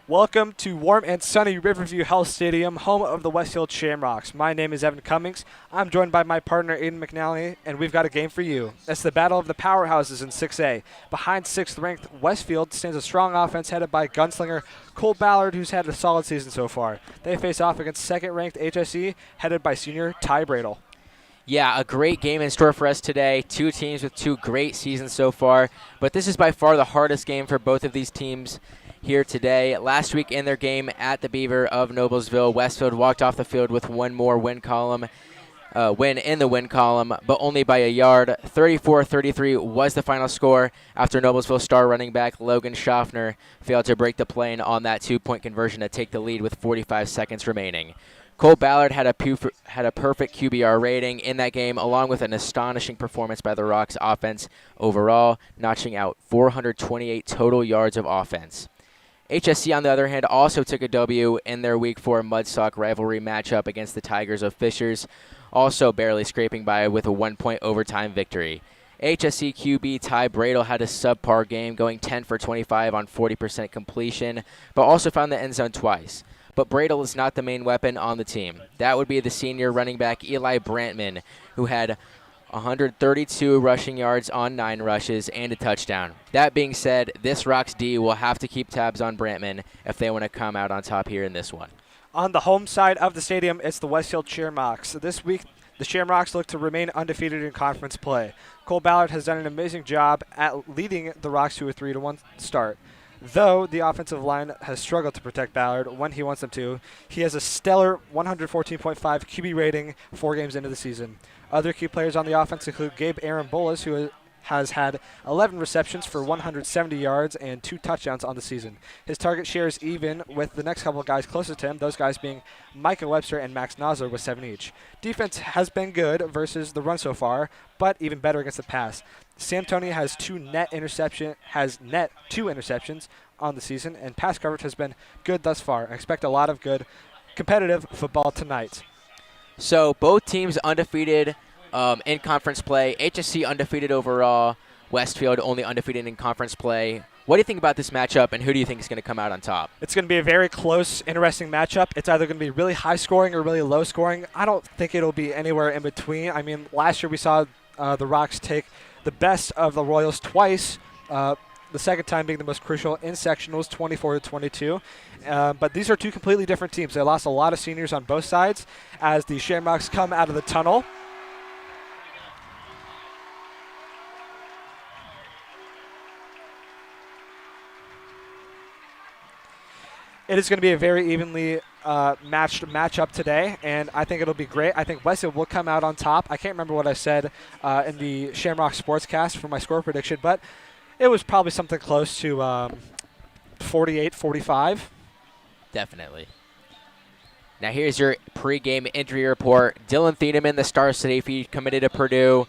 Welcome to warm and sunny Riverview Health Stadium, home of the Westfield Shamrocks. My name is Evan Cummings. I'm joined by my partner, Aiden McNally, and we've got a game for you. It's the battle of the powerhouses in 6A. Behind 6th-ranked Westfield stands a strong offense headed by gunslinger Cole Ballard, who's had a solid season so far. They face off against 2nd-ranked HSE, headed by senior Ty Bradle. Yeah, a great game in store for us today. Two teams with two great seasons so far, but this is by far the hardest game for both of these teams here today. Last week in their game at the Beaver of Noblesville, Westfield walked off the field with one more win in the win column, but only by a yard. 34-33 was the final score after Noblesville star running back Logan Schaffner failed to break the plane on that two-point conversion to take the lead with 45 seconds remaining. Cole Ballard had a perfect QBR rating in that game, along with an astonishing performance by the Rocks offense overall, notching out 428 total yards of offense. HSC, on the other hand, also took a W in their Week 4 Mudsock rivalry matchup against the Tigers of Fishers, also barely scraping by with a 1-point overtime victory. HSC QB Ty Bradle had a subpar game, going 10 for 25 on 40% completion, but also found the end zone twice. But Bradle is not the main weapon on the team. That would be the senior running back Eli Brantman, who had 132 rushing yards on 9 rushes and a touchdown. That being said, this Rocks D will have to keep tabs on Brantman if they want to come out on top here in this one. On the home side of the stadium, it's the Westfield Shamrocks. This week, the Shamrocks look to remain undefeated in conference play. Cole Ballard has done an amazing job at leading the Rocks to a 3-1 start. Though the offensive line has struggled to protect Ballard when he wants them to, he has a stellar 114.5 QB rating 4 games into the season. Other key players on the offense include Gabe Aaron Bullis, who has had 11 receptions for 170 yards and 2 touchdowns on the season. His target share is even with the next couple of guys closest to him, those guys being Micah Webster and Max Nosler with 7 each. Defense has been good versus the run so far, but even better against the pass. Sam Toney has 2 net interceptions on the season, and pass coverage has been good thus far. I expect a lot of good competitive football tonight. So both teams undefeated in conference play. HSC undefeated overall. Westfield only undefeated in conference play. What do you think about this matchup, and who do you think is going to come out on top? It's going to be a very close, interesting matchup. It's either going to be really high scoring or really low scoring. I don't think it'll be anywhere in between. I mean, last year we saw the Rocks take the best of the Royals twice, the second time being the most crucial in sectionals, 24-22. But these are two completely different teams. They lost a lot of seniors on both sides as the Shamrocks come out of the tunnel. It is going to be a very evenly matched matchup today, and I think it'll be great. I think Westfield will come out on top. I can't remember what I said in the Shamrock Sportscast for my score prediction, but it was probably something close to 48-45. Definitely. Now here's your pregame injury report. Dylan Thieneman, the star safety, committed to Purdue,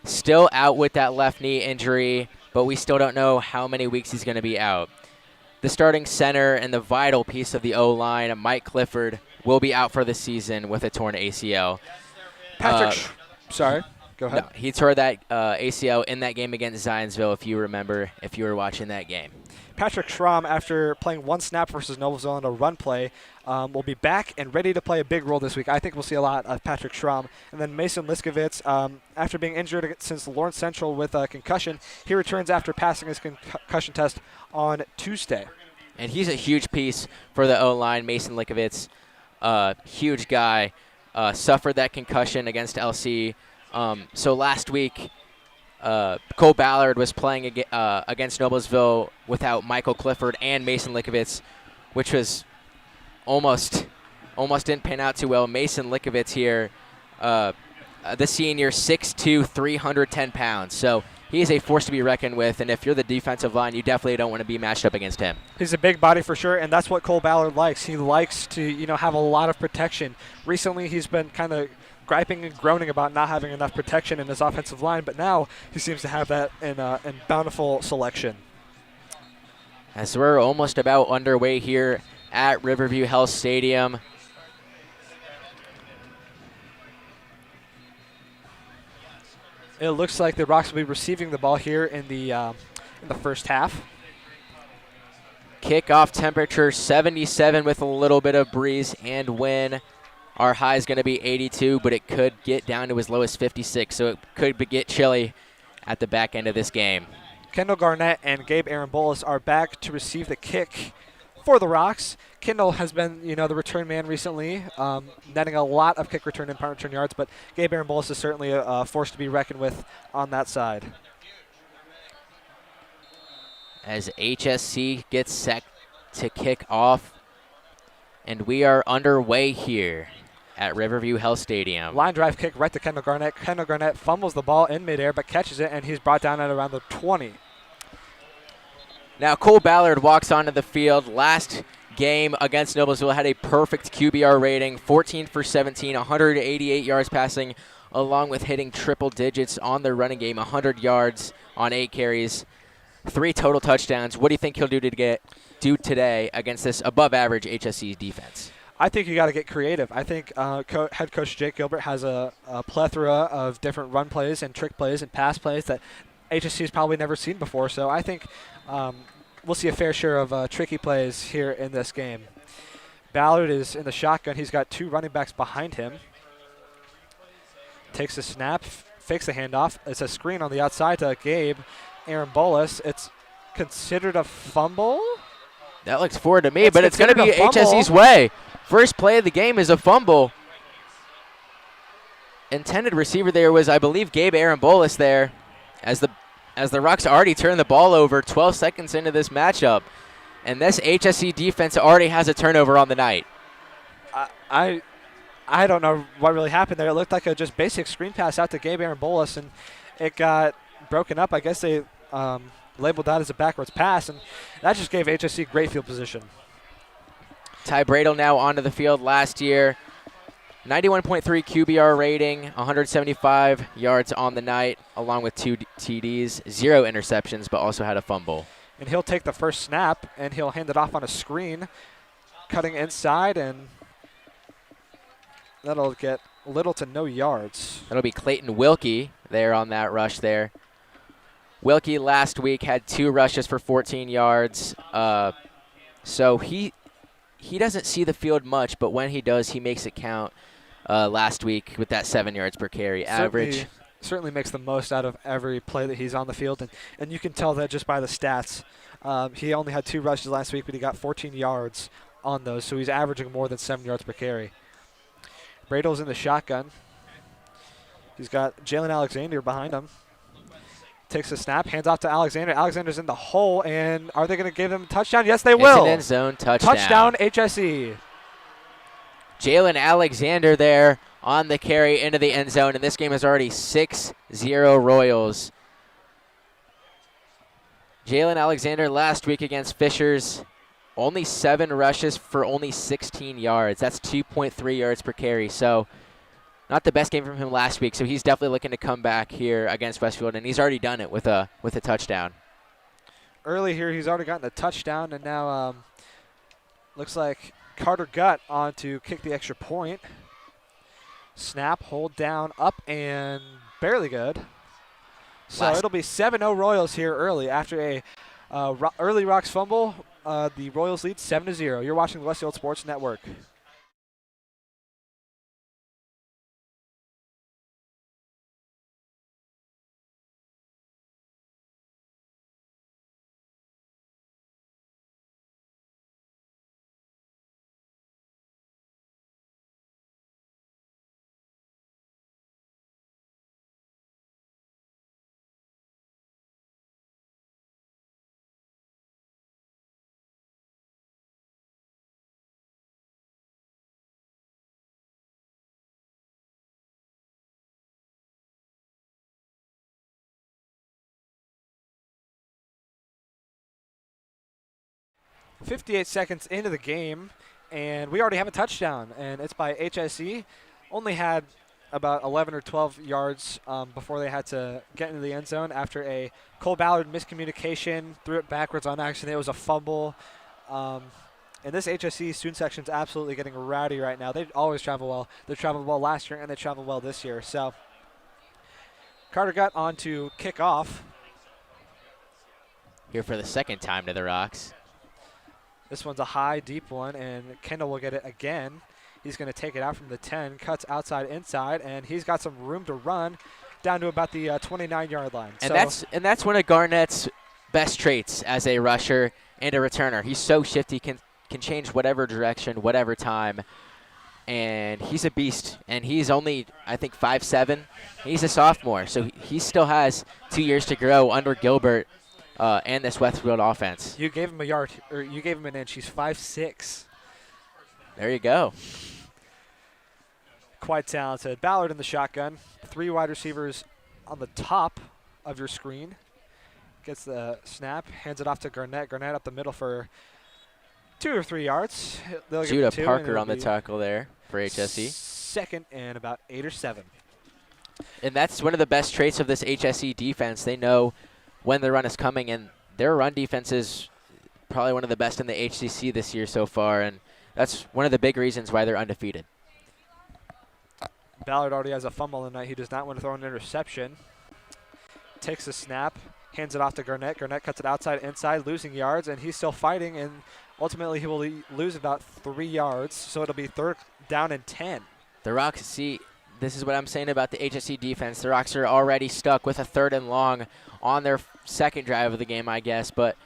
still out with that left knee injury, but we still don't know how many weeks he's going to be out. The starting center and the vital piece of the O-line, Mike Clifford, will be out for the season with a torn ACL. Sorry, go ahead. No, he tore that ACL in that game against Zionsville, if you remember, if you were watching that game. Patrick Schramm, after playing 1 snap versus Noblesville in a run play, will be back and ready to play a big role this week. I think we'll see a lot of Patrick Schramm. And then Mason Liskovitz, after being injured since Lawrence Central with a concussion, he returns after passing his concussion test on Tuesday. And he's a huge piece for the O-line. Mason Liskovitz, huge guy, suffered that concussion against LC. So last week, Cole Ballard was playing against Noblesville without Michael Clifford and Mason Liskovitz, which was almost didn't pan out too well. Mason Liskovitz here, the senior, 6'2", 310 pounds. So he is a force to be reckoned with, and if you're the defensive line, you definitely don't want to be matched up against him. He's a big body for sure, and that's what Cole Ballard likes. He likes to, have a lot of protection. Recently, he's been kind of griping and groaning about not having enough protection in his offensive line, but now he seems to have that in bountiful selection. As we're almost about underway here at Riverview Health Stadium. It looks like the Rocks will be receiving the ball here in the first half. Kickoff temperature 77 with a little bit of breeze and wind. Our high is going to be 82, but it could get down to as low as 56, so it could get chilly at the back end of this game. Kendall Garnett and Gabe Arambolis are back to receive the kick for the Rocks. Kendall has been, the return man recently, netting a lot of kick return and punt return yards, but Gabe Arambolis is certainly a force to be reckoned with on that side. As HSC gets set to kick off, and we are underway here at Riverview Health Stadium. Line drive kick right to Kendall Garnett. Kendall Garnett fumbles the ball in midair but catches it, and he's brought down at around the 20. Now Cole Ballard walks onto the field. Last game against Noblesville had a perfect QBR rating, 14 for 17, 188 yards passing, along with hitting triple digits on the running game, 100 yards on 8 carries, 3 total touchdowns. What do you think he'll do today against this above-average HSC defense? I think you got to get creative. I think head coach Jake Gilbert has a plethora of different run plays and trick plays and pass plays that HSC has probably never seen before. So I think we'll see a fair share of tricky plays here in this game. Ballard is in the shotgun. He's got 2 running backs behind him. Takes a snap, fakes the handoff. It's a screen on the outside to Gabe Arambolis. It's considered a fumble. That looks forward to me, but it's going to be a HSC's way. First play of the game is a fumble. Intended receiver there was, I believe, Gabe Arambolis there, as the Rocks already turned the ball over 12 seconds into this matchup. And this HSC defense already has a turnover on the night. I don't know what really happened there. It looked like a just basic screen pass out to Gabe Arambolis, and it got broken up. I guess they labeled that as a backwards pass, and that just gave HSC great field position. Ty Bradle now onto the field. Last year, 91.3 QBR rating, 175 yards on the night, along with 2 TDs, 0 interceptions, but also had a fumble. And he'll take the first snap, and he'll hand it off on a screen, cutting inside, and that'll get little to no yards. That'll be Clayton Wilkie there on that rush there. Wilkie last week had 2 rushes for 14 yards. So he doesn't see the field much, but when he does, he makes it count last week with that 7 yards per carry average. Certainly makes the most out of every play that he's on the field, and you can tell that just by the stats. He only had 2 rushes last week, but he got 14 yards on those, so he's averaging more than 7 yards per carry. Bradle's in the shotgun. He's got Jalen Alexander behind him. Takes a snap, hands off to Alexander. Alexander's in the hole, and are they going to give him a touchdown? Yes, they will. It's an end zone touchdown. Touchdown HSE. Jalen Alexander there on the carry into the end zone, and this game is already 6-0 Royals. Jalen Alexander last week against Fishers, only 7 rushes for only 16 yards. That's 2.3 yards per carry. So not the best game from him last week, so he's definitely looking to come back here against Westfield, and he's already done it with a touchdown. Early here, he's already gotten a touchdown, and now looks like Carter Gutt on to kick the extra point. Snap, hold down, up, and barely good. So it'll be 7-0 Royals here early. After a early Rocks fumble, the Royals lead 7-0. You're watching the Westfield Sports Network. .58 seconds into the game, and we already have a touchdown, and it's by HSE. Only had about 11 or 12 yards before they had to get into the end zone after a Cole Ballard miscommunication, threw it backwards on accident. It was a fumble. And this HSE student section is absolutely getting rowdy right now. They always travel well. They traveled well last year, and they traveled well this year. So Carter Gutt on to kick off. Here for the second time to the Rocks. This one's a high, deep one, and Kendall will get it again. He's going to take it out from the 10, cuts outside, inside, and he's got some room to run down to about the 29-yard line. And that's one of Garnett's best traits as a rusher and a returner. He's so shifty, can change whatever direction, whatever time, and he's a beast. And he's only, I think, 5'7". He's a sophomore, so he still has 2 years to grow under Gilbert and this Westfield offense. You gave him a yard, or you gave him an inch. He's 5'6". There you go. Quite talented. Ballard in the shotgun. 3 wide receivers on the top of your screen. Gets the snap, hands it off to Garnett. Garnett up the middle for 2 or 3 yards. Judah Parker on the tackle there for HSE. Second and about 8 or 7. And that's one of the best traits of this HSE defense. They know when the run is coming, and their run defense is probably one of the best in the HCC this year so far, and that's one of the big reasons why they're undefeated. Ballard already has a fumble tonight. He does not want to throw an interception. Takes the snap, hands it off to Garnett. Garnett cuts it outside, inside, losing yards, and he's still fighting, and ultimately he will lose about 3 yards, so it'll be 3rd down and 10. The Rocks, see, this is what I'm saying about the HSE defense. The Rocks are already stuck with a 3rd and long on their second drive of the game, I guess, but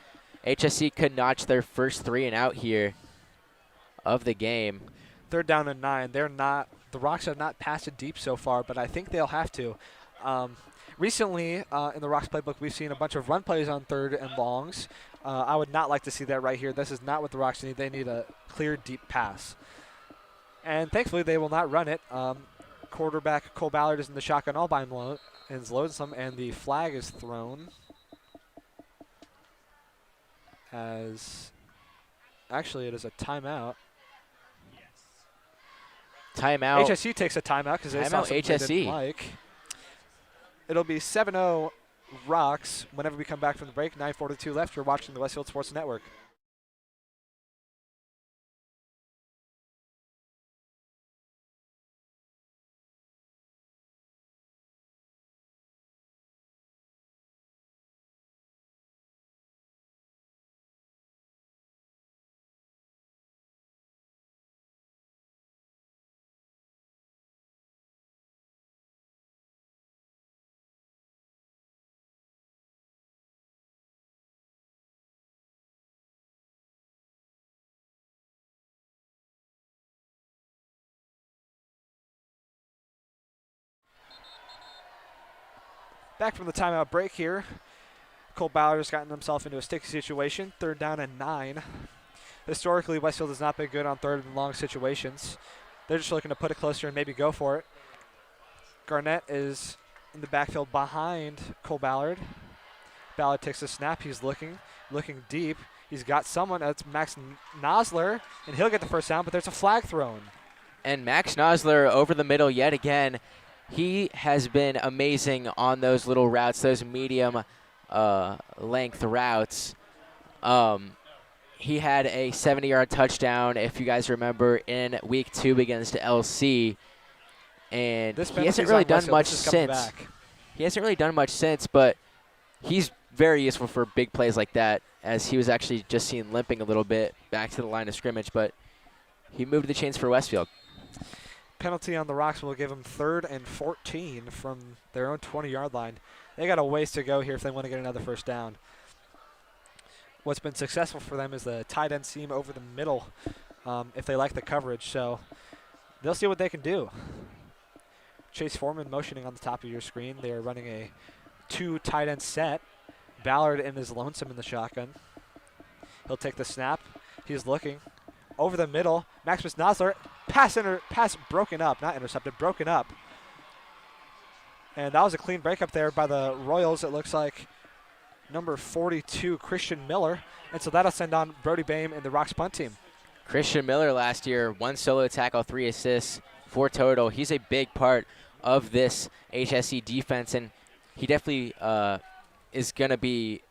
HSE could notch their first 3 and out here of the game. 3rd down and 9. The Rocks have not passed it deep so far, but I think they'll have to. Recently, in the Rocks playbook, we've seen a bunch of run plays on 3rd and longs. I would not like to see that right here. This is not what the Rocks need. They need a clear, deep pass. And thankfully, they will not run it. Quarterback Cole Ballard is in the shotgun all by himself, and is lonesome, and the flag is thrown. Actually, it is a timeout. Timeout. HSE takes a timeout because they saw something HSE. they didn't like. It'll be 7-0 Rocks whenever we come back from the break. 9:42 left. You're watching the Westfield Sports Network. Back from the timeout break here. Cole Ballard has gotten himself into a sticky situation. 3rd down and 9. Historically, Westfield has not been good on 3rd and long situations. They're just looking to put it closer and maybe go for it. Garnett is in the backfield behind Cole Ballard. Ballard takes the snap. He's looking deep. He's got someone. That's Max Nosler, and he'll get the first down, but there's a flag thrown. And Max Nosler over the middle yet again. He has been amazing on those little routes, those medium length routes. He had a 70-yard touchdown, if you guys remember, in week 2 against LC. And he hasn't really done much since. He hasn't really done much since, but he's very useful for big plays like that, as he was actually just seen limping a little bit back to the line of scrimmage, but he moved the chains for Westfield. Penalty on the Rocks will give them 3rd and 14 from their own 20-yard line. They got a ways to go here if they want to get another first down. What's been successful for them is the tight end seam over the middle if they like the coverage. So they'll see what they can do. Chase Foreman motioning on the top of your screen. They are running a 2 tight end set. Ballard and is lonesome in the shotgun. He'll take the snap. He's looking. Over the middle, Maximus Nosler, pass broken up, not intercepted, broken up. And that was a clean break up there by the Royals, it looks like number 42, Christian Miller. And so that'll send on Brody Bame and the Rocks punt team. Christian Miller last year, 1 solo tackle, 3 assists, 4 total. He's a big part of this HSE defense, and he definitely is going to be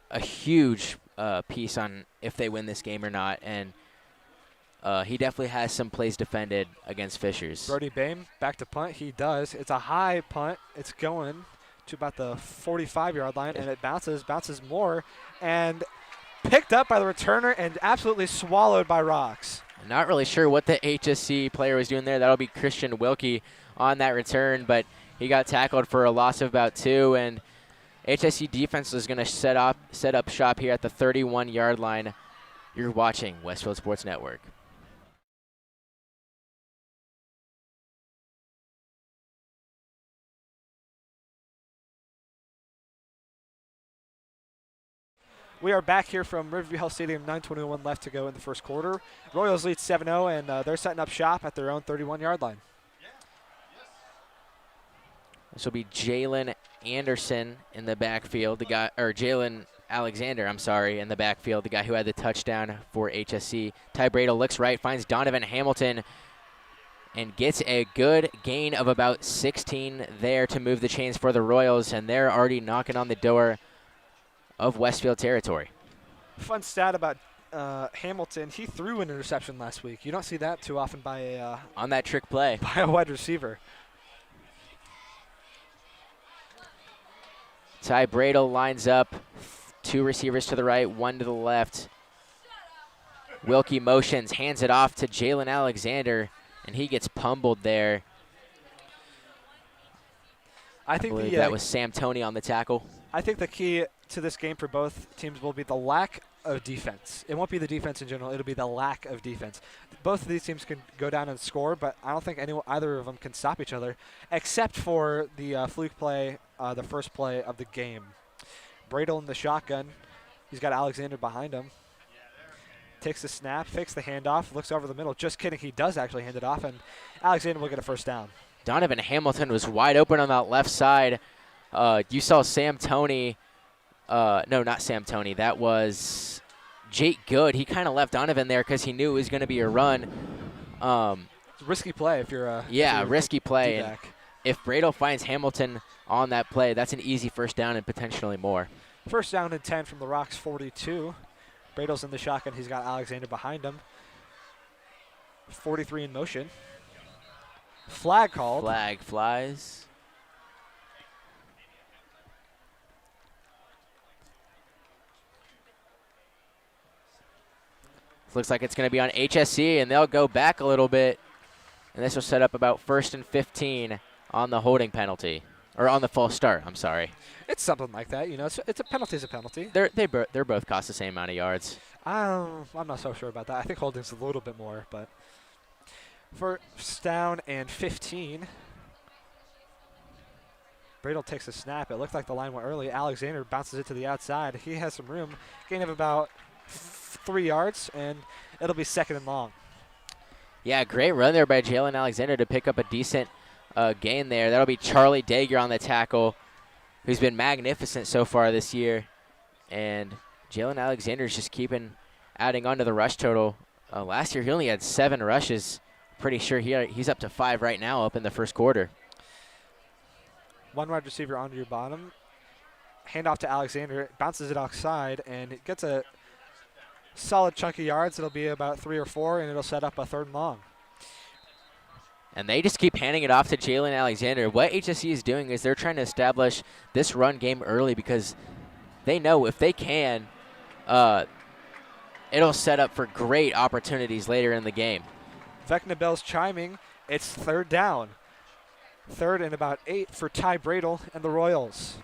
a huge piece on if they win this game or not. And he definitely has some plays defended against Fishers. Brody Bame back to punt. He does. It's a high punt. It's going to about the 45-yard line, and it bounces more. And picked up by the returner and absolutely swallowed by rocks. Not really sure what the HSC player was doing there. That'll be Christian Wilkie on that return, but he got tackled for a loss of about 2, and HSC defense is going to set up shop here at the 31-yard line. You're watching Westfield Sports Network. We are back here from Riverview Health Stadium, 9:21 left to go in the first quarter. Royals lead 7-0, and they're setting up shop at their own 31-yard line. This will be Jalen Anderson in the backfield, Jalen Alexander, I'm sorry, in the backfield, the guy who had the touchdown for HSC. Ty Bradle looks right, finds Donovan Hamilton, and gets a good gain of about 16 there to move the chains for the Royals, and they're already knocking on the door of Westfield territory. Fun stat about Hamilton, he threw an interception last week. You don't see that too often by a on that trick play by a wide receiver. Ty Bradle lines up, 2 receivers to the right, 1 to the left. Wilkie motions, hands it off to Jalen Alexander, and he gets pummeled there. I believe that was Sam Toney on the tackle. I think the key to this game for both teams will be the lack of defense. It won't be the defense in general. It'll be the lack of defense. Both of these teams can go down and score, but I don't think either of them can stop each other, except for the fluke play, the first play of the game. Bradle in the shotgun. He's got Alexander behind him. Takes the snap, fakes the handoff, looks over the middle. Just kidding, he does actually hand it off, and Alexander will get a first down. Donovan Hamilton was wide open on that left side. You saw Sam Toney. No, not Sam Toney. That was Jake Good. He kind of left Donovan there because he knew it was going to be a run. It's a risky play if you're a risky play. And D-back. if Bradle finds Hamilton on that play, that's an easy first down and potentially more. First down and 10 from the Rocks 42. Bradle's in the shotgun. He's got Alexander behind him. 43 in motion. Flag called. Flag flies. Looks like it's going to be on HSC, and they'll go back a little bit. And this will set up about 1st and 15 on the holding penalty. Or on the false start, I'm sorry. It's something like that. You know, it's a penalty's a penalty. They're both cost the same amount of yards. I'm not so sure about that. I think holding's a little bit more, but first down and 15. Bradle takes a snap. It looked like the line went early. Alexander bounces it to the outside. He has some room. Gain of about 3 yards, and it'll be 2nd and long. Yeah, great run there by Jalen Alexander to pick up a decent gain there. That'll be Charlie Dager on the tackle, who's been magnificent so far this year. And Jalen Alexander's just adding on to the rush total. Last year he only had 7 rushes. Pretty sure he's up to 5 right now up in the first quarter. 1 wide receiver onto your bottom. Handoff to Alexander. Bounces it outside, and it gets a solid chunk of yards. It'll be about 3 or 4, and it'll set up a 3rd and long. And they just keep handing it off to Jalen Alexander. What HSC is doing is they're trying to establish this run game early because they know if they can, it'll set up for great opportunities later in the game. Vecna Bell's chiming. It's 3rd down. 3rd and about 8 for Ty Bradle and the Royals.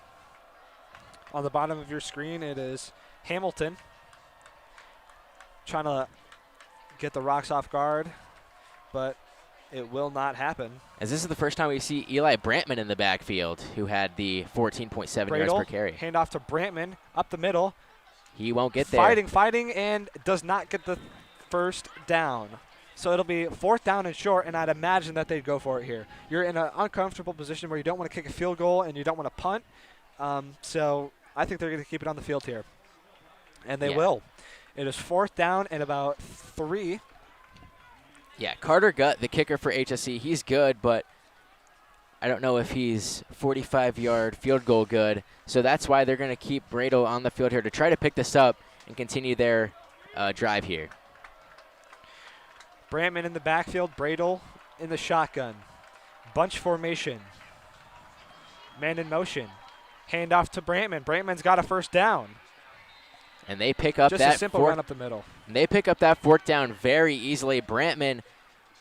On the bottom of your screen, it is Hamilton trying to get the Rocks off guard, but it will not happen. As this is the first time we see Eli Brantman in the backfield, who had the 14.7 yards per carry. Handoff to Brantman up the middle. He won't get there. Fighting, and does not get the first down. So it'll be 4th down and short, and I'd imagine that they'd go for it here. You're in an uncomfortable position where you don't want to kick a field goal and you don't want to punt. So I think they're going to keep it on the field here. And they will. It is 4th down and about 3. Yeah, Carter Gutt, the kicker for HSC, he's good, but I don't know if he's 45-yard field goal good. So that's why they're going to keep Bradle on the field here to try to pick this up and continue their drive here. Brantman in the backfield, Bradle in the shotgun. Bunch formation. Man in motion. Handoff to Brantman. Brantman's got a first down. And they pick up just a simple run up the middle. They pick up that fourth down very easily. Brantman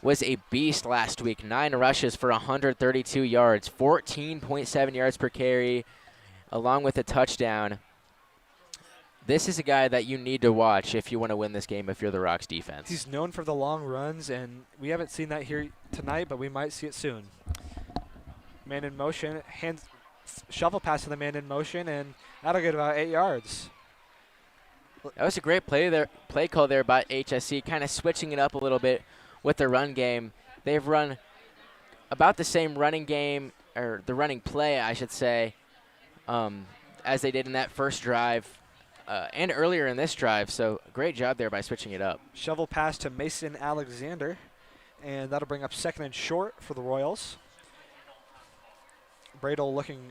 was a beast last week. 9 rushes for 132 yards, 14.7 yards per carry, along with a touchdown. This is a guy that you need to watch if you want to win this game if you're the Rocks defense. He's known for the long runs, and we haven't seen that here tonight, but we might see it soon. Man in motion, shovel pass to the man in motion, and that'll get about 8 yards. That was a great play call there by HSC, kind of switching it up a little bit with the run game. They've run about the same running game, or the running play, I should say, as they did in that first drive and earlier in this drive. So great job there by switching it up. Shovel pass to Mason Alexander, and that'll bring up 2nd and short for the Royals. Bradle looking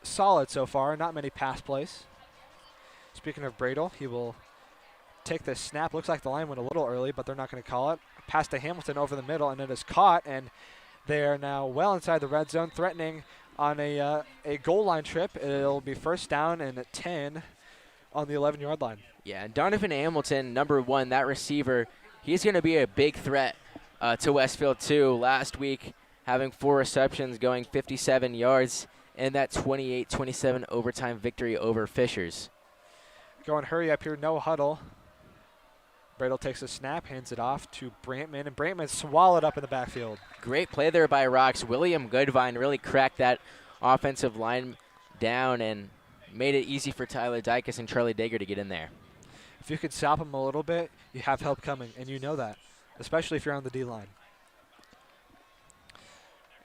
solid so far, not many pass plays. Speaking of Bradle, he will take the snap. Looks like the line went a little early, but they're not going to call it. Pass to Hamilton over the middle, and it is caught, and they are now well inside the red zone, threatening on a goal line trip. It'll be first down and 10 on the 11-yard line. Yeah, and Donovan Hamilton, number 1, that receiver, he's going to be a big threat to Westfield too. Last week, having 4 receptions, going 57 yards, and that 28-27 overtime victory over Fishers. Going hurry up here, no huddle. Bradle takes a snap, hands it off to Brantman, and Brantman swallowed up in the backfield. Great play there by Rocks. William Goodvine really cracked that offensive line down and made it easy for Tyler Dykus and Charlie Dager to get in there. If you could stop him a little bit, you have help coming, and you know that, especially if you're on the D-line.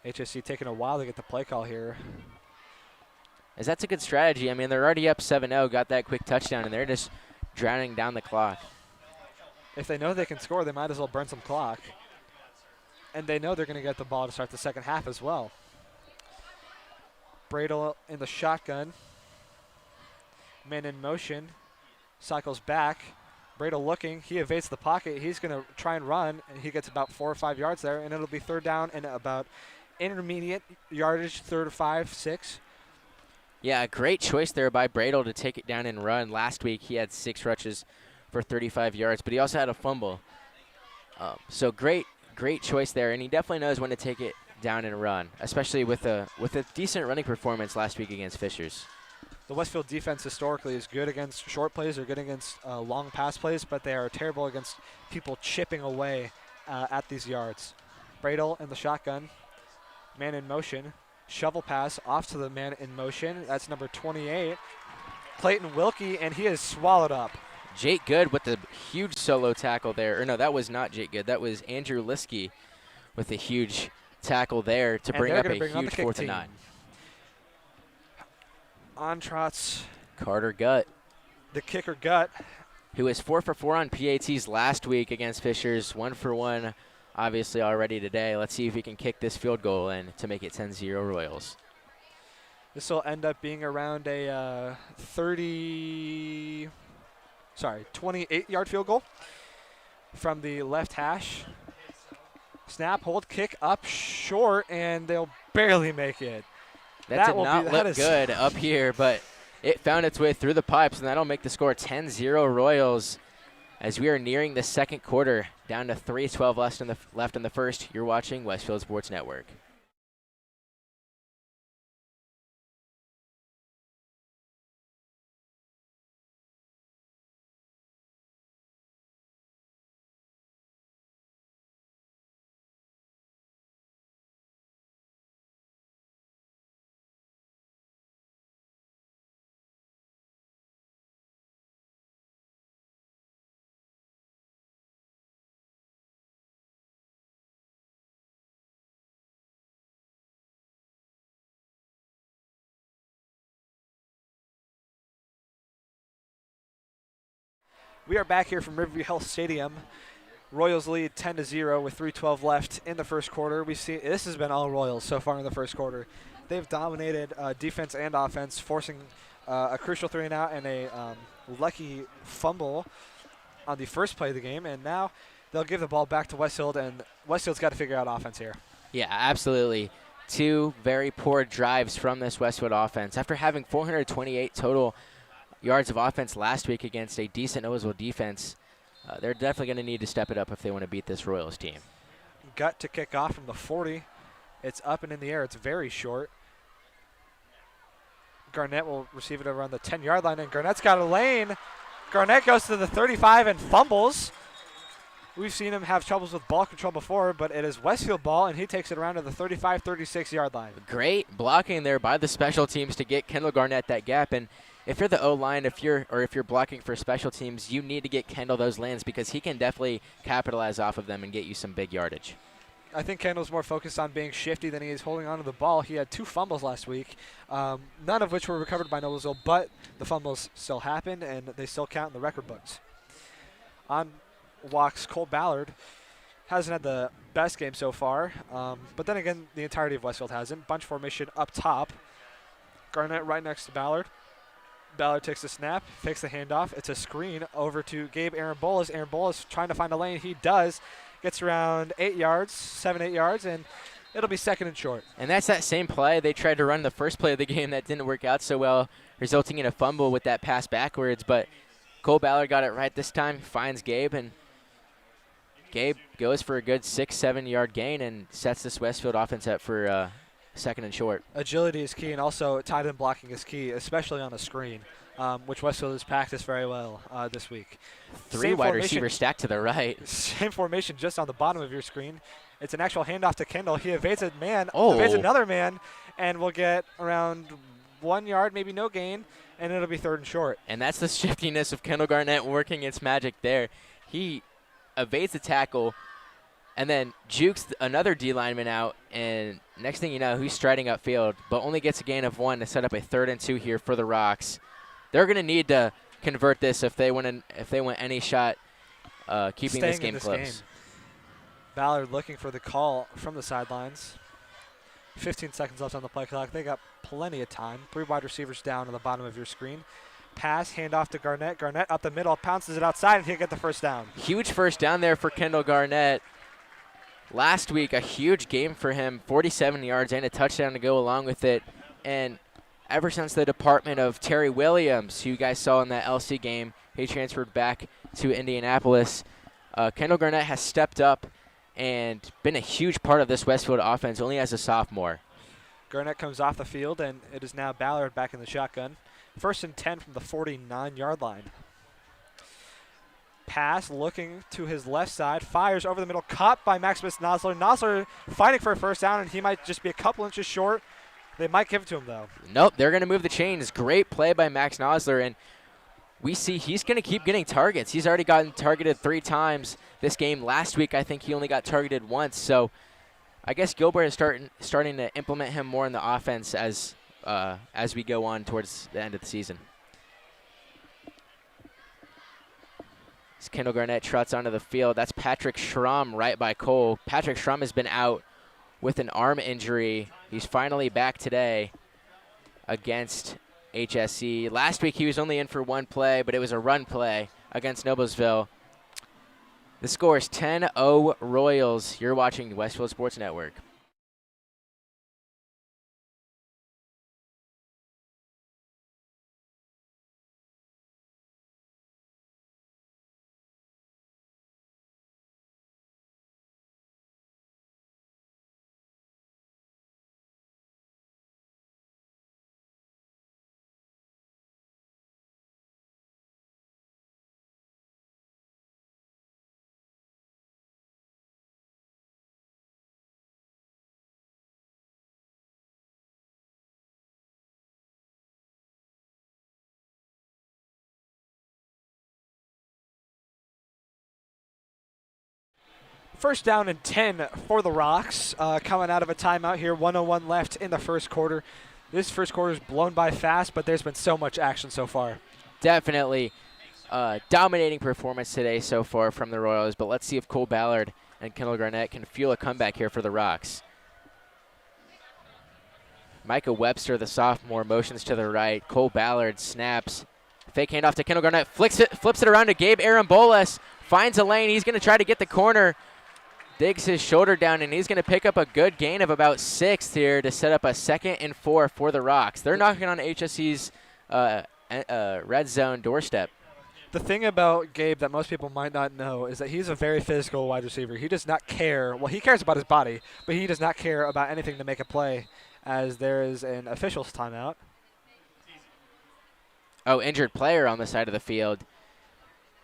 HSC taking a while to get the play call here. As that's a good strategy. I mean, they're already up 7-0, got that quick touchdown, and they're just drowning down the clock. If they know they can score, they might as well burn some clock. And they know they're going to get the ball to start the second half as well. Bradle in the shotgun. Man in motion. Cycles back. Bradle looking. He evades the pocket. He's going to try and run, and he gets about 4 or 5 yards there, and it'll be third down and about intermediate yardage, 3rd to 5, 6. Yeah, a great choice there by Bradle to take it down and run. Last week he had 6 rushes for 35 yards, but he also had a fumble. So great choice there, and he definitely knows when to take it down and run, especially with a decent running performance last week against Fishers. The Westfield defense historically is good against short plays or good against long pass plays, but they are terrible against people chipping away at these yards. Bradle in the shotgun, man in motion. Shovel pass off to the man in motion. That's number 28, Clayton Wilkie, and he is swallowed up. Jake Good with the huge solo tackle there. Or no, that was not Jake Good. That was Andrew Liskey with a huge tackle there to bring up a huge 4th and 9. On trots Carter Gutt, the kicker Gutt, who was 4 for 4 on PATs last week against Fishers, 1 for 1 obviously already today. Let's see if he can kick this field goal in to make it 10-0 Royals. This will end up being around a 28-yard field goal from the left hash. Snap, hold, kick up short, and they'll barely make it. That did not look good up here, but it found its way through the pipes, and that'll make the score 10-0 Royals. As we are nearing the second quarter, down to 3:12 left in the first. You're watching Westfield Sports Network. We are back here from Riverview Health Stadium. Royals lead 10-0 with 3:12 left in the first quarter. We've seen this has been all Royals so far in the first quarter. They've dominated defense and offense, forcing a crucial 3-and-out and a lucky fumble on the first play of the game. And now they'll give the ball back to Westfield, and Westfield's got to figure out offense here. Yeah, absolutely. 2 very poor drives from this Westfield offense. After having 428 total yards of offense last week against a decent Noblesville defense. They're definitely going to need to step it up if they want to beat this Royals team. Gut to kick off from the 40. It's up and in the air. It's very short. Garnett will receive it around the 10-yard line, and Garnett's got a lane. Garnett goes to the 35 and fumbles. We've seen him have troubles with ball control before, but it is Westfield ball, and he takes it around to the 35, 36-yard line. Great blocking there by the special teams to get Kendall Garnett that gap. And if you're the O-line, if you're blocking for special teams, you need to get Kendall those lanes because he can definitely capitalize off of them and get you some big yardage. I think Kendall's more focused on being shifty than he is holding on to the ball. He had 2 fumbles last week, none of which were recovered by Noblesville, but the fumbles still happened, and they still count in the record books. On walks, Cole Ballard hasn't had the best game so far, but then again, the entirety of Westfield hasn't. Bunch formation up top. Garnett right next to Ballard. Ballard takes the snap, fakes the handoff. It's a screen over to Gabe Arambolas. Arambolas trying to find a lane. He does. Gets around 8 yards, 7, 8 yards, and it'll be second and short. And that's that same play they tried to run the first play of the game that didn't work out so well, resulting in a fumble with that pass backwards. But Cole Ballard got it right this time, finds Gabe, and Gabe goes for a good 6, 7 yard gain and sets this Westfield offense up for second and short. Agility is key, and also tight end blocking is key, especially on a screen, which Westfield has practiced very well this week. 3 wide receivers stacked to the right. Same formation just on the bottom of your screen. It's an actual handoff to Kendall. He evades a man, Oh. evades another man, and will get around 1 yard, maybe no gain, and it'll be third and short. And that's the shiftiness of Kendall Garnett working its magic there. He evades the tackle and then jukes another D lineman out, and next thing you know, he's striding upfield, but only gets a gain of 1 to set up a 3rd and 2 here for the Rocks. They're going to need to convert this if they want any shot keeping this game close. Ballard looking for the call from the sidelines. 15 seconds left on the play clock. They got plenty of time. 3 wide receivers down on the bottom of your screen. Pass, handoff to Garnett. Garnett up the middle, pounces it outside, and he'll get the first down. Huge first down there for Kendall Garnett. Last week, a huge game for him, 47 yards and a touchdown to go along with it. And ever since the department of Terry Williams, who you guys saw in that LC game, he transferred back to Indianapolis. Kendall Garnett has stepped up and been a huge part of this Westfield offense, only as a sophomore. Garnett comes off the field, and it is now Ballard back in the shotgun. 1st and 10 from the 49-yard line. Pass looking to his left side, fires over the middle, caught by Maximus Nosler. Nosler fighting for a first down, and he might just be a couple inches short. They might give it to him, though. Nope, they're going to move the chains. Great play by Max Nosler, and we see he's going to keep getting targets. He's already gotten targeted 3 times this game. Last week, I think he only got targeted once. So I guess Gilbert is starting to implement him more in the offense as we go on towards the end of the season. As Kendall Garnett trots onto the field, that's Patrick Schramm right by Cole. Patrick Schramm has been out with an arm injury. He's finally back today against HSE. Last week he was only in for 1 play, but it was a run play against Noblesville. The score is 10-0 Royals. You're watching Westfield Sports Network. First down and 10 for the Rocks, coming out of a timeout here. 1:01 left in the first quarter. This first quarter is blown by fast, but there's been so much action so far. Definitely dominating performance today so far from the Royals, but let's see if Cole Ballard and Kendall Garnett can fuel a comeback here for the Rocks. Micah Webster, the sophomore, motions to the right. Cole Ballard snaps. Fake handoff to Kendall Garnett. Flips it around to Gabe Arambolas. Finds a lane. He's going to try to get the corner. Digs his shoulder down, and he's going to pick up a good gain of about 6 here to set up a 2nd and 4 for the Rocks. They're knocking on HSE's red zone doorstep. The thing about Gabe that most people might not know is that he's a very physical wide receiver. He does not care. Well, he cares about his body, but he does not care about anything to make a play, as there is an official's timeout. Oh, injured player on the side of the field.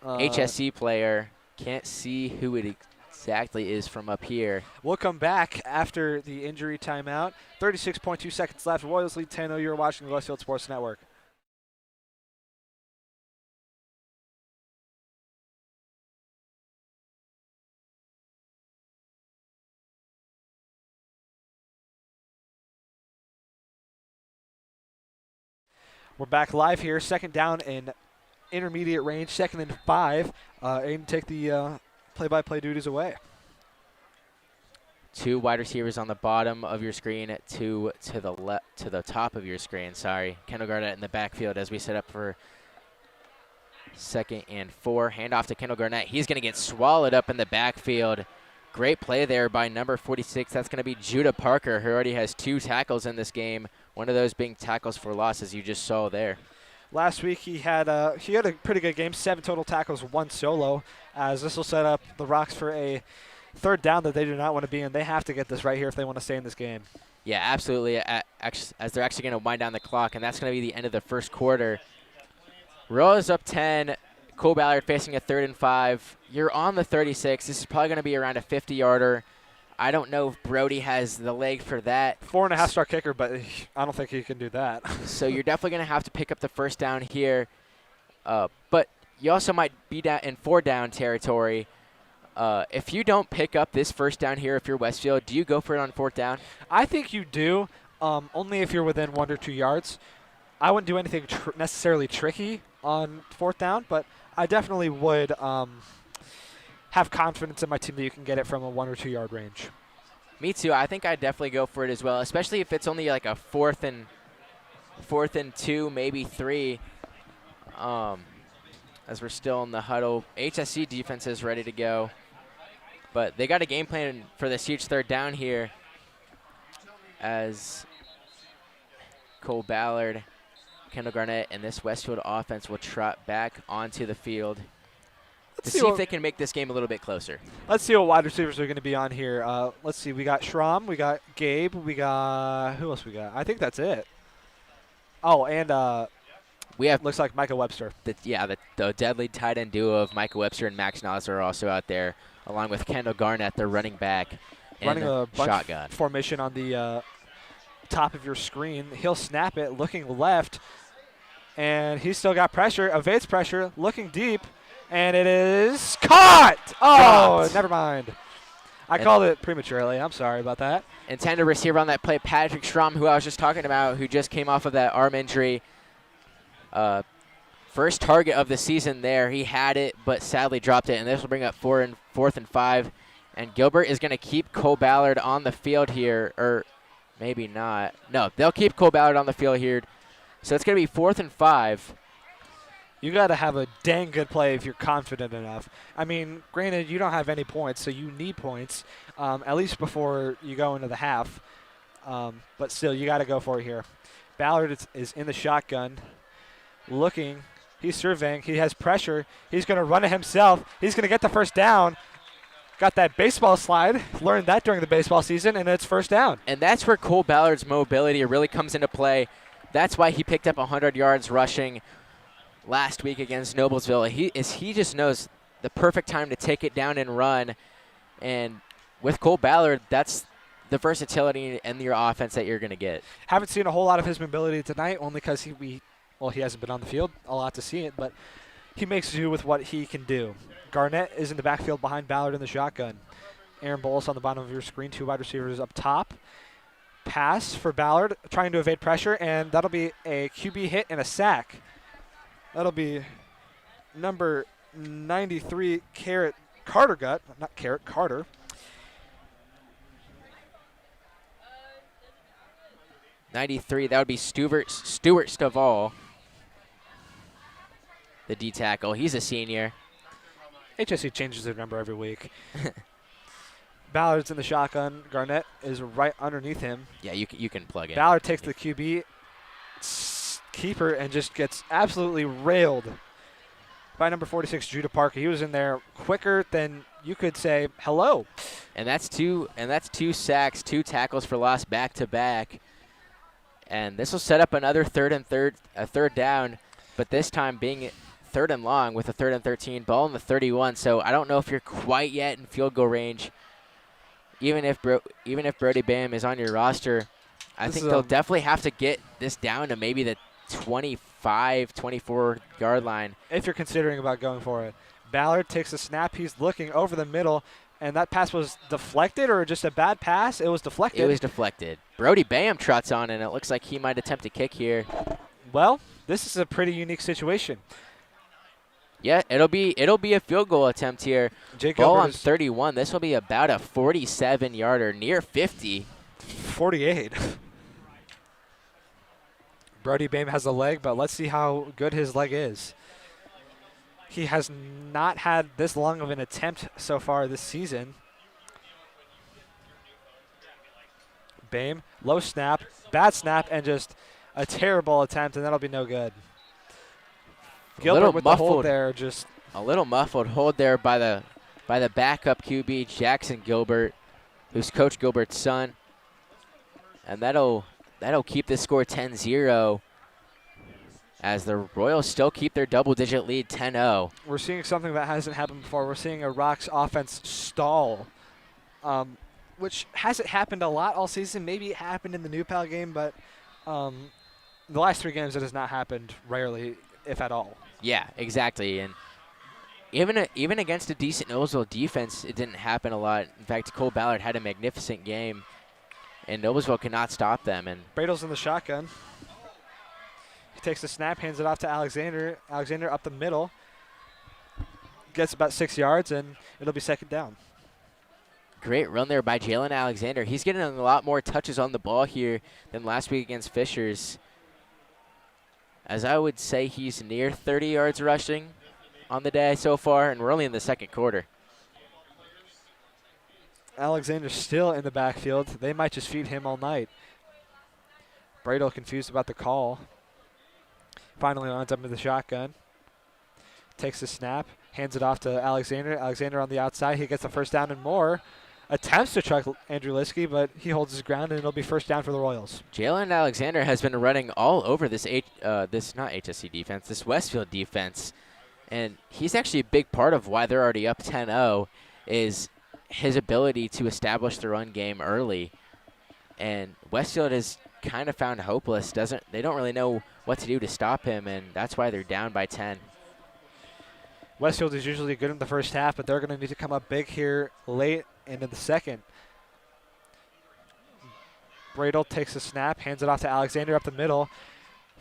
HSC player. Can't see who it exactly is from up here. We'll come back after the injury timeout. 36.2 seconds left. Royals lead 10-0. You're watching the Westfield Sports Network. We're back live here. Second down in intermediate range. 2nd and 5. Aiden, take the play-by-play duties away. 2 wide receivers on the bottom of your screen, 2 to the top of your screen. Sorry, Kendall Garnett in the backfield as we set up for 2nd and 4. Handoff to Kendall Garnett. He's going to get swallowed up in the backfield. Great play there by number 46. That's going to be Judah Parker, who already has 2 tackles in this game. One of those being tackles for loss, as you just saw there. Last week he had a pretty good game. 7 total tackles, 1 solo. As this will set up the Rocks for a 3rd down that they do not want to be in. They have to get this right here if they want to stay in this game. Yeah, absolutely. As they're actually going to wind down the clock, and that's going to be the end of the first quarter. Royals up 10. Cole Ballard facing a 3rd and 5. You're on the 36. This is probably going to be around a 50-yarder. I don't know if Brody has the leg for that. 4.5-star kicker, but I don't think he can do that. So you're definitely going to have to pick up the 1st down here. But you also might be down in 4-down territory. If you don't pick up this 1st down here, if you're Westfield, do you go for it on 4th down? I think you do, only if you're within 1 or 2 yards. I wouldn't do anything necessarily tricky on 4th down, but I definitely would have confidence in my team that you can get it from a 1 or 2 yard range. Me too. I think I'd definitely go for it as well, especially if it's only like a 4th and 2, maybe 3. As we're still in the huddle, HSC defense is ready to go, but they got a game plan for this huge 3rd down here. As Cole Ballard, Kendall Garnett, and this Westfield offense will trot back onto the field to see if they can make this game a little bit closer. Let's see what wide receivers are going to be on here. Let's see. We got Schramm. We got Gabe. We got – who else we got? I think that's it. Oh, and we have – looks like Micah Webster. The deadly tight end duo of Micah Webster and Max Nas are also out there, along with Kendall Garnett, the running back, running a shotgun formation on the top of your screen. He'll snap it, looking left, and he's still got pressure, evades pressure, looking deep, and it is caught! Oh, never mind. I called it prematurely. I'm sorry about that. Intended receiver on that play, Patrick Schramm, who I was just talking about, who just came off of that arm injury. First target of the season there. He had it, but sadly dropped it, and this will bring up 4th and 5. And Gilbert is going to keep Cole Ballard on the field here, or maybe not. No, they'll keep Cole Ballard on the field here. So it's going to be 4th and 5. You got to have a dang good play if you're confident enough. I mean, granted, you don't have any points, so you need points, at least before you go into the half. But still, you got to go for it here. Ballard is in the shotgun, looking. He's surveying. He has pressure. He's going to run it himself. He's going to get the 1st down. Got that baseball slide. Learned that during the baseball season, and it's 1st down. And that's where Cole Ballard's mobility really comes into play. That's why he picked up 100 yards rushing last week against Noblesville. He just knows the perfect time to take it down and run. And with Cole Ballard, that's the versatility in your offense that you're going to get. Haven't seen a whole lot of his mobility tonight, only because he hasn't been on the field a lot to see it, but he makes do with what he can do. Garnett is in the backfield behind Ballard in the shotgun. Aaron Bowles on the bottom of your screen, 2 wide receivers up top. Pass for Ballard, trying to evade pressure, and that'll be a QB hit and a sack. That'll be number 93, Carter. 93, that would be Stuart Stovall, the D tackle. He's a senior. HSC changes their number every week. Ballard's in the shotgun. Garnett is right underneath him. Yeah, you can plug in. Ballard takes the QB, keeper and just gets absolutely railed by number 46, Judah Parker. He was in there quicker than you could say hello. And that's two sacks, 2 tackles for loss back to back. And this will set up another third down, but this time being third and long with a 3rd and 13, ball in the 31. So I don't know if you're quite yet in field goal range. Even if Brody Bam is on your roster, I think they'll definitely have to get this down to maybe the 25, 24-yard line. If you're considering about going for it. Ballard takes a snap. He's looking over the middle, and that pass was deflected or just a bad pass? It was deflected. It was deflected. Brody Bam trots on, and it looks like he might attempt a kick here. Well, this is a pretty unique situation. Yeah, it'll be a field goal attempt here. Jake Ball Gilbert on 31. This will be about a 47-yarder, near 50. 48. Brody Bam has a leg, but let's see how good his leg is. He has not had this long of an attempt so far this season. Bam, low snap, bad snap, and just a terrible attempt, and that'll be no good. Gilbert with the hold there, just a little muffled hold there by the backup QB, Jackson Gilbert, who's Coach Gilbert's son. And that'll keep this score 10-0 as the Royals still keep their double-digit lead 10-0. We're seeing something that hasn't happened before. We're seeing a Rocks offense stall, which hasn't happened a lot all season. Maybe it happened in the New Pal game, but the last 3 games it has not happened, rarely, if at all. Yeah, exactly. And even against a decent Noblesville defense, it didn't happen a lot. In fact, Cole Ballard had a magnificent game, and Noblesville could not stop them. And Bradle's in the shotgun. He takes the snap, hands it off to Alexander. Alexander up the middle. Gets about 6 yards, and it'll be 2nd down. Great run there by Jalen Alexander. He's getting a lot more touches on the ball here than last week against Fishers. As I would say, he's near 30 yards rushing on the day so far, and we're only in the 2nd quarter. Alexander's still in the backfield. They might just feed him all night. Bradle confused about the call. Finally lines up in the shotgun. Takes the snap, hands it off to Alexander. Alexander on the outside. He gets the 1st down and more. Attempts to truck Andrew Liskey, but he holds his ground, and it'll be 1st down for the Royals. Jalen Alexander has been running all over this not HSC defense, this Westfield defense. And he's actually a big part of why they're already up 10-0 is his ability to establish the run game early. And Westfield has kind of found hopeless. They don't really know what to do to stop him, and that's why they're down by 10. Westfield is usually good in the 1st half, but they're going to need to come up big here late into the 2nd. Bradle takes a snap, hands it off to Alexander up the middle.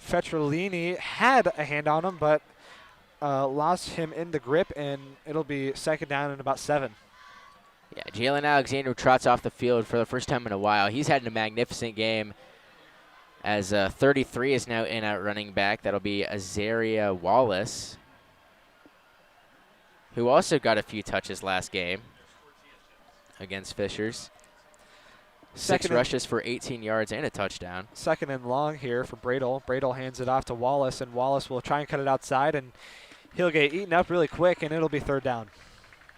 Fetrolini had a hand on him, but lost him in the grip, and it'll be 2nd down and about 7. Yeah, Jalen Alexander trots off the field for the first time in a while. He's had a magnificent game as 33 is now in at running back. That'll be Azaria Wallace, who also got a few touches last game against Fishers. 6 rushes for 18 yards and a touchdown. 2nd and long here for Bradle. Bradle hands it off to Wallace, and Wallace will try and cut it outside, and he'll get eaten up really quick, and it'll be 3rd down.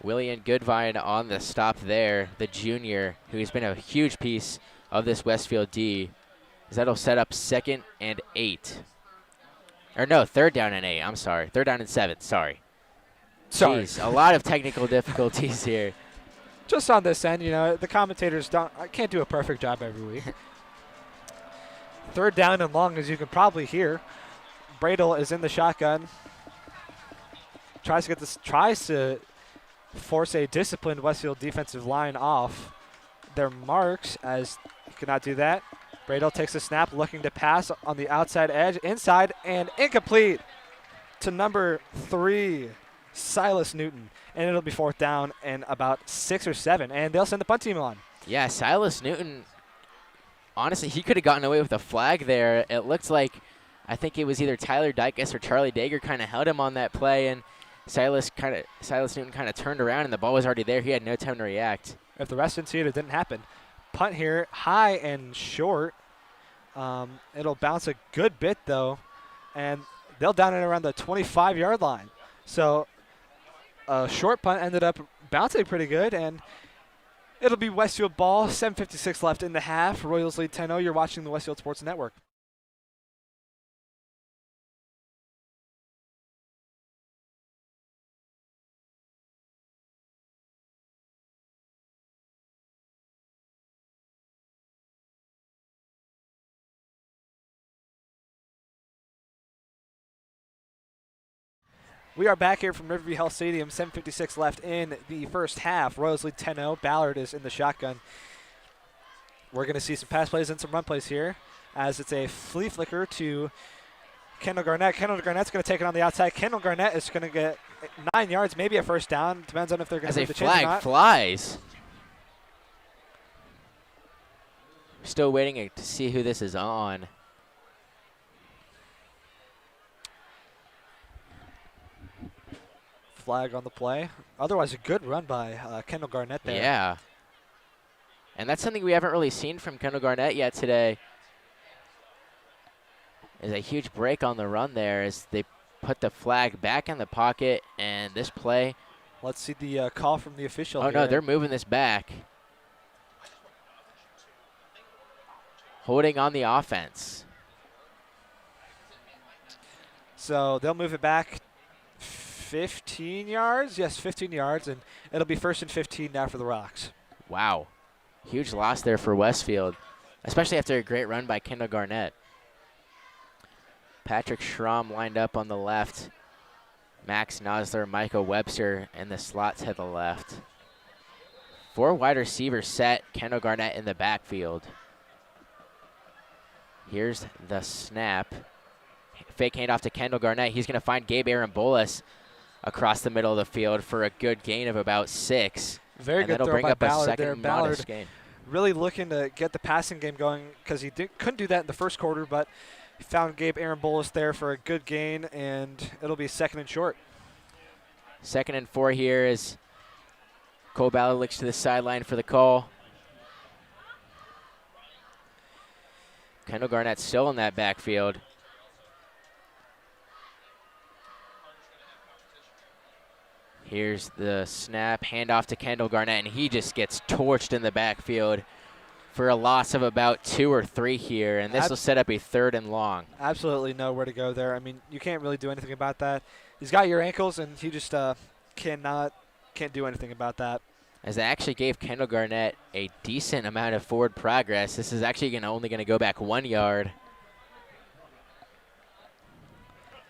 William Goodvine on the stop there, the junior, who's been a huge piece of this Westfield D. As that'll set up 2nd and 8. Or no, 3rd down and 8. I'm sorry. 3rd down and 7. Sorry. Jeez, a lot of technical difficulties here. Just on this end, the commentators can't do a perfect job every week. 3rd down and long, as you can probably hear. Bradle is in the shotgun. Tries to force a disciplined Westfield defensive line off their marks, as he cannot do that. Bradle takes a snap, looking to pass on the outside edge, inside, and incomplete to number 3, Silas Newton. And it'll be 4th down and about 6 or 7, and they'll send the punt team on. Yeah, Silas Newton, honestly, he could have gotten away with a flag there. It looked like, I think it was either Tyler Dykus or Charlie Dager kind of held him on that play, and Silas Newton kind of turned around, and the ball was already there. He had no time to react. If the rest didn't see it, it didn't happen. Punt here, high and short. It'll bounce a good bit, though, and they'll down it around the 25-yard line. So a short punt ended up bouncing pretty good, and it'll be Westfield ball. 7:56 left in the half. Royals lead 10-0. You're watching the Westfield Sports Network. We are back here from Riverview Health Stadium. 7:56 left in the first half. Royals lead 10-0. Ballard is in the shotgun. We're going to see some pass plays and some run plays here as it's a flea flicker to Kendall Garnett. Kendall Garnett's going to take it on the outside. Kendall Garnett is going to get 9 yards, maybe a first down. Depends on if they're going to move the chains or not. As a flag flies. Still waiting to see who this is on. Flag on the play. Otherwise, a good run by Kendall Garnett there. Yeah. And that's something we haven't really seen from Kendall Garnett yet today. There's a huge break on the run there as they put the flag back in the pocket, and this play. Let's see the call from the official. Oh, here. no, they're moving this back. Holding on the offense. So they'll move it back 15 yards. Yes, 15 yards, and it'll be 1st and 15 now for the Rocks. Wow. Huge loss there for Westfield, especially after a great run by Kendall Garnett. Patrick Schramm lined up on the left. Max Nosler, Michael Webster in the slot to the left. 4 wide receivers set. Kendall Garnett in the backfield. Here's the snap. Fake handoff to Kendall Garnett. He's going to find Gabe Arambolas across the middle of the field for a good gain of about 6. Very good throw throw bring by up Ballard a second there. modest Ballard gain. really looking to get the passing game going because he couldn't do that in the first quarter, but he found Gabe Arambolas there for a good gain, and it'll be 2nd and short. 2nd and 4 here as Cole Ballard looks to the sideline for the call. Kendall Garnett still in that backfield. Here's the snap, handoff to Kendall Garnett, and he just gets torched in the backfield for a loss of about 2 or 3 here, and this will set up a 3rd and long. Absolutely nowhere to go there. I mean, you can't really do anything about that. He's got your ankles, and he just can't do anything about that. As they actually gave Kendall Garnett a decent amount of forward progress. This is actually only going to go back 1 yard.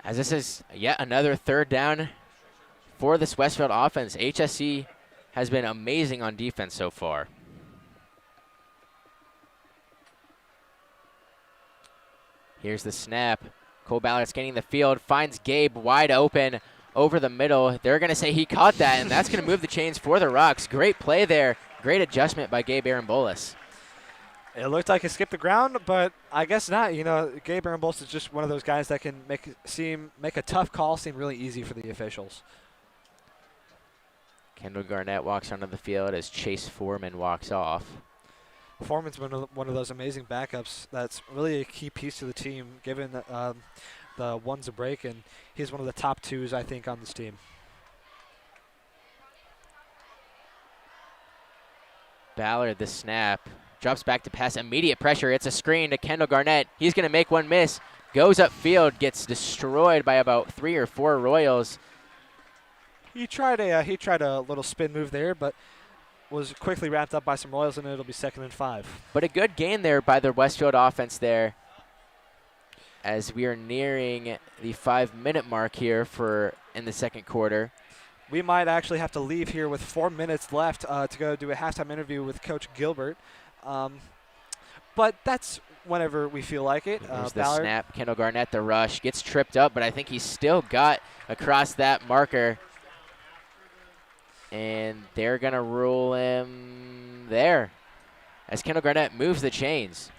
As this is yet another 3rd down for this Westfield offense. HSC has been amazing on defense so far. Here's the snap. Cole Ballard's getting the field, finds Gabe wide open over the middle. They're going to say he caught that, and that's going to move the chains for the Rocks. Great play there. Great adjustment by Gabe Arambolas. It looked like it skipped the ground, but I guess not. You know, Gabe Arambolas is just one of those guys that can make a tough call seem really easy for the officials. Kendall Garnett walks onto the field as Chase Foreman walks off. Foreman's been one of those amazing backups that's really a key piece to the team, given the one's a break, and he's one of the top 2s, I think, on this team. Ballard, the snap. Drops back to pass. Immediate pressure. It's a screen to Kendall Garnett. He's going to make one miss. Goes upfield. Gets destroyed by about 3 or 4 Royals. He tried a little spin move there, but was quickly wrapped up by some Royals, and it'll be 2nd and 5. But a good gain there by the Westfield offense there as we are nearing the 5-minute mark here in the 2nd quarter. We might actually have to leave here with 4 minutes left to go do a halftime interview with Coach Gilbert. But that's whenever we feel like it. There's the snap. Kendall Garnett, the rush. Gets tripped up, but I think he's still got across that marker. And they're going to rule him there as Kendall Garnett moves the chains.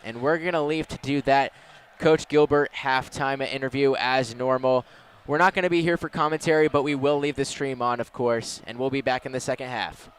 And we're going to leave to do that Coach Gilbert halftime interview as normal. We're not going to be here for commentary, but we will leave the stream on, of course, and we'll be back in the 2nd half.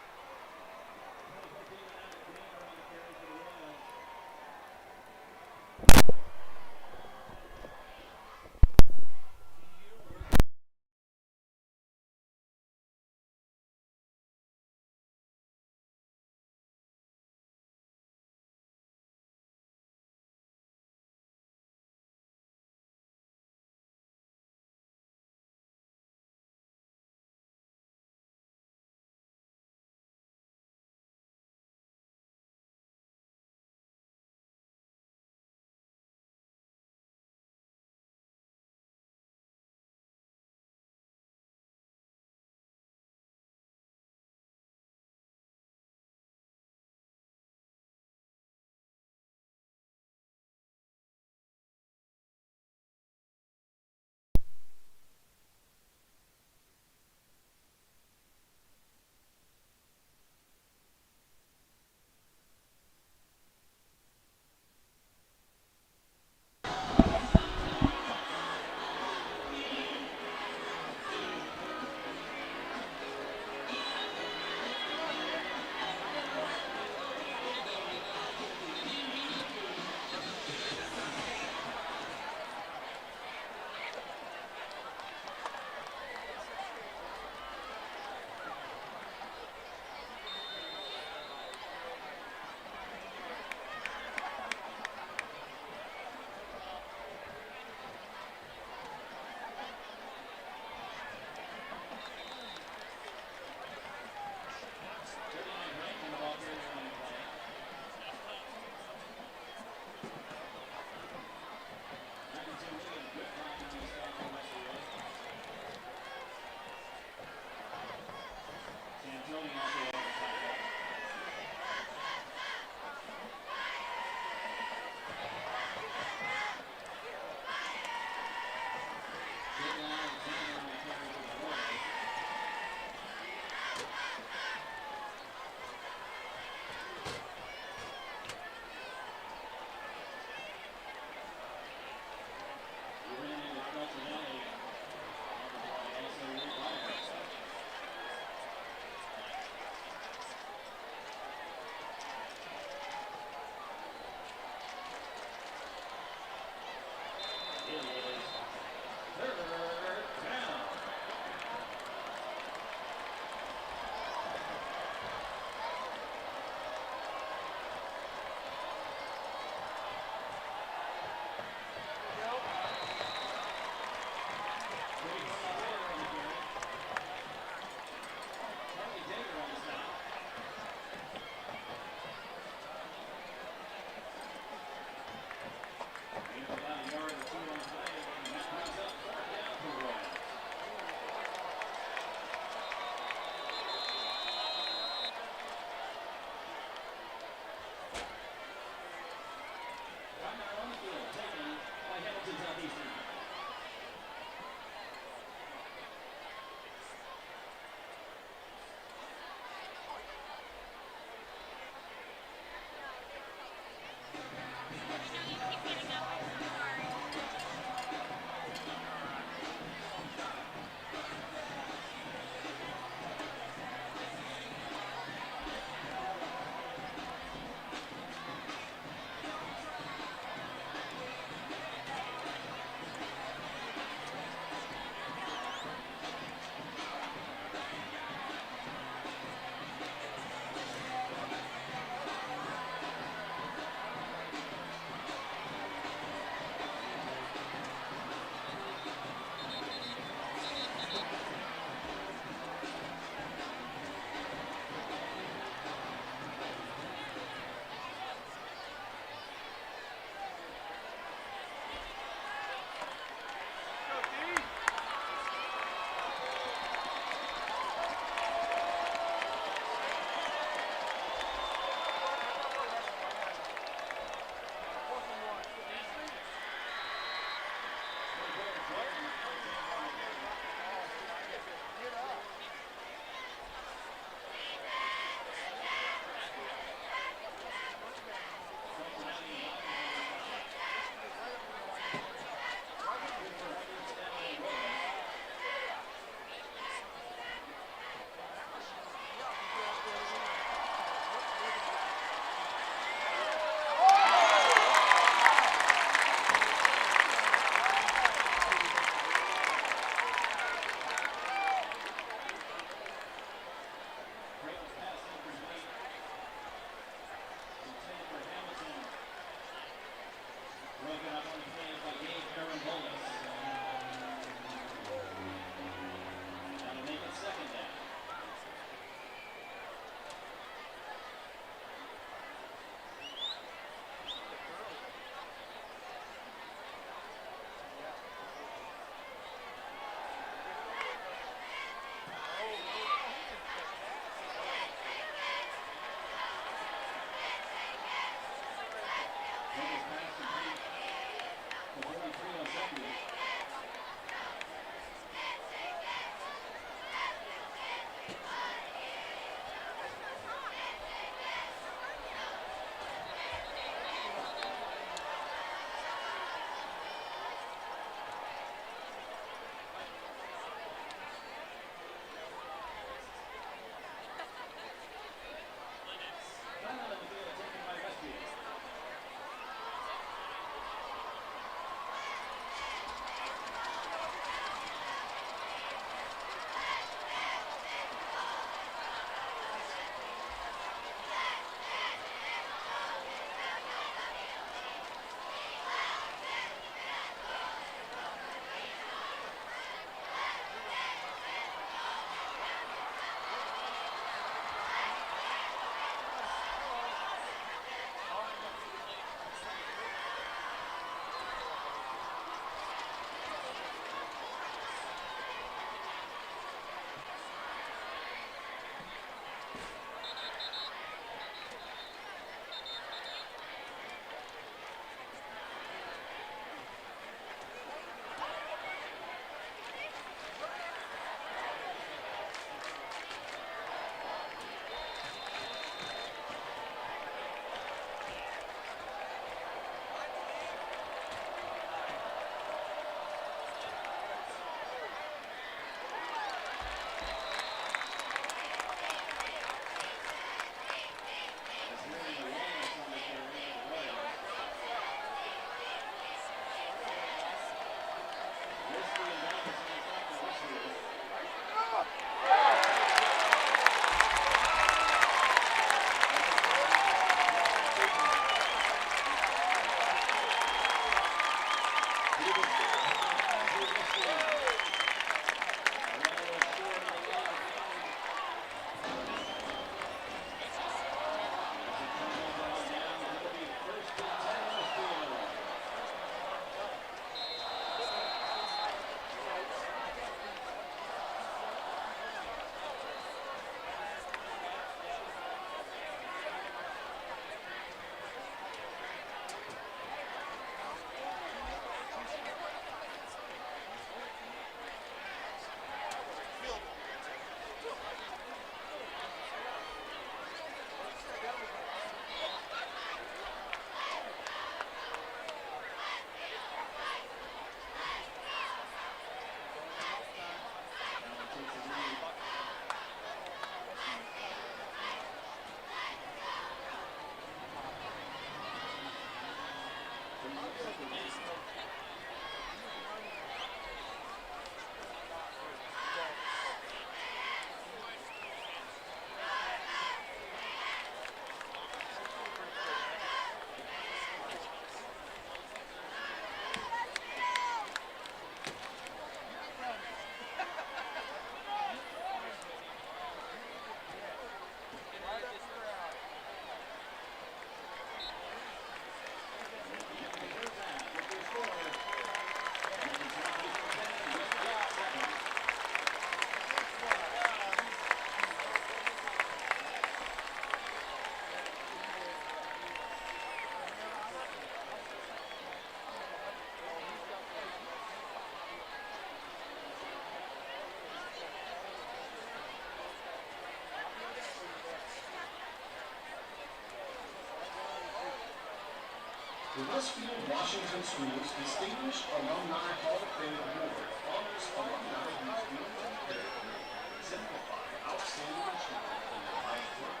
The Westfield Washington Schools Distinguished Alumni Hall of Fame Award honors alumni whose meaningful character exemplify outstanding achievement in their life work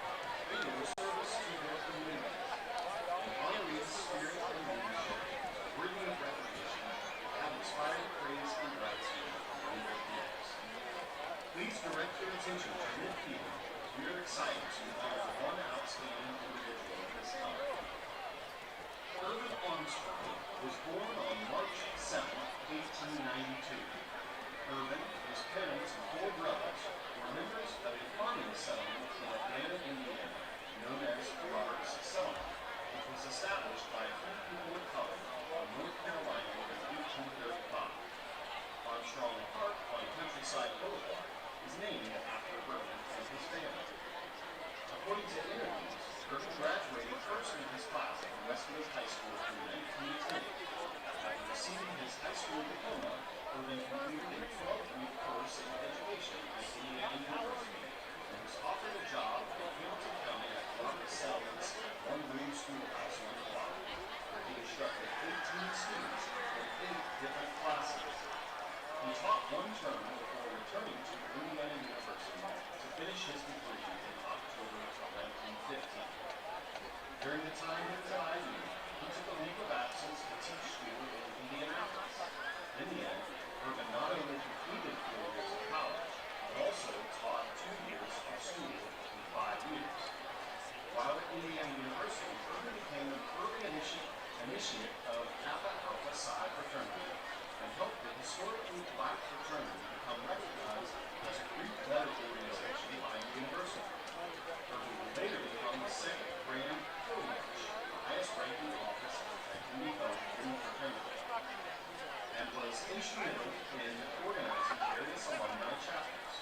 and their service to their communities. The honorees' spirit and leadership, worthy of recognition, have inspired praise and gratitude from many peers. Please direct your attention to midfield. We are excited to honor one outstanding individual at this time. Irvin Armstrong was born on March 7, 1892. Irvin, his parents, and 4 brothers were members of a farming settlement in Atlanta, Indiana, known as Robert's Settlement, which was established by a few people of color in North Carolina in 1835. Armstrong Park on Countryside Boulevard is named after Irvin and his family. According to interviews, Irvin graduated first in his class from Westfield High School in 1910. After receiving his high school diploma, Irvin completed a 12-week course in education at Indiana University and was offered a job in Hamilton County at Robert Settlement's one-room schoolhouse on the block, where he instructed 18 students in 8 different classes. He taught 1 term before returning to Indiana University to finish his degree in October of 1915. During the time he was at IU, he took a leave of absence to teach school in Indianapolis. In the end, Irvin not only completed 4 years of college, but also taught 2 years of school in 5 years. While at Indiana University, Irvin became an early initiate of Kappa Alpha Psi fraternity and helped the historically black fraternity become recognized as a Greek-led organization by the university. Irvin would later become the 2nd Grand Coach, the highest ranking office that can be held in the fraternity, and was instrumental in organizing various alumni chapters.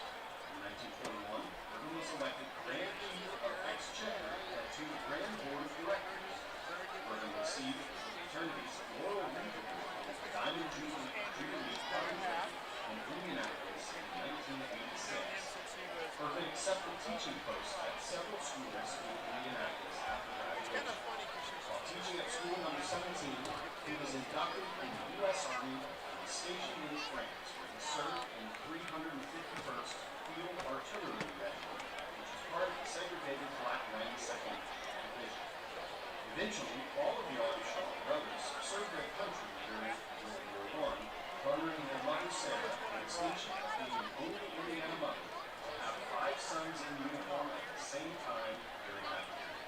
In 1941, Irvin was elected Grand Chief of Exchequer to the Grand Board of Directors. Irvin received the fraternity's Laurel Wreath Award with the Diamond Jubilee Partnership in Indianapolis in 1986. Irvin accepted teaching posts at several schools in Indianapolis after graduation. While teaching at school number 17, he was inducted in the U.S. Army and was stationed in France, where he served in the 351st Field Artillery Regiment, which was part of the segregated Black 92nd Division. Eventually, all of the Armstrong brothers served their country during World War I, garnering their mother Sarah the distinction of being the only Indiana mother to have 5 sons in uniform at the same time during that period.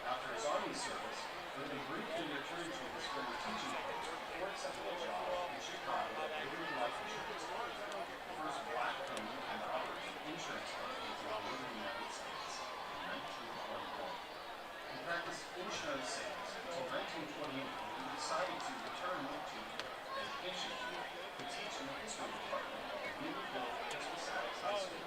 After his Army service, Irvin briefly returned to his former teaching post before accepting a job in Chicago at Liberty Life Insurance Company, the first black-owned and operating insurance company in the northern United States, in 1921. He practiced insurance sales until 1928 when he decided to return to education to teach in the history department of the newly built Episcopal High School.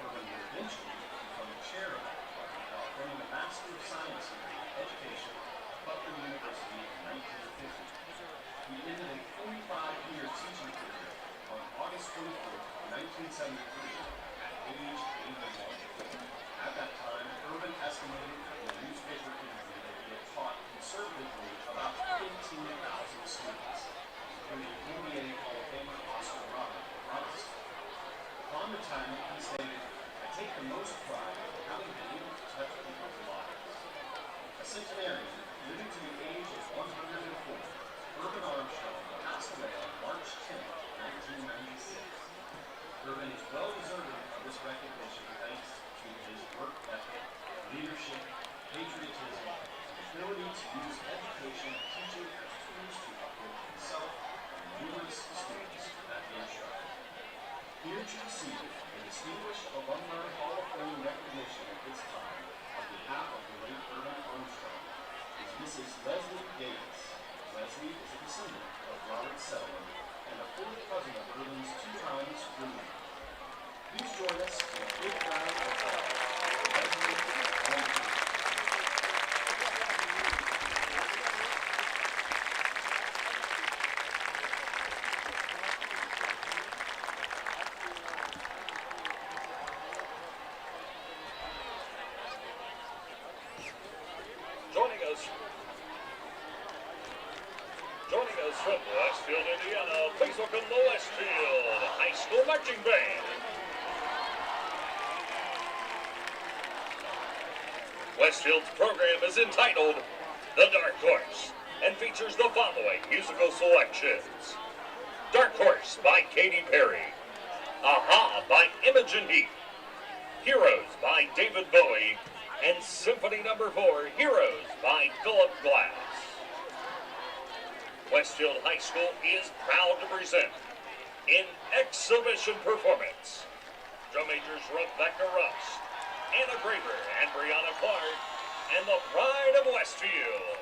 Irvin would eventually become the chair of that department while earning a Master of Science degree in Education at Butler University in 1950. He ended a 45-year teaching career on August 24, 1973, at age 81. At that time, Irvin estimated in a newspaper interview that he had taught conservatively about 15,000 students, including NBA Hall of Famer Oscar Robertson. Upon retirement, he stated, "I take the most pride in having been able to touch people's lives." A centenarian, living to the age of 104, Irvin Armstrong passed away on March 10, 1996. Irvin is well-deserving of this recognition thanks to his work ethic, leadership, patriotism, and ability to use education and teaching as tools to uplift himself and numerous students that he instructed. Here to receive the Distinguished Alumni Hall of Fame recognition at this time, on behalf of the late Irvin Armstrong, is Mrs. Leslie Davis. Leslie is a descendant of Robert Settlement and a 4th cousin of Irvin's 2 times roommate. Please join us in a big round of applause for Leslie and Joining us From Westfield, Indiana, please welcome the Westfield High School Marching Band. Westfield's program is entitled The Dark Horse and features the following musical selections. Dark Horse by Katy Perry. Aha by Imogen Heap. Heroes by David Bowie. And Symphony No. 4, Heroes by Philip Glass. Westfield High School is proud to present in exhibition performance drum majors Rebecca Rust, Anna Graver, and Brianna Clark, and the pride of Westfield.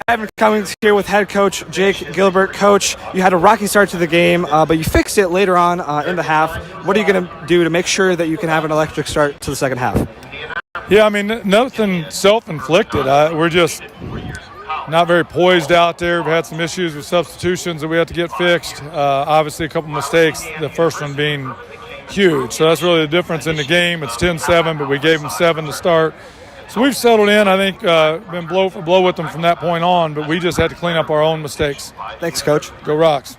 Evan Cummings here with head coach Jake Gilbert. Coach, you had a rocky start to the game, but you fixed it later on in the half. What are you going to do to make sure that you can have an electric start to the second half? Yeah, I mean, nothing self-inflicted. We're just not very poised out there. We've had some issues with substitutions that we have to get fixed. Obviously, a couple mistakes, the first one being huge. So that's really the difference in the game. It's 10-7, but we gave them 7 to start. So we've settled in, I think, been blow for blow with them from that point on, but we just had to clean up our own mistakes. Thanks, Coach. Go Rocks.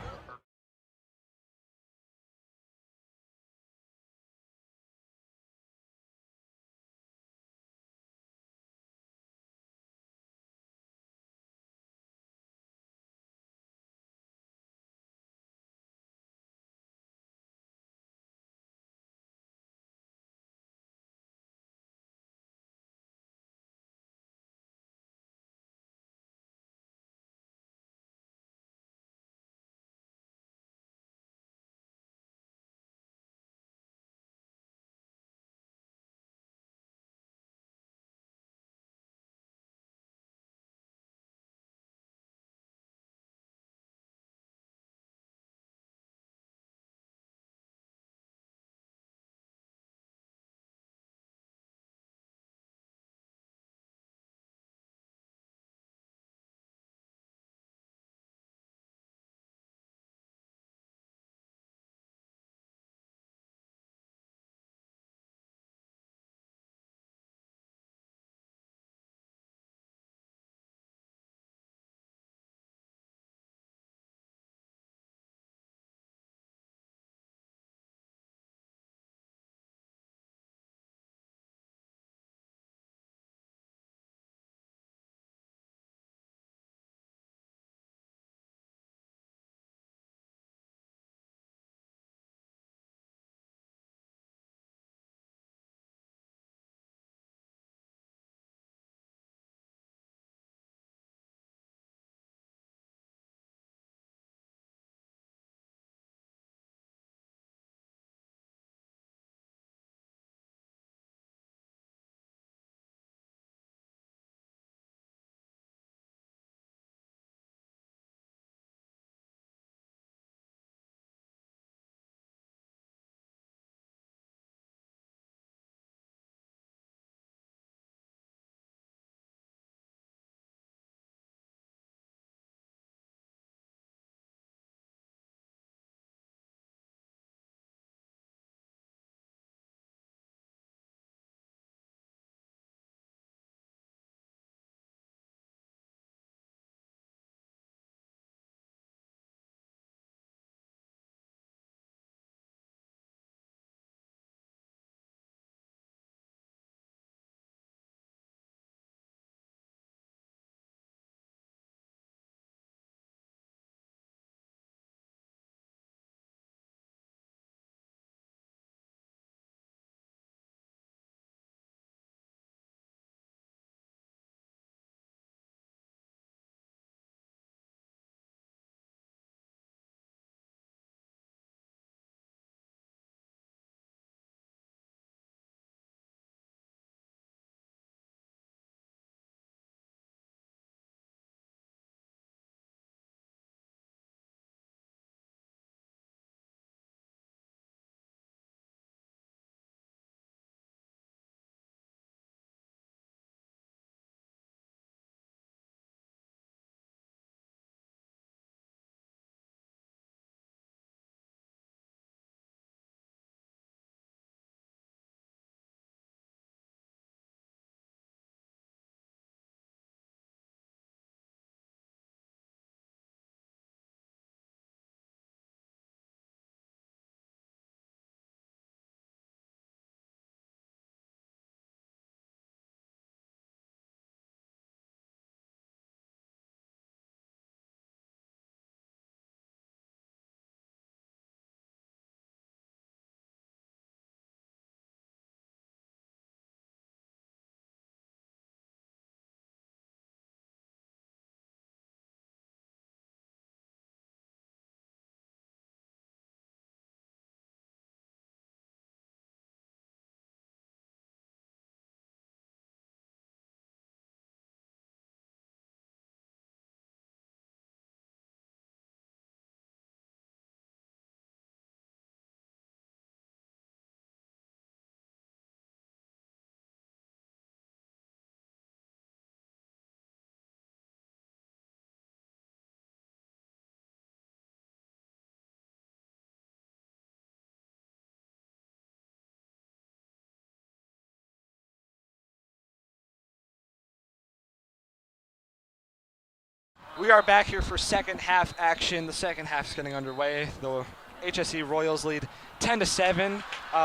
We are back here for second half action. The second half is getting underway. The HSE Royals lead 10-7.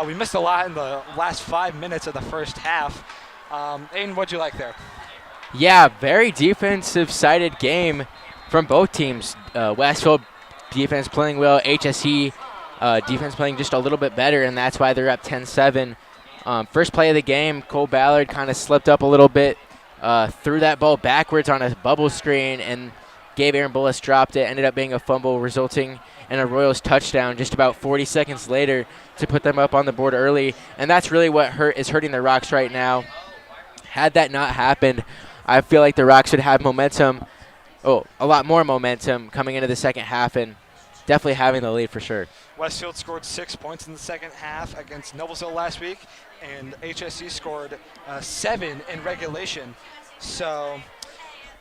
We missed a lot in the last 5 minutes of the first half. Aiden, what'd you like there? Yeah, very defensive-sided game from both teams. Westfield defense playing well, HSE defense playing just a little bit better, and that's why they're up 10-7. First play of the game, Cole Ballard kind of slipped up a little bit, threw that ball backwards on a bubble screen, and Gabe Aaron Bullis dropped it. Ended up being a fumble, resulting in a Royals touchdown just about 40 seconds later to put them up on the board early, and that's really what is hurting the Rocks right now. Had that not happened, I feel like the Rocks would have momentum, a lot more momentum coming into the second half and definitely having the lead for sure. Westfield scored 6 points in the second half against Noblesville last week, and HSE scored 7 in regulation. So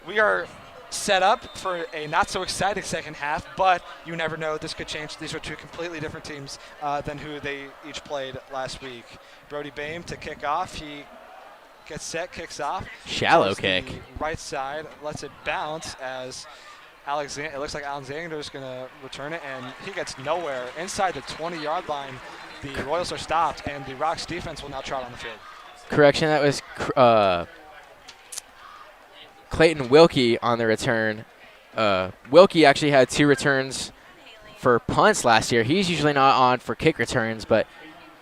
we are set up for a not-so-exciting second half, but you never know. This could change. These are two completely different teams than who they each played last week. Brody Bame to kick off. He gets set, kicks off. Shallow kick. Right side, lets it bounce as it looks like Alexander's going to return it, and he gets nowhere. Inside the 20-yard line, the Royals are stopped, and the Rocks defense will now trot on the field. Correction, that was Clayton Wilkie on the return. Wilkie actually had 2 returns for punts last year. He's usually not on for kick returns, but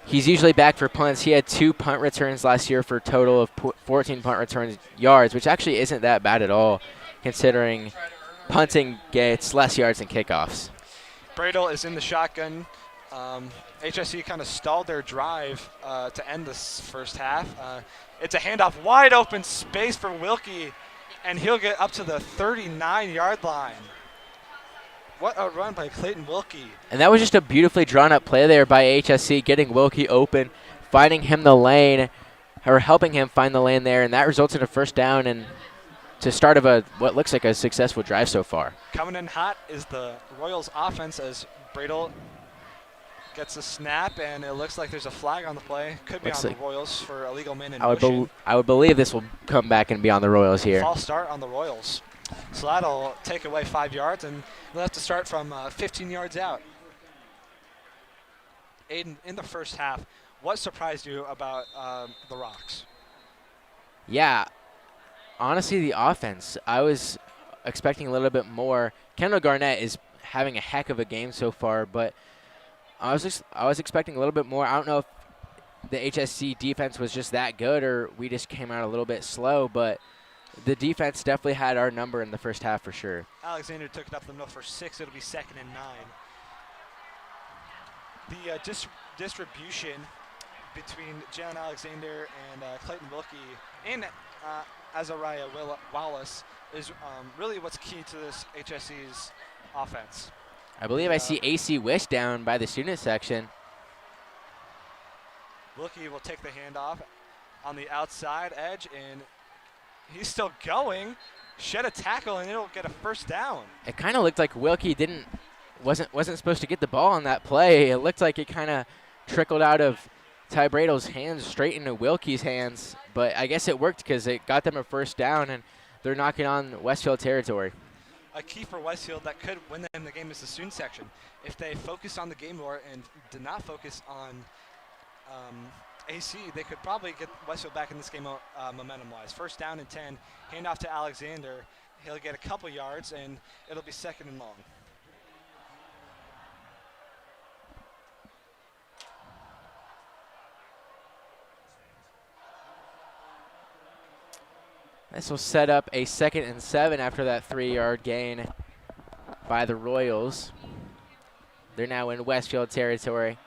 he's usually back for punts. He had 2 punt returns last year for a total of 14 punt returns yards, which actually isn't that bad at all, considering punting gets less yards than kickoffs. Bradle is in the shotgun. HSE kind of stalled their drive to end this first half. It's a handoff, wide open space for Wilkie, and he'll get up to the 39-yard line. What a run by Clayton Wilkie. And that was just a beautifully drawn-up play there by HSC, getting Wilkie open, finding him the lane, or helping him find the lane there, and that results in a first down and to start of what looks like a successful drive so far. Coming in hot is the Royals offense as Bradle gets a snap, and it looks like there's a flag on the play. Could be on the Royals for illegal man in motion. I would believe this will come back and be on the Royals here. False start on the Royals. So that'll take away 5 yards, and they'll have to start from 15 yards out. Aiden, in the first half, what surprised you about the Rocks? Yeah, honestly, the offense. I was expecting a little bit more. Kendall Garnett is having a heck of a game so far, but I was expecting a little bit more. I don't know if the HSC defense was just that good or we just came out a little bit slow, but the defense definitely had our number in the first half for sure. Alexander took it up the middle for 6. It'll be 2nd and 9. The distribution between Jalen Alexander and Clayton Wilkie and Azariah Wallace is really what's key to this HSC's offense. I believe I see AC Wish down by the student section. Wilkie will take the handoff on the outside edge, and he's still going. Shed a tackle, and it'll get a first down. It kind of looked like Wilkie wasn't supposed to get the ball on that play. It looked like it kind of trickled out of Ty Bradle's hands straight into Wilkie's hands, but I guess it worked because it got them a first down, and they're knocking on Westfield territory. A key for Westfield that could win them the game is the student section. If they focus on the game more and did not focus on AC, they could probably get Westfield back in this game momentum-wise. First down and 10, handoff to Alexander. He'll get a couple yards, and it'll be 2nd and long. This will set up a 2nd and 7 after that 3-yard gain by the Royals. They're now in Westfield territory.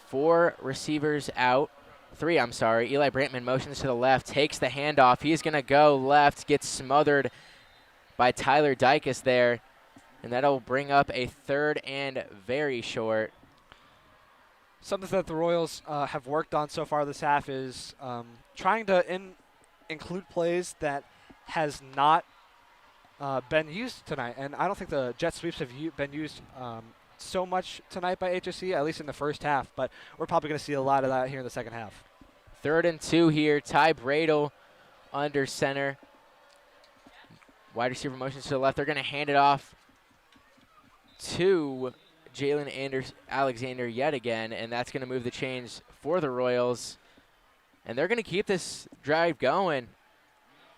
4 receivers out. 3, I'm sorry. Eli Brantman motions to the left, takes the handoff. He's going to go left, gets smothered by Tyler Dykus there, and that'll bring up a 3rd and very short. Something that the Royals have worked on so far this half is trying to include plays that has not been used tonight. And I don't think the jet sweeps have been used so much tonight by HSC, at least in the first half. But we're probably going to see a lot of that here in the second half. 3rd and 2 here. Ty Bradle under center. Wide receiver motions to the left. They're going to hand it off to Jalen Alexander yet again, and that's going to move the chains for the Royals. And they're going to keep this drive going.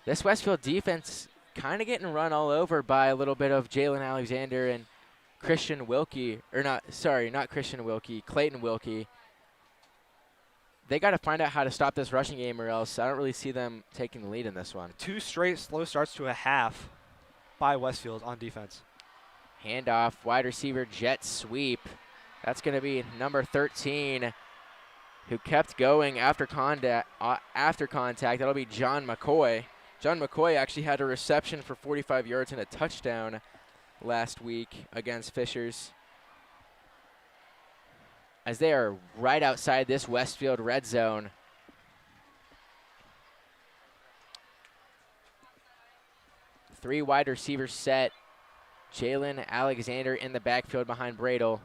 This Westfield defense kind of getting run all over by a little bit of Jalen Alexander and Christian Wilkie, or not Christian Wilkie, Clayton Wilkie. They got to find out how to stop this rushing game, or else I don't really see them taking the lead in this one. 2 straight slow starts to a half by Westfield on defense. Handoff, wide receiver, jet sweep. That's going to be number 13, who kept going after contact. That'll be John McCoy. John McCoy actually had a reception for 45 yards and a touchdown last week against Fishers, as they are right outside this Westfield red zone. Three wide receivers set. Jalen Alexander in the backfield behind Bradle.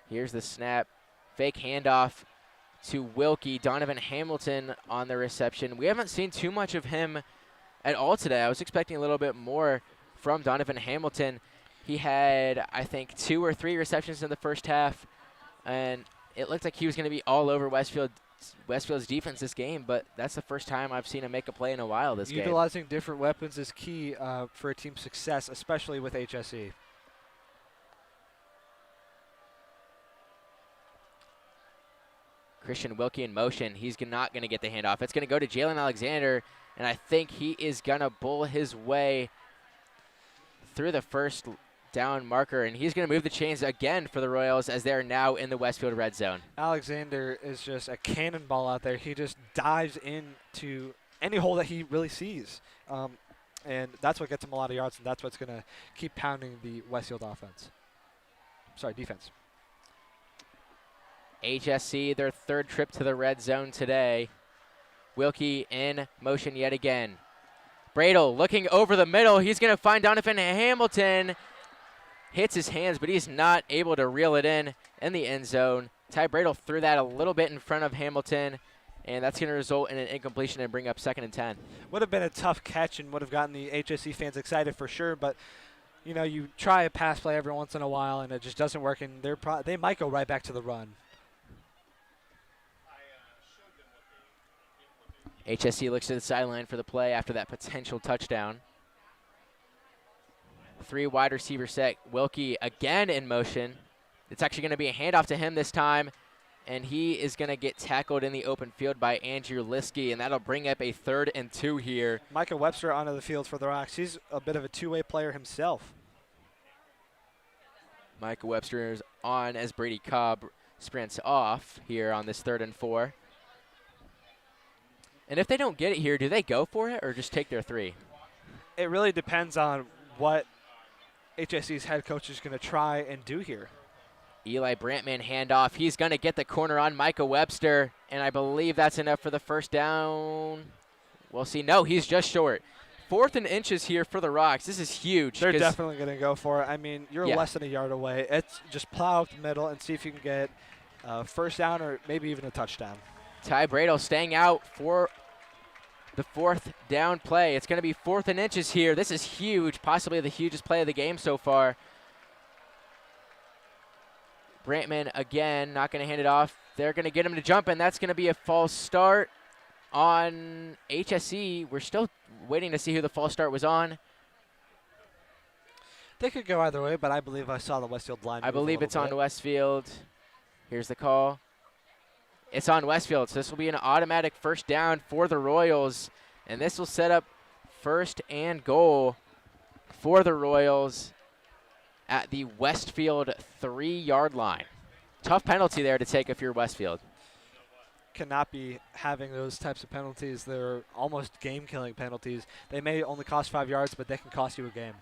Here's the snap. Fake handoff to Wilkie. Donovan Hamilton on the reception. We haven't seen too much of him at all today. I was expecting a little bit more from Donovan Hamilton. He had, I think, 2 or 3 receptions in the first half, and it looked like he was going to be all over Westfield's defense this game, but that's the first time I've seen him make a play in a while this game. Utilizing different weapons is key for a team's success, especially with HSE. Christian Wilkie in motion. He's not going to get the handoff. It's going to go to Jalen Alexander, and I think he is going to bull his way through the first down marker, and he's going to move the chains again for the Royals as they're now in the Westfield red zone. Alexander is just a cannonball out there. He just dives into any hole that he really sees, and that's what gets him a lot of yards, and that's what's going to keep pounding the Westfield defense. HSC, their 3rd trip to the red zone today. Wilkie in motion yet again. Bradle looking over the middle. He's going to find Donovan Hamilton. Hits his hands, but he's not able to reel it in the end zone. Ty Bradle threw that a little bit in front of Hamilton, and that's going to result in an incompletion and bring up 2nd and 10. Would have been a tough catch and would have gotten the HSC fans excited for sure, but you know, you try a pass play every once in a while and it just doesn't work, and they might go right back to the run. HSC looks to the sideline for the play after that potential touchdown. 3 wide receiver set. Wilkie again in motion. It's actually going to be a handoff to him this time, and he is going to get tackled in the open field by Andrew Liskey, and that'll bring up a 3rd and 2 here. Micah Webster onto the field for the Rocks. He's a bit of a two-way player himself. Micah Webster is on as Brady Cobb sprints off here on this 3rd and 4. And if they don't get it here, do they go for it or just take their 3? It really depends on what HSC's head coach is going to try and do here. Eli Brantman handoff. He's going to get the corner on Micah Webster, and I believe that's enough for the first down. We'll see. No, he's just short. 4th and inches here for the Rocks. This is huge. They're definitely going to go for it. I mean, you're Yeah. less than a yard away. It's just plow up the middle and see if you can get first down or maybe even a touchdown. Ty Bradle staying out for the 4th down play. It's going to be 4th and inches here. This is huge, possibly the hugest play of the game so far. Brantman again, not going to hand it off. They're going to get him to jump, and that's going to be a false start on HSC. We're still waiting to see who the false start was on. They could go either way, but I believe I saw the Westfield line. I believe it's on Westfield. Here's the call. It's on Westfield, so this will be an automatic first down for the Royals, and this will set up 1st and goal for the Royals at the Westfield 3-yard line. Tough penalty there to take if you're Westfield. Cannot be having those types of penalties. They're almost game-killing penalties. They may only cost 5 yards, but they can cost you a game.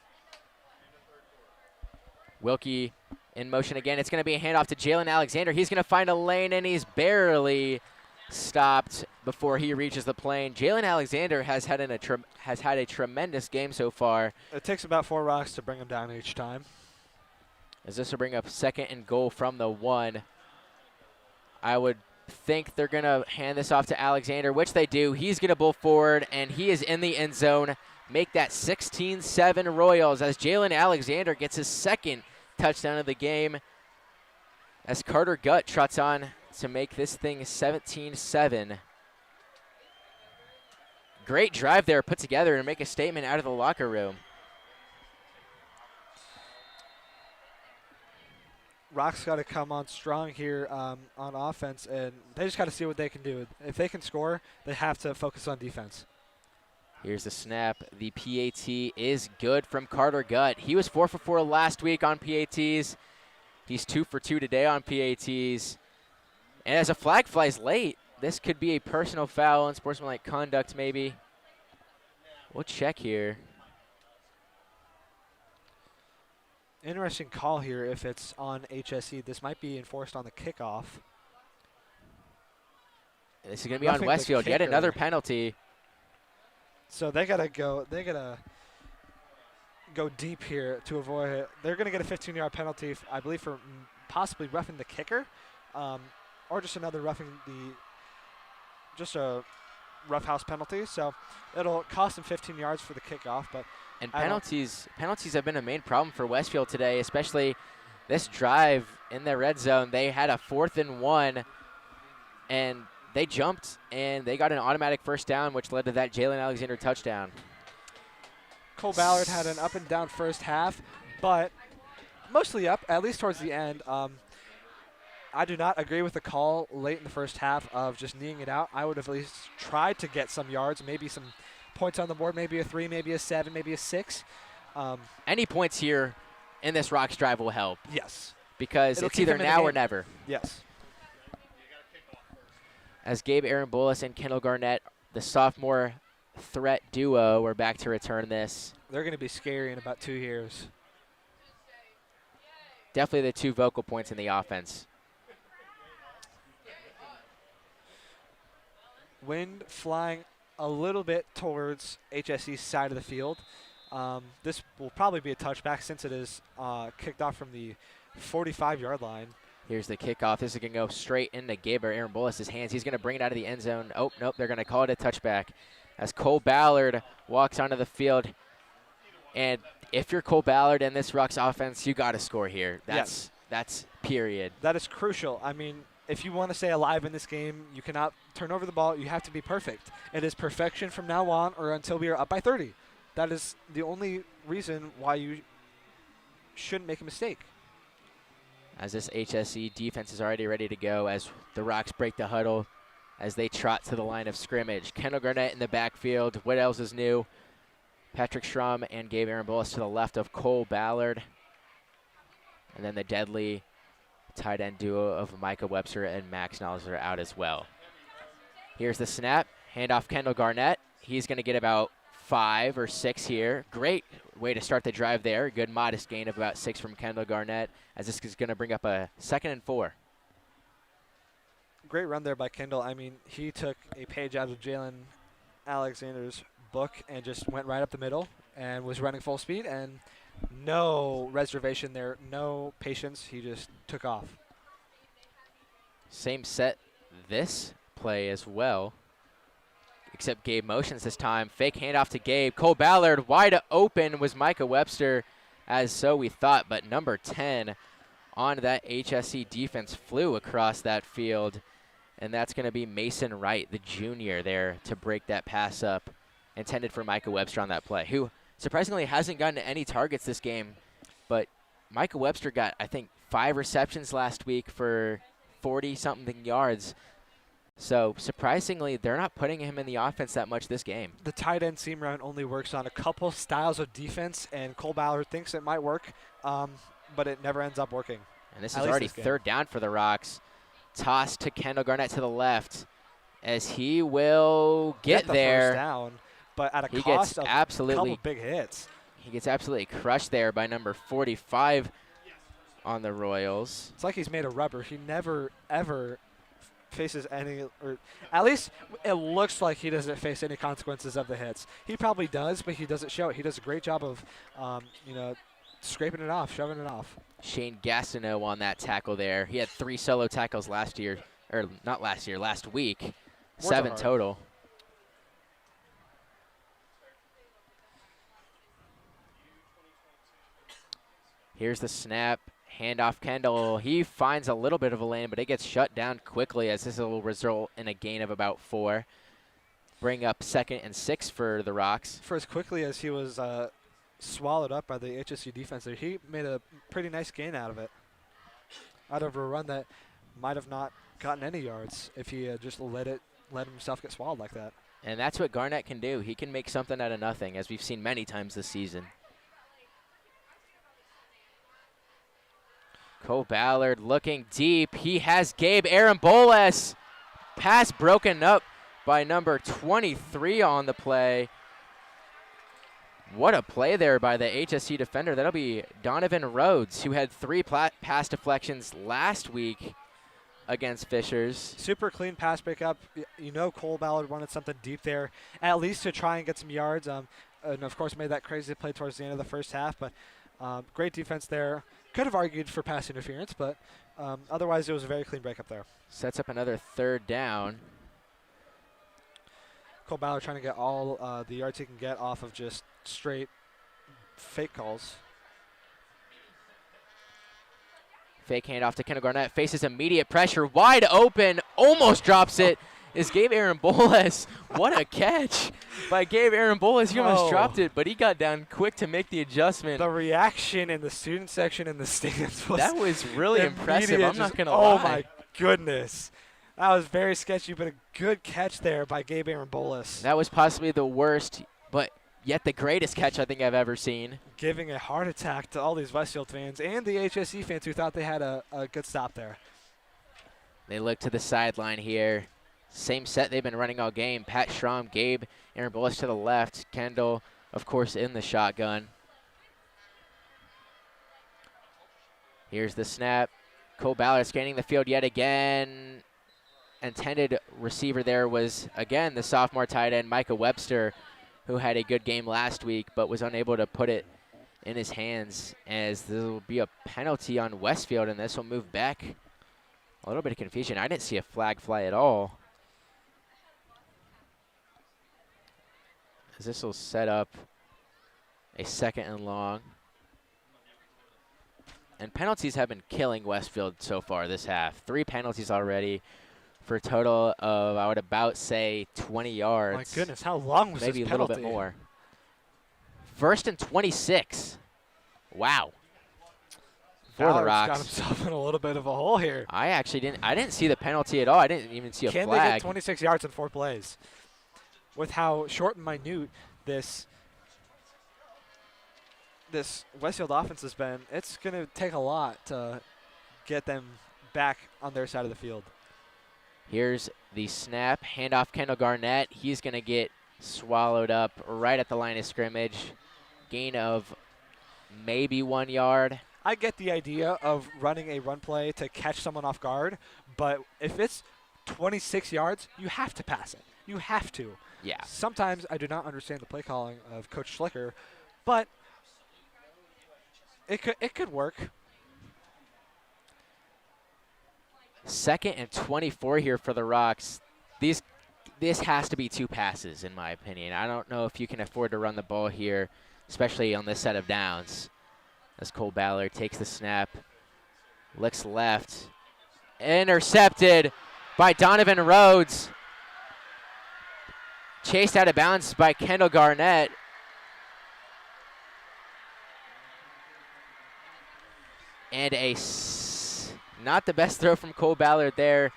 Wilkie in motion again. It's going to be a handoff to Jalen Alexander. He's going to find a lane, and he's barely stopped before he reaches the plane. Jalen Alexander has had a tremendous game so far. It takes about 4 Rocks to bring him down each time. As this will bring up 2nd and goal from the 1. I would think they're going to hand this off to Alexander, which they do. He's going to bull forward, and he is in the end zone. Make that 16-7 Royals as Jalen Alexander gets his second touchdown of the game as Carter Gutt trots on to make this thing 17-7. Great drive there put together to make a statement out of the locker room. Rock's got to come on strong here on offense, and they just got to see what they can do. If they can score, they have to focus on defense. Here's the snap. The PAT is good from Carter Gutt. He was 4 for 4 last week on PATs. He's 2 for 2 today on PATs. And as a flag flies late, this could be a personal foul and sportsmanlike conduct maybe. We'll check here. Interesting call here if it's on HSE. This might be enforced on the kickoff. This is going to be on Westfield. Yet another penalty. So they gotta go deep here to avoid it. They're gonna get a 15-yard penalty, I believe, for possibly roughing the kicker, or just another just a roughhouse penalty. So it'll cost them 15 yards for the kickoff. But and penalties have been a main problem for Westfield today, especially this drive in the red zone. They had a 4th and 1, and they jumped, and they got an automatic first down, which led to that Jalen Alexander touchdown. Cole Ballard had an up and down first half, but mostly up, at least towards the end. I do not agree with the call late in the first half of just kneeing it out. I would have at least tried to get some yards, maybe some points on the board, maybe a 3, maybe a 7, maybe a 6. Any points here in this Rocks drive will help. Yes. Because it's either now or never. Yes. As Gabe Arambulis and Kendall Garnett, the sophomore threat duo, are back to return this. They're going to be scary in about 2 years. Definitely the 2 vocal points in the offense. Wind flying a little bit towards HSE's side of the field. This will probably be a touchback since it is kicked off from the 45-yard line. Here's the kickoff. This is going to go straight into Gabe Arambulis' hands. He's going to bring it out of the end zone. Oh, nope, they're going to call it a touchback as Cole Ballard walks onto the field. And if you're Cole Ballard in this Rocks offense, you got to score here. That's period. That is crucial. I mean, if you want to stay alive in this game, you cannot turn over the ball. You have to be perfect. It is perfection from now on or until we are up by 30. That is the only reason why you shouldn't make a mistake. As this HSE defense is already ready to go as the Rocks break the huddle as they trot to the line of scrimmage. Kendall Garnett in the backfield. What else is new? Patrick Schramm and Gabe Arambulis to the left of Cole Ballard. And then the deadly tight end duo of Micah Webster and Max Knowles are out as well. Here's the snap. Handoff Kendall Garnett. He's going to get about 5 or 6 here. Great way to start the drive there. Good modest gain of about 6 from Kendall Garnett as this is going to bring up a 2nd and 4. Great run there by Kendall. I mean, he took a page out of Jalen Alexander's book and just went right up the middle and was running full speed, and no reservation there, no patience. He just took off. Same set this play as well, except Gabe motions this time. Fake handoff to Gabe. Cole Ballard wide open was Micah Webster, as so we thought, but number 10 on that HSE defense flew across that field, and that's going to be Mason Wright, the junior, there to break that pass up, intended for Micah Webster on that play, who surprisingly hasn't gotten any targets this game, but Micah Webster got, I think, 5 receptions last week for 40-something yards. So surprisingly, they're not putting him in the offense that much this game. The tight end seam run only works on a couple styles of defense, and Cole Ballard thinks it might work, but it never ends up working. And this is already 3rd down for the Rocks. Toss to Kendall Garnett to the left as he will get there. First down, but at a he cost gets of absolutely, a couple big hits. He gets absolutely crushed there by number 45 on the Royals. It's like he's made of rubber. He never, ever faces any, or at least it looks like he doesn't face any consequences of the hits. He probably does, but he doesn't show it. He does a great job of, scraping it off, shoving it off. Shane Gastineau on that tackle there. He had 3 solo tackles last year. or not last year, last week. Words 7 are hard. total. Here's the snap. Handoff Kendall. He finds a little bit of a lane, but it gets shut down quickly as this will result in a gain of about 4. Bring up 2nd and 6 for the Rocks. For as quickly as he was swallowed up by the HSU defense there, he made a pretty nice gain out of it. Out of a run that might have not gotten any yards if he just let himself get swallowed like that. And that's what Garnett can do. He can make something out of nothing, as we've seen many times this season. Cole Ballard looking deep. He has Gabe Arambolas. Pass broken up by number 23 on the play. What a play there by the HSC defender. That'll be Donovan Rhodes, who had 3 pass deflections last week against Fishers. Super clean pass pickup. You know Cole Ballard wanted something deep there, at least to try and get some yards. And, of course, made that crazy play towards the end of the first half. But great defense there. Could have argued for pass interference, but otherwise it was a very clean breakup there. Sets up another 3rd down. Cole Ballard trying to get all the yards he can get off of just straight fake calls. Fake handoff to Kendall Garnett. Faces immediate pressure. Wide open. Almost drops it. Is Gabe Arambolas. What a catch by Gabe Arambolas. He almost dropped it, but he got down quick to make the adjustment. The reaction in the student section in the stands was that was really impressive. I'm not going to lie. Oh, lie. my goodness. That was very sketchy, but a good catch there by Gabe Arambolas. That was possibly the worst, but yet the greatest catch I think I've ever seen. Giving a heart attack to all these Westfield fans and the HSE fans who thought they had a good stop there. They look to the sideline here. Same set they've been running all game. Pat Schramm, Gabe Arambolas to the left. Kendall, of course, in the shotgun. Here's the snap. Cole Ballard scanning the field yet again. Intended receiver there was, again, the sophomore tight end, Micah Webster, who had a good game last week but was unable to put it in his hands, as there will be a penalty on Westfield, and this will move back. A little bit of confusion. I didn't see a flag fly at all. As this will set up a 2nd and long. And penalties have been killing Westfield so far this half. 3 penalties already for a total of, I would about say, 20 yards. My goodness, how long was maybe this a little penalty? bit more. 1st and 26. Wow. For the Ballard's Rocks. got himself in a little bit of a hole here. I didn't see the penalty at all. I didn't even see a Can flag. they get 26 yards in 4 plays? With how short and minute this Westfield offense has been, it's going to take a lot to get them back on their side of the field. Here's the snap. Handoff Kendall Garnett. He's going to get swallowed up right at the line of scrimmage. Gain of maybe 1 yard. I get the idea of running a run play to catch someone off guard, but if it's 26 yards, you have to pass it. You have to. Yeah. Sometimes I do not understand the play calling of Coach Schlicker, but it could work. 2nd and 24 here for the Rocks. This has to be 2 passes, in my opinion. I don't know if you can afford to run the ball here, especially on this set of downs. As Cole Ballard takes the snap, looks left, intercepted by Donovan Rhodes. Chased out of bounds by Kendall Garnett. And not the best throw from Cole Ballard there.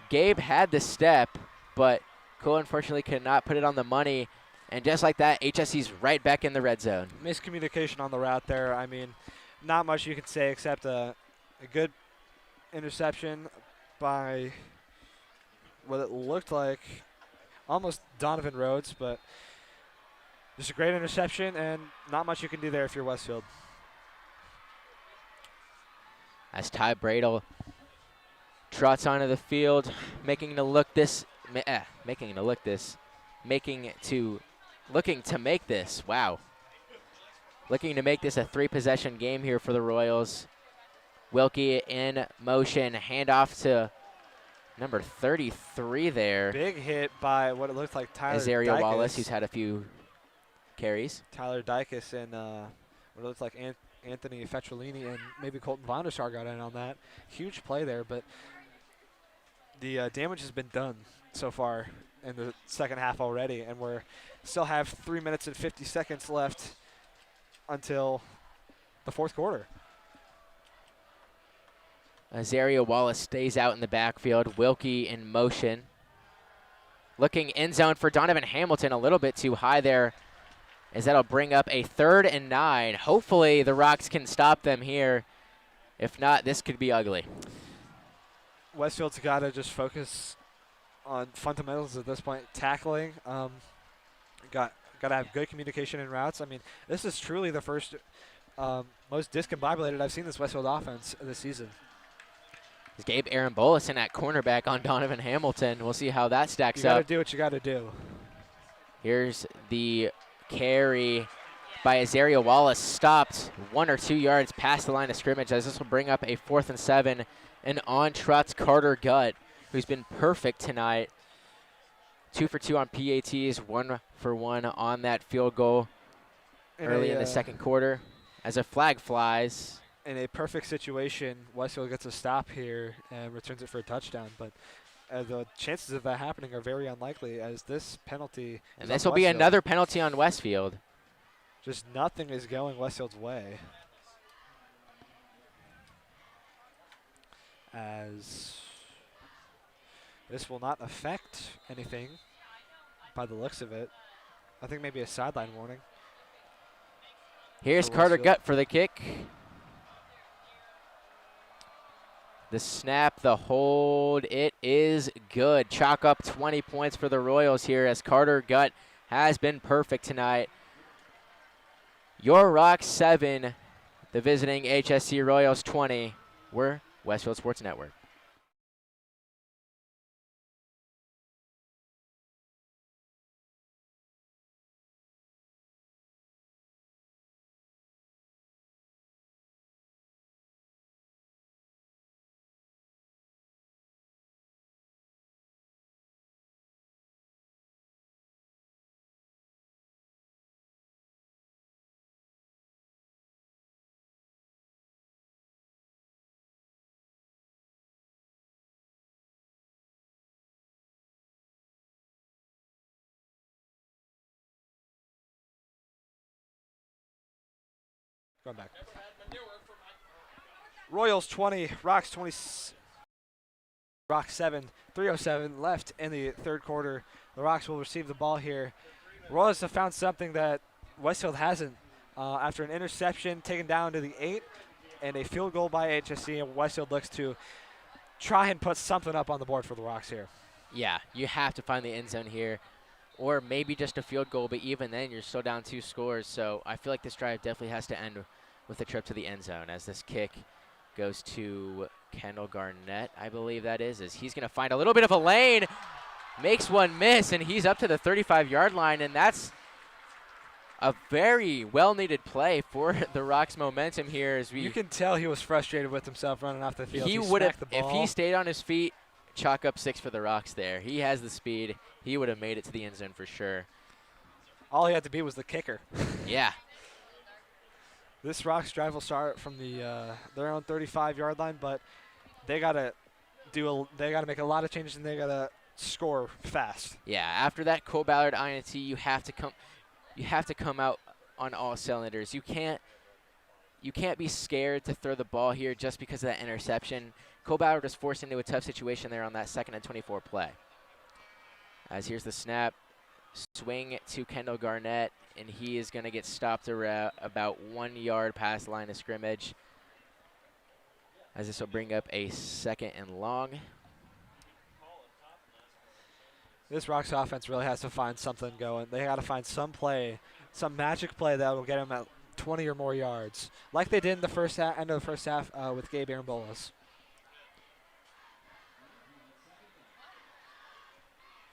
Gabe had the step, but Cole unfortunately could not put it on the money. And just like that, HSC's right back in the red zone. Miscommunication on the route there. I mean, not much you can say except a good interception by what it looked like almost Donovan Rhodes, but just a great interception and not much you can do there if you're Westfield. As Ty Bradle trots onto the field, looking to make this, wow. Looking to make this a 3-possession game here for the Royals. Wilkie in motion, handoff to Number 33 there. Big hit by what it looked like Tyler Azario Dykes. Wallace, who's had a few carries. Tyler Dykes and what it looks like Anthony Fetrolini and maybe Colton Vondershar got in on that. Huge play there, but the damage has been done so far in the second half already, and we're still have 3 minutes and 50 seconds left until the fourth quarter. Azario Wallace stays out in the backfield. Wilkie in motion. Looking end zone for Donovan Hamilton, a little bit too high there, as that'll bring up a 3rd and 9. Hopefully the Rocks can stop them here. If not, this could be ugly. Westfield's got to just focus on fundamentals at this point. Tackling, got to have good communication in routes. I mean, this is truly the first most discombobulated I've seen this Westfield offense this season. Gabe Arambolis in at cornerback on Donovan Hamilton. We'll see how that stacks You got to up. do what you got to do. Here's the carry by Azario Wallace, stopped 1 or 2 yards past the line of scrimmage, as this will bring up a 4th and 7. And on trots Carter Gutt, who's been perfect tonight. 2 for 2 on PATs, 1 for 1 on that field goal early in the second quarter. As a flag flies. In a perfect situation, Westfield gets a stop here and returns it for a touchdown, but the chances of that happening are very unlikely, as this penalty And this will be another penalty on Westfield. Just nothing is going Westfield's way. As this will not affect anything by the looks of it. I think maybe a sideline warning. Here's for Carter Westfield. Gutt for the kick. The snap, the hold, it is good. Chalk up 20 points for the Royals here, as Carter Gutt has been perfect tonight. Your Rocks 7, the visiting HSC Royals 20. We're Westfield Sports Network. Going back. Royals 20, Rocks 20. Rocks 7, 3:07 left in the third quarter. The Rocks will receive the ball here. Royals have found something that Westfield hasn't. After an interception taken down to the 8 and a field goal by HSC, and Westfield looks to try and put something up on the board for the Rocks here. Yeah, you have to find the end zone here, or maybe just a field goal, but even then you're still down 2 scores. So I feel like this drive definitely has to end with a trip to the end zone, as this kick goes to Kendall Garnett, I believe that is, as he's going to find a little bit of a lane, makes one miss, and he's up to the 35-yard line, and that's a very well-needed play for the Rocks' momentum here. As you can tell he was frustrated with himself running off the field. He would have, the ball. if he stayed on his feet, chalk up 6 for the Rocks there. He has the speed. He would have made it to the end zone for sure. All he had to be was the kicker. Yeah. This Rocks drive will start from their own 35-yard line, but they gotta make a lot of changes, and they gotta score fast. Yeah. After that Cole Ballard INT, you have to come out on all cylinders. You can't be scared to throw the ball here just because of that interception. Cole Ballard was forced into a tough situation there on that 2nd and 24 play. As here's the snap, swing to Kendall Garnett, and he is going to get stopped around about 1 yard past the line of scrimmage, as this will bring up a 2nd and long. This Rocks offense really has to find something going. They got to find some play, some magic play that will get them at 20 or more yards, like they did in the first end of the first half with Gabe Arambolis.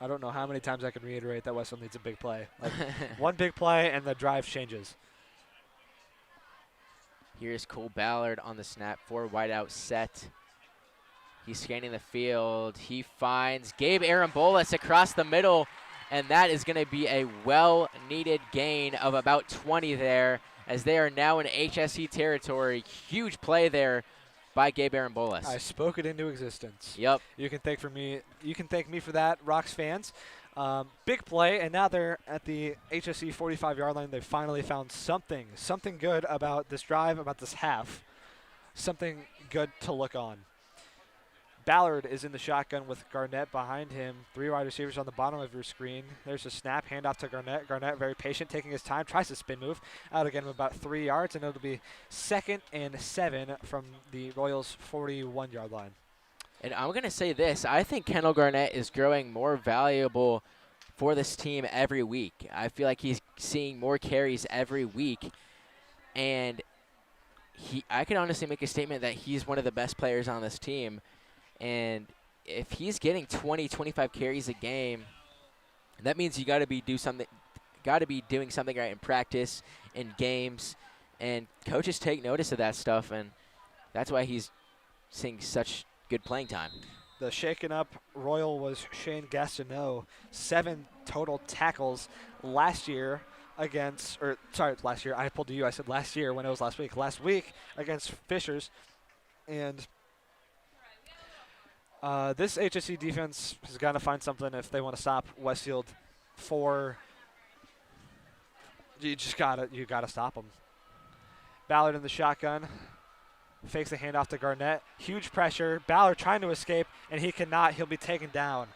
I don't know how many times I can reiterate that Westfield needs a big play. Like one big play and the drive changes. Here's Cole Ballard on the snap for wideout set. He's scanning the field. He finds Gabe Arambolas across the middle, and that is going to be a well-needed gain of about 20 there, as they are now in HSE territory. Huge play there by Gabe Arambolas. I spoke it into existence. Yep. You can thank me for that, Rocks fans. Big play, and now they're at the HSE 45-yard line. They finally found something good about this drive, about this half, something good to look on. Ballard is in the shotgun with Garnett behind him. 3 wide receivers on the bottom of your screen. There's a snap, handoff to Garnett. Garnett very patient, taking his time, tries to spin move out again about 3 yards, and it'll be 2nd and 7 from the Royals' 41-yard line. And I'm going to say this. I think Kendall Garnett is growing more valuable for this team every week. I feel like he's seeing more carries every week, and I can honestly make a statement that he's one of the best players on this team. And if he's getting 20, 25 carries a game, that means you got to be doing something right in practice, in games, and coaches take notice of that stuff, and that's why he's seeing such good playing time. The shaken up Royal was Shane Gastineau, 7 total tackles last year against, last year. I pulled to you. I said last year when it was last week. Last week against Fishers, and this HSE defense has got to find something if they want to stop Westfield. You gotta stop them. Ballard in the shotgun, fakes the handoff to Garnett. Huge pressure. Ballard trying to escape, and he cannot. He'll be taken down.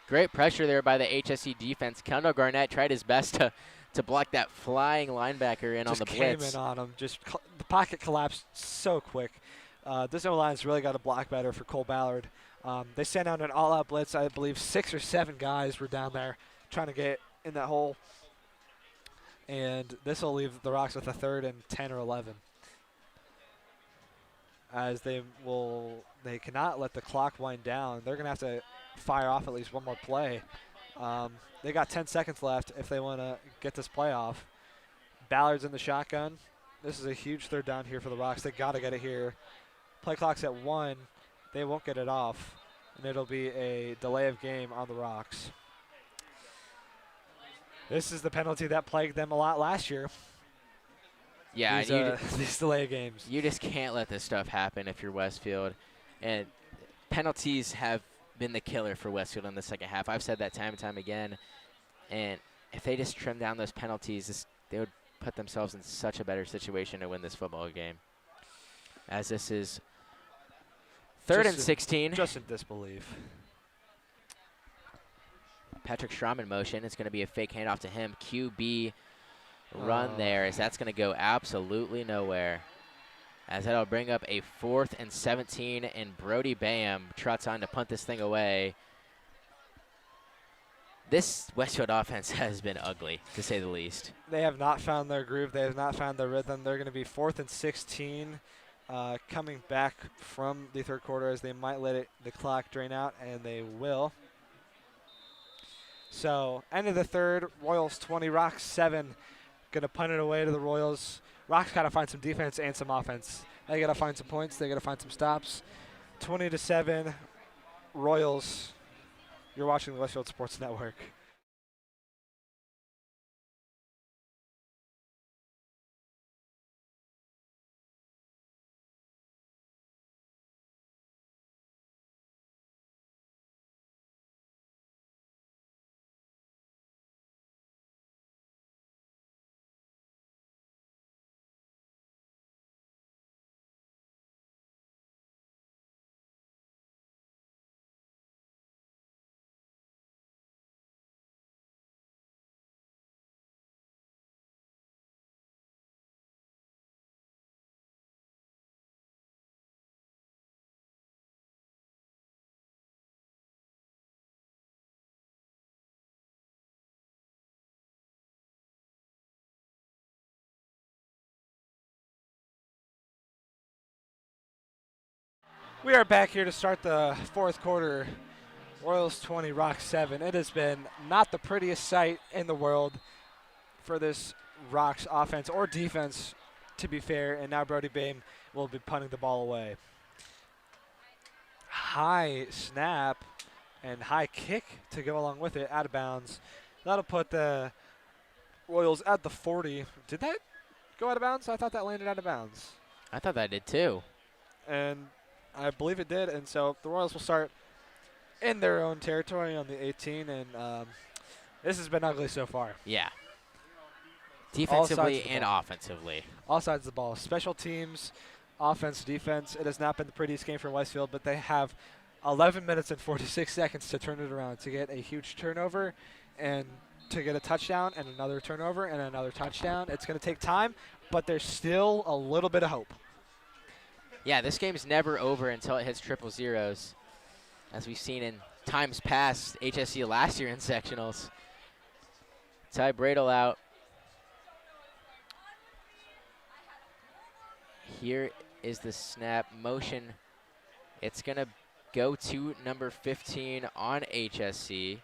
Great pressure there by the HSE defense. Kendall Garnett tried his best to block that flying linebacker in on the blitz. Just came in on him. The pocket collapsed so quick. This O-line's really got to block better for Cole Ballard. They sent out an all-out blitz. I believe 6 or 7 guys were down there trying to get in that hole. And this will leave the Rocks with a 3rd and 10 or 11. As they cannot let the clock wind down. They're going to have to fire off at least one more play. They got 10 seconds left if they want to get this play off. Ballard's in the shotgun. This is a huge 3rd down here for the Rocks. They got to get it here. Play clock's at 1. They won't get it off, and it'll be a delay of game on the Rocks. This is the penalty that plagued them a lot last year. Yeah, these delay of games. You just can't let this stuff happen if you're Westfield. And penalties have been the killer for Westfield in the second half. I've said that time and time again. And if they just trim down those penalties, they would put themselves in such a better situation to win this football game. As this is 3rd and 16. Just in disbelief. Patrick Schramm in motion. It's going to be a fake handoff to him. QB run there, as that's going to go absolutely nowhere. As that'll bring up a 4th and 17, and Brody Bam trots on to punt this thing away. This Westfield offense has been ugly, to say the least. They have not found their groove. They have not found their rhythm. They're going to be 4th and 16. Coming back from the 3rd quarter, as they might let the clock drain out, and they will. So, end of the 3rd, Royals 20, Rocks 7. Going to punt it away to the Royals. Rocks got to find some defense and some offense. They got to find some points. They got to find some stops. 20-7, Royals. You're watching the Westfield Sports Network. We are back here to start the 4th quarter. Royals 20, Rocks 7. It has been not the prettiest sight in the world for this Rocks offense or defense, to be fair, and now Brody Bame will be punting the ball away. high snap and high kick to go along with it, out of bounds. That'll put the Royals at the 40. Did that go out of bounds? I thought that landed out of bounds. I thought that did too. And I believe it did. And so the Royals will start in their own territory on the 18. And this has been ugly so far. Yeah. All Defensively sides of the and ball. offensively. All sides of the ball. Special teams, offense, defense. It has not been the prettiest game for Westfield, but they have 11 minutes and 46 seconds to turn it around, to get a huge turnover and to get a touchdown and another turnover and another touchdown. It's going to take time, but there's still a little bit of hope. Yeah, this game's never over until it hits triple zeros, as we've seen in times past, HSC last year in sectionals. Ty Bradle out. Here is the snap motion. It's going to go to number 15 on HSC.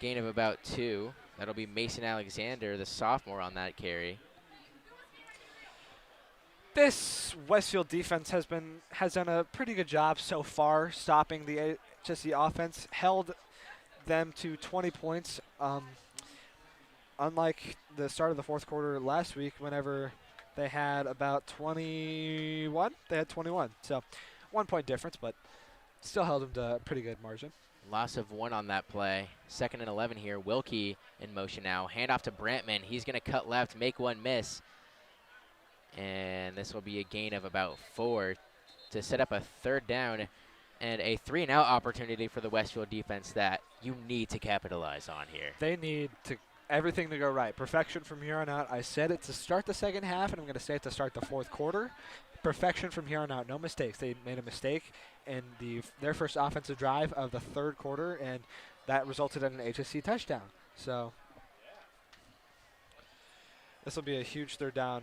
Gain of about 2. That'll be Mason Alexander, the sophomore, on that carry. This Westfield defense has done a pretty good job so far stopping the HSC offense. Held them to 20 points. Unlike the start of the fourth quarter last week, whenever they had about 21, they had 21. So 1 point difference, but still held them to a pretty good margin. Loss of 1 on that play. 2nd and 11 here. Wilkie in motion now. Handoff to Brantman. He's going to cut left, make one miss. And this will be a gain of about 4 to set up a 3rd down and a 3-and-out opportunity for the Westfield defense that you need to capitalize on here. They need everything to go right. Perfection from here on out. I said it to start the second half, and I'm going to say it to start the fourth quarter. Perfection from here on out. No mistakes. They made a mistake in their first offensive drive of the third quarter, and that resulted in an HSC touchdown. So this will be a huge 3rd down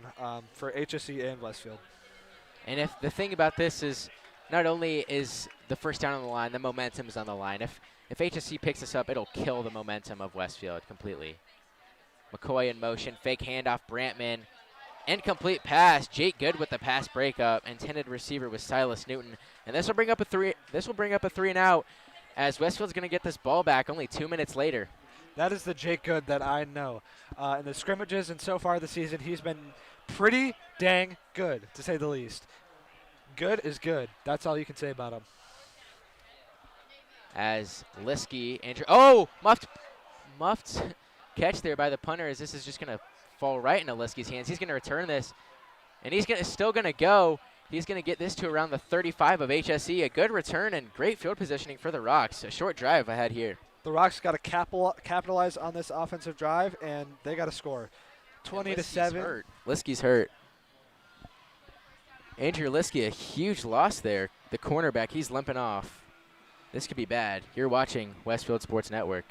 for HSC and Westfield. And if the thing about this is, not only is the first down on the line, the momentum is on the line. If HSC picks this up, it'll kill the momentum of Westfield completely. McCoy in motion, fake handoff, Brantman. Incomplete pass. Jake Good with the pass breakup. Intended receiver was Silas Newton. And this will bring up a 3. This will bring up a 3-and-out, as Westfield's going to get this ball back only 2 minutes later. That is the Jake Good that I know. In the scrimmages and so far this season, he's been pretty dang good, to say the least. Good is good. That's all you can say about him. As Liskey, oh, muffed catch there by the punter, as this is just going to fall right into Liskey's hands. He's going to return this, and he's still going to go. He's going to get this to around the 35 of HSC. A good return and great field positioning for the Rocks. A short drive ahead here. The Rocks got to capitalize on this offensive drive, and they got to score. 20-7. Liskey's hurt. Andrew Liskey, a huge loss there. The cornerback, he's limping off. This could be bad. You're watching Westfield Sports Network.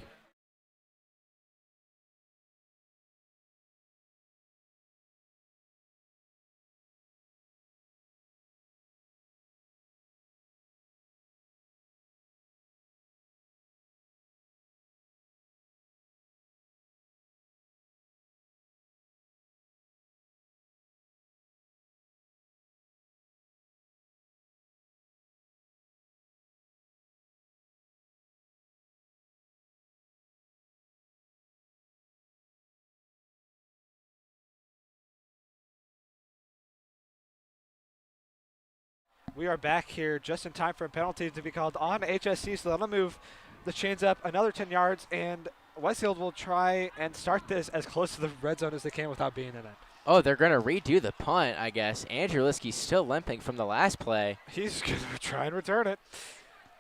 We are back here just in time for a penalty to be called on HSC, so that'll move the chains up another 10 yards, and Westfield will try and start this as close to the red zone as they can without being in it. Oh, they're going to redo the punt, I guess. Andrew Liskey's still limping from the last play. He's going to try and return it.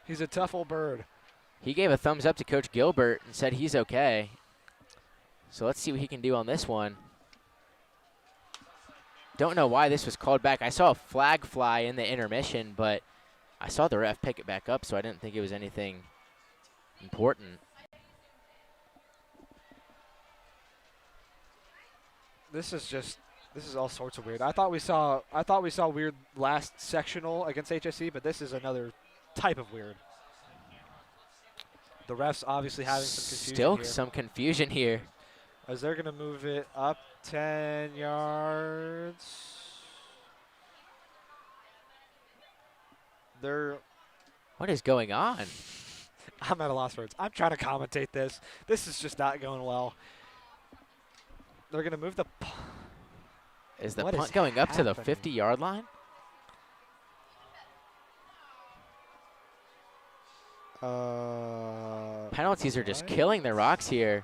He's a tough old bird. He gave a thumbs up to Coach Gilbert and said he's okay. So let's see what he can do on this one. Don't know why this was called back. I saw a flag fly in the intermission, but I saw the ref pick it back up, so I didn't think it was anything important. This is all sorts of weird. I thought we saw weird last sectional against HSC, but this is another type of weird. The refs obviously having some confusion Still here. some confusion here. As they're going to move it up 10 yards. What is going on? I'm at a loss for words. I'm trying to commentate this. This is just not going well. They're going to move the. Is the What punt is going up to the happening? 50-yard line? Penalties are just what? killing the Rocks here.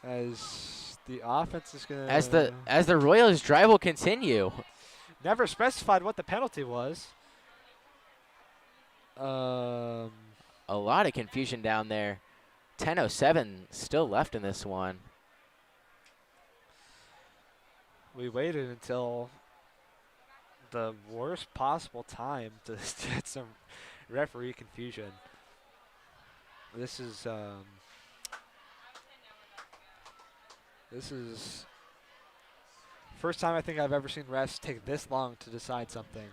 As the offense is going to. As the Royals' drive will continue. Never specified what the penalty was. A lot of confusion down there. 10:07 still left in this one. We waited until the worst possible time to get some referee confusion. This is first time I think I've ever seen refs take this long to decide something.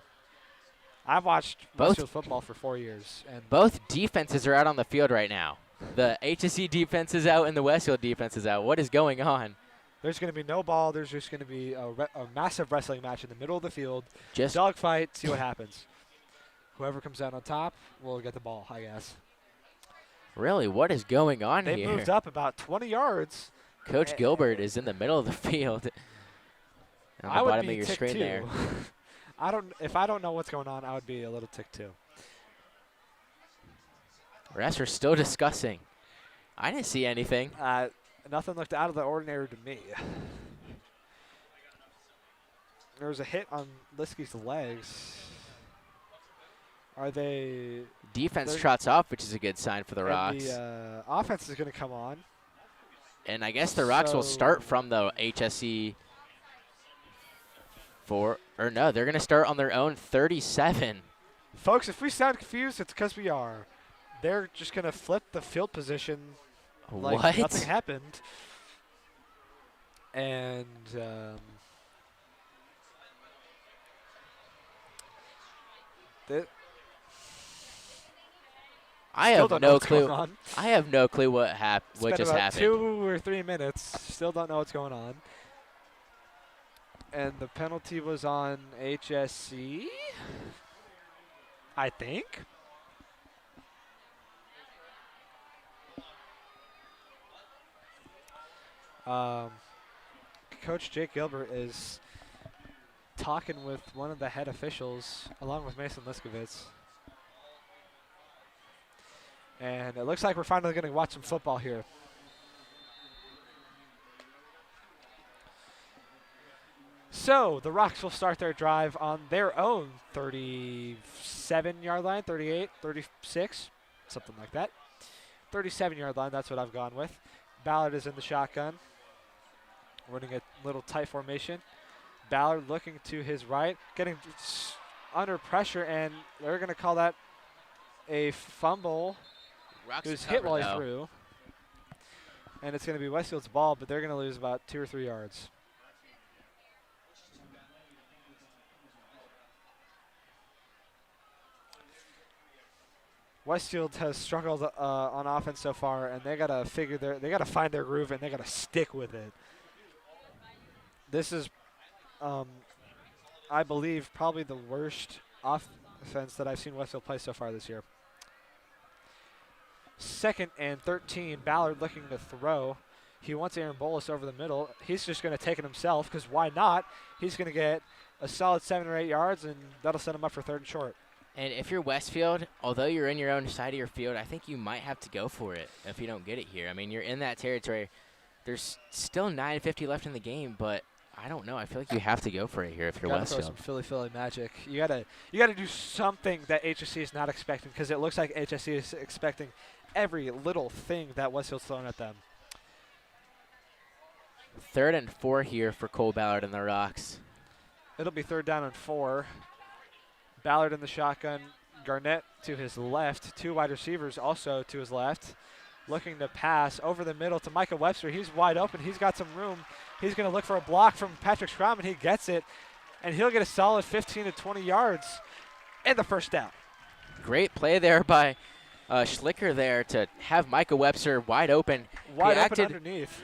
I've watched Westfield football for 4 years, and Both defenses are out on the field right now. The HSE defense is out and the Westfield defense is out. What is going on? there's going to be no ball. There's just going to be a massive wrestling match in the middle of the field. Just Dogfight, see what happens. Whoever comes out on top will get the ball, I guess. really, what is going on They here? moved up about 20 yards. Coach Gilbert is in the middle of the field. On the I would bottom be of your ticked screen too. there. If I don't know what's going on, I would be a little ticked too. Refs are still discussing. I didn't see anything. Nothing looked out of the ordinary to me. There was a hit on Liskey's legs. Are they? Defense They're- trots off, which is a good sign for the and Rocks. The offense is going to come on. And I guess the Rocks will So- start from the HSE they're going to start on their own 37. Folks, if we sound confused, it's because we are. They're just going to flip the field position like What? nothing happened. And I still have don't know no what's going clue. on. I have no clue what It's what been just about happened. 2 or 3 minutes. Still don't know what's going on. And the penalty was on HSC, I think. Coach Jake Gilbert is talking with one of the head officials, along with Mason Liskovitz. And it looks like we're finally going to watch some football here. So the Rocks will start their drive on their own 37-yard line, 38, 36, something like that. 37-yard line, that's what I've gone with. Ballard is in the shotgun, running a little tight formation. Ballard looking to his right, getting under pressure, and they're going to call that a fumble. Rocks It was cover, hit while he though. threw. And it's going to be Westfield's ball, but they're going to lose about 2 or 3 yards. Westfield has struggled on offense so far, and they gotta find their groove, and they gotta stick with it. This is, I believe, probably the worst offense that I've seen Westfield play so far this year. 2nd and 13, Ballard looking to throw. He wants Aaron Bolus over the middle. He's just going to take it himself, because why not? He's going to get a solid 7 or 8 yards, and that'll set him up for 3rd and short. And if you're Westfield, although you're in your own side of your field, I think you might have to go for it if you don't get it here. I mean, you're in that territory. There's still 9:50 left in the game, but I don't know. I feel like you have to go for it here if you're Gotta throw Westfield. some Philly magic. You gotta do something that HSC is not expecting, because it looks like HSC is expecting every little thing that Westfield's throwing at them. 3rd and 4 here for Cole Ballard and the Rocks. It'll be 3rd down and 4. Ballard in the shotgun. Garnett to his left. 2 wide receivers also to his left. Looking to pass over the middle to Micah Webster. He's wide open. He's got some room. He's going to look for a block from Patrick Schramm, and he gets it. And he'll get a solid 15 to 20 yards and the 1st down. Great play there by Schlicker there to have Micah Webster wide open. Wide open underneath.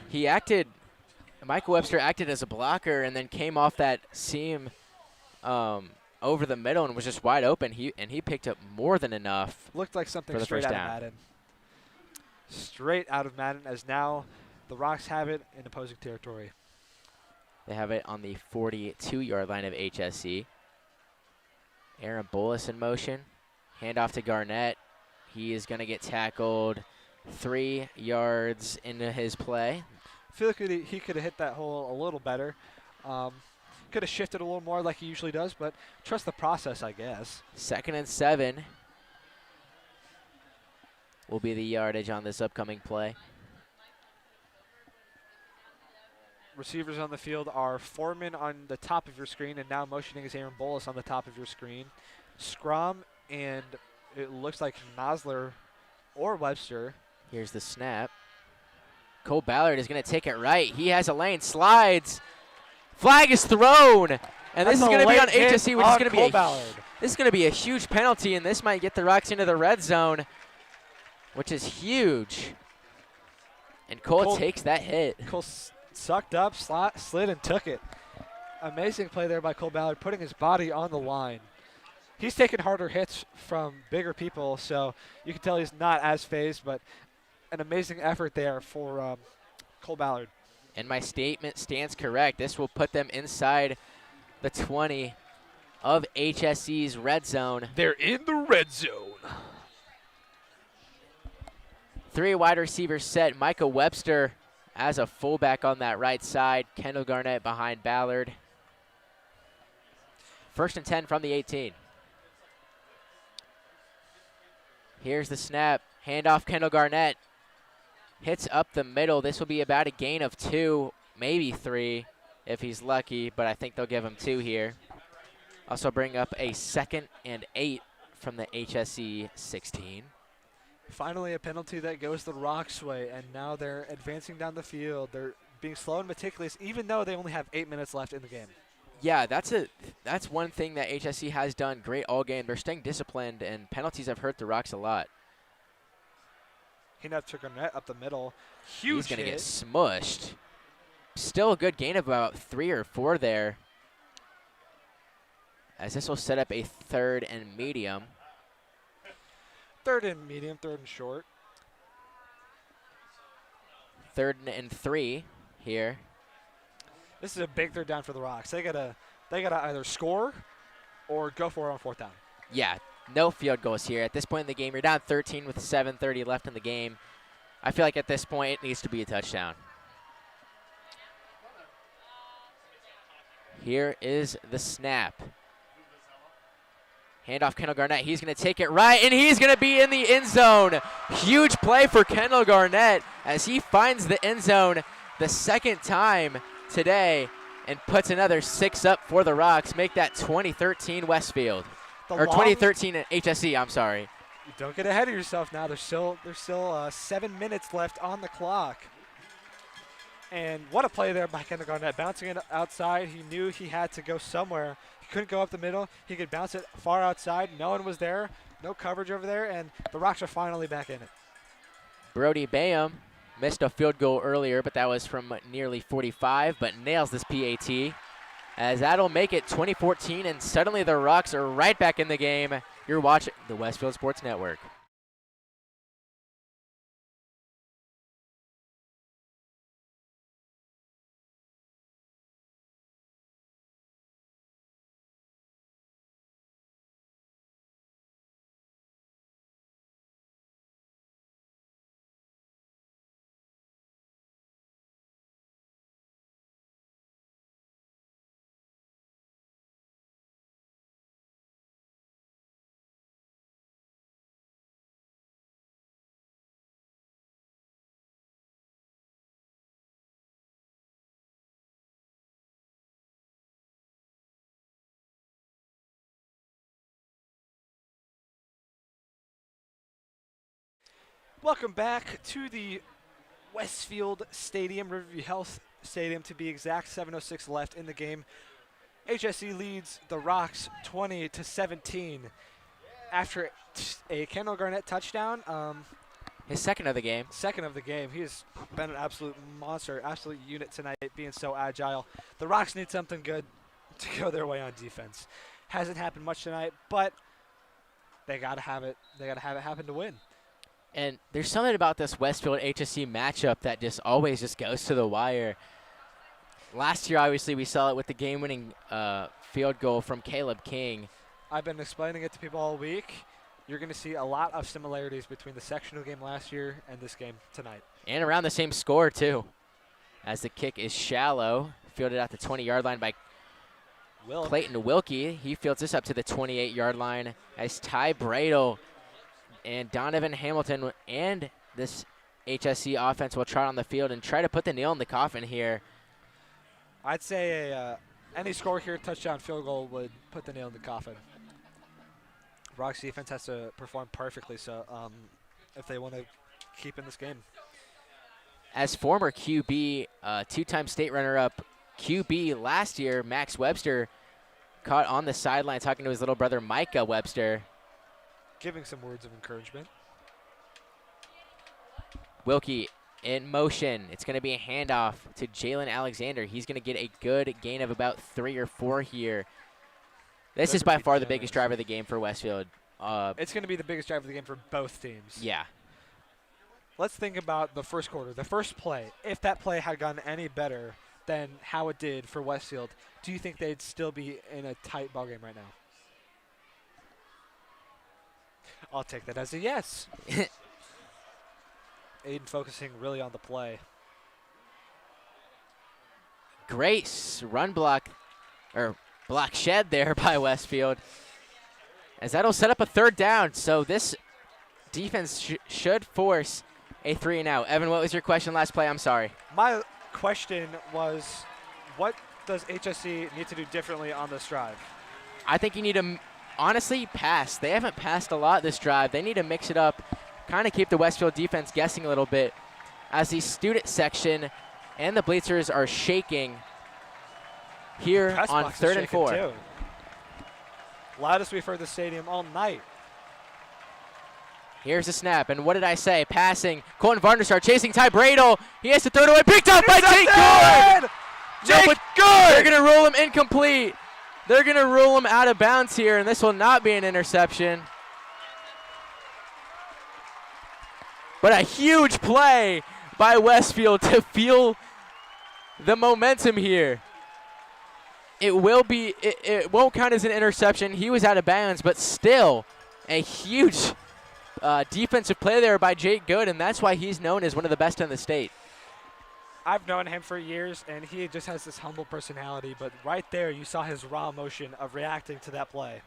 Micah Webster acted as a blocker and then came off that seam over the middle and was just wide open. He picked up more than enough. Looked like something for the straight first out of down. Madden. Straight out of Madden, as now the Rocks have it in opposing territory. They have it on the 42-yard line of HSC. Aaron Bolus in motion. Handoff to Garnett. He is going to get tackled 3 yards into his play. I feel like he could have hit that hole a little better. Could have shifted a little more like he usually does, but trust the process, I guess. 2nd and 7 will be the yardage on this upcoming play. Receivers on the field are Foreman on the top of your screen, and now motioning is Aaron Bolus on the top of your screen. Scrum, and it looks like Nosler or Webster. Here's the snap. Cole Ballard is going to take it right. He has a lane, slides. Flag is thrown, and this is going to be on HSC, which is going to be this is going to be a huge penalty, and this might get the Rocks into the red zone, which is huge. And Cole takes that hit. Cole sucked up, slid, and took it. Amazing play there by Cole Ballard, putting his body on the line. He's taken harder hits from bigger people, so you can tell he's not as phased, but an amazing effort there for Cole Ballard. And my statement stands correct. This will put them inside the 20 of HSC's red zone. They're in the red zone. 3 wide receivers set. Micah Webster as a fullback on that right side. Kendall Garnett behind Ballard. 1st and 10 from the 18. Here's the snap. Handoff Kendall Garnett. Hits up the middle. This will be about a gain of 2, maybe 3 if he's lucky, but I think they'll give him 2 here. Also bring up a 2nd and 8 from the HSC 16. Finally a penalty that goes the Rocks' way, and now they're advancing down the field. They're being slow and meticulous, even though they only have 8 minutes left in the game. Yeah, that's one thing that HSC has done great all game. They're staying disciplined, and penalties have hurt the Rocks a lot. Handoff to Garnett up the middle. Huge He's going to hit. get smushed. Still a good gain of about 3 or 4 there, as this will set up a 3rd and medium. 3rd and medium, 3rd and short. 3rd and 3 here. This is a big 3rd down for the Rocks. They gotta either score or go for it on 4th down. Yeah, no field goals here. At this point in the game, you're down 13 with 7:30 left in the game. I feel like at this point it needs to be a touchdown. Here is the snap. Handoff Kendall Garnett. He's going to take it right, and he's going to be in the end zone. Huge play for Kendall Garnett as he finds the end zone the 2nd time today and puts another 6 up for the Rocks. Make that 2013 Westfield. Or 2013 HSC, I'm sorry. Don't get ahead of yourself now. There's still 7 minutes left on the clock. And what a play there by Kendall Garnett. Bouncing it outside. He knew he had to go somewhere. He couldn't go up the middle. He could bounce it far outside. No one was there. No coverage over there. And the Rocks are finally back in it. Brody Bayham missed a field goal earlier, but that was from nearly 45, but nails this PAT. As that'll make it 2014, and suddenly the Rocks are right back in the game. You're watching the Westfield Sports Network. Welcome back to the Westfield Stadium, Riverview Health Stadium to be exact. 7:06 left in the game. HSC leads the Rocks 20-17 after a Kendall Garnett touchdown. His 2nd of the game. 2nd of the game. He has been an absolute monster, absolute unit tonight, being so agile. The Rocks need something good to go their way on defense. Hasn't happened much tonight, but they got to have it. They got to have it happen to win. And there's something about this Westfield HSC matchup that just always just goes to the wire. Last year, obviously, we saw it with the game-winning field goal from Caleb King. I've been explaining it to people all week. You're going to see a lot of similarities between the sectional game last year and this game tonight. And around the same score, too, as the kick is shallow, fielded at the 20-yard line by Clayton Wilkie. He fields this up to the 28-yard line as Ty Bradle and Donovan Hamilton and this HSC offense will trot on the field and try to put the nail in the coffin here. I'd say any score here, touchdown, field goal, would put the nail in the coffin. Rock's defense has to perform perfectly so if they want to keep in this game. As former QB, two-time state runner-up QB last year, Max Webster caught on the sideline talking to his little brother Micah Webster. Giving some words of encouragement. Wilkie in motion. It's going to be a handoff to Jalen Alexander. He's going to get a good gain of about 3 or 4 here. This is by far the biggest drive of the game for Westfield. It's going to be the biggest drive of the game for both teams. Yeah. Let's think about the first quarter, the first play. If that play had gone any better than how it did for Westfield, do you think they'd still be in a tight ball game right now? I'll take that as a yes. Aiden focusing really on the play. Great run block, or block shed there by Westfield. As that'll set up a 3rd down. So this defense should force a 3-and-out. Evan, what was your question last play? I'm sorry. My question was, what does HSC need to do differently on this drive? I think you need to, honestly, pass. They haven't passed a lot this drive. They need to mix it up, kind of keep the Westfield defense guessing a little bit as the student section and the bleachers are shaking here on 3rd and 4. Too. Loudest we've heard the stadium all night. Here's the snap, and what did I say? Passing. Colton Varnderstar chasing Ty Bradle. He has to throw it away. Picked up by Jake Good! Jake Good! They're going to rule him incomplete. They're going to rule him out of bounds here, and this will not be an interception. But a huge play by Westfield to feel the momentum here. It won't count as an interception. He was out of bounds, but still a huge defensive play there by Jake Good, and that's why he's known as one of the best in the state. I've known him for years, and he just has this humble personality, but right there you saw his raw emotion of reacting to that play.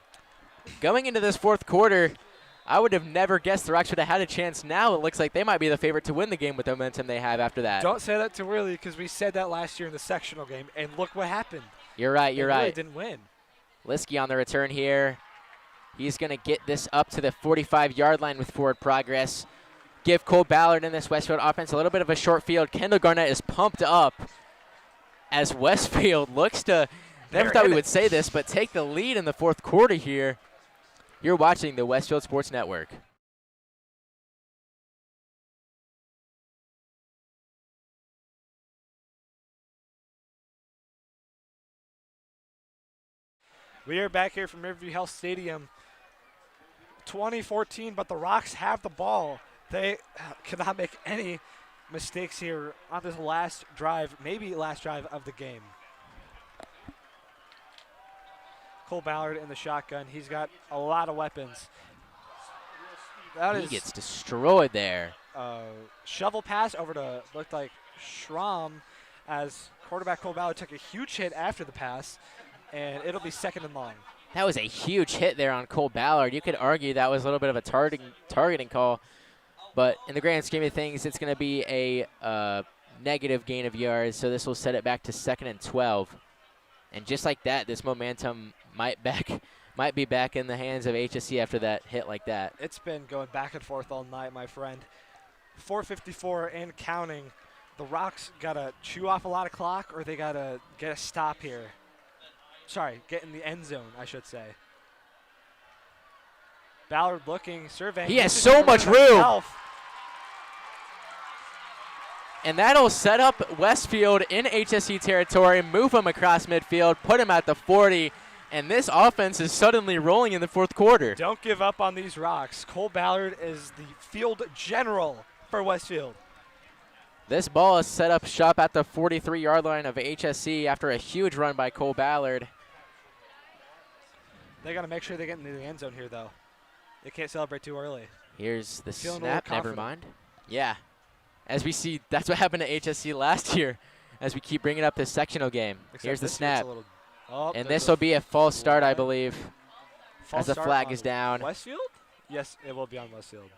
Going into this 4th quarter, I would have never guessed the Rocks would have had a chance. Now it looks like they might be the favorite to win the game with the momentum they have after that. Don't say that too early, because we said that last year in the sectional game, and look what happened. You're right, you're right. They really didn't win. Liskey on the return here. He's going to get this up to the 45-yard line with forward progress. Give Cole Ballard in this Westfield offense a little bit of a short field. Kendall Garnett is pumped up as Westfield looks to, never thought we would say this, but take the lead in the 4th quarter here. You're watching the Westfield Sports Network. We are back here from Riverview Health Stadium. 2014, but the Rocks have the ball. They cannot make any mistakes here on this last drive, maybe last drive of the game. Cole Ballard in the shotgun. He's got a lot of weapons. He gets destroyed there. Shovel pass over to, looked like Schramm, as quarterback Cole Ballard took a huge hit after the pass, and it'll be 2nd and long. That was a huge hit there on Cole Ballard. You could argue that was a little bit of a targeting call, but in the grand scheme of things, it's going to be a negative gain of yards, so this will set it back to 2nd and 12. And just like that, this momentum might be back in the hands of HSC after that hit like that. It's been going back and forth all night, my friend. 4:54 and counting. The Rocks got to chew off a lot of clock, or they got to get a stop here. Sorry, get in the end zone, I should say. Ballard looking, surveying. He has so much room. And that'll set up Westfield in HSC territory, move him across midfield, put him at the 40. And this offense is suddenly rolling in the fourth quarter. Don't give up on these rocks. Cole Ballard is the field general for Westfield. This ball is set up shop at the 43-yard line of HSC after a huge run by Cole Ballard. They got to make sure they get into the end zone here, though. They can't celebrate too early. Here's the Feeling a snap. little Never confident. mind. Yeah. As we see, that's what happened to HSC last year as we keep bringing up this sectional game. Except Here's the this year it's a snap. little- oh, And there's this will be a false start, I flag. believe, false as the start flag on is down. Westfield? Yes, it will be on Westfield.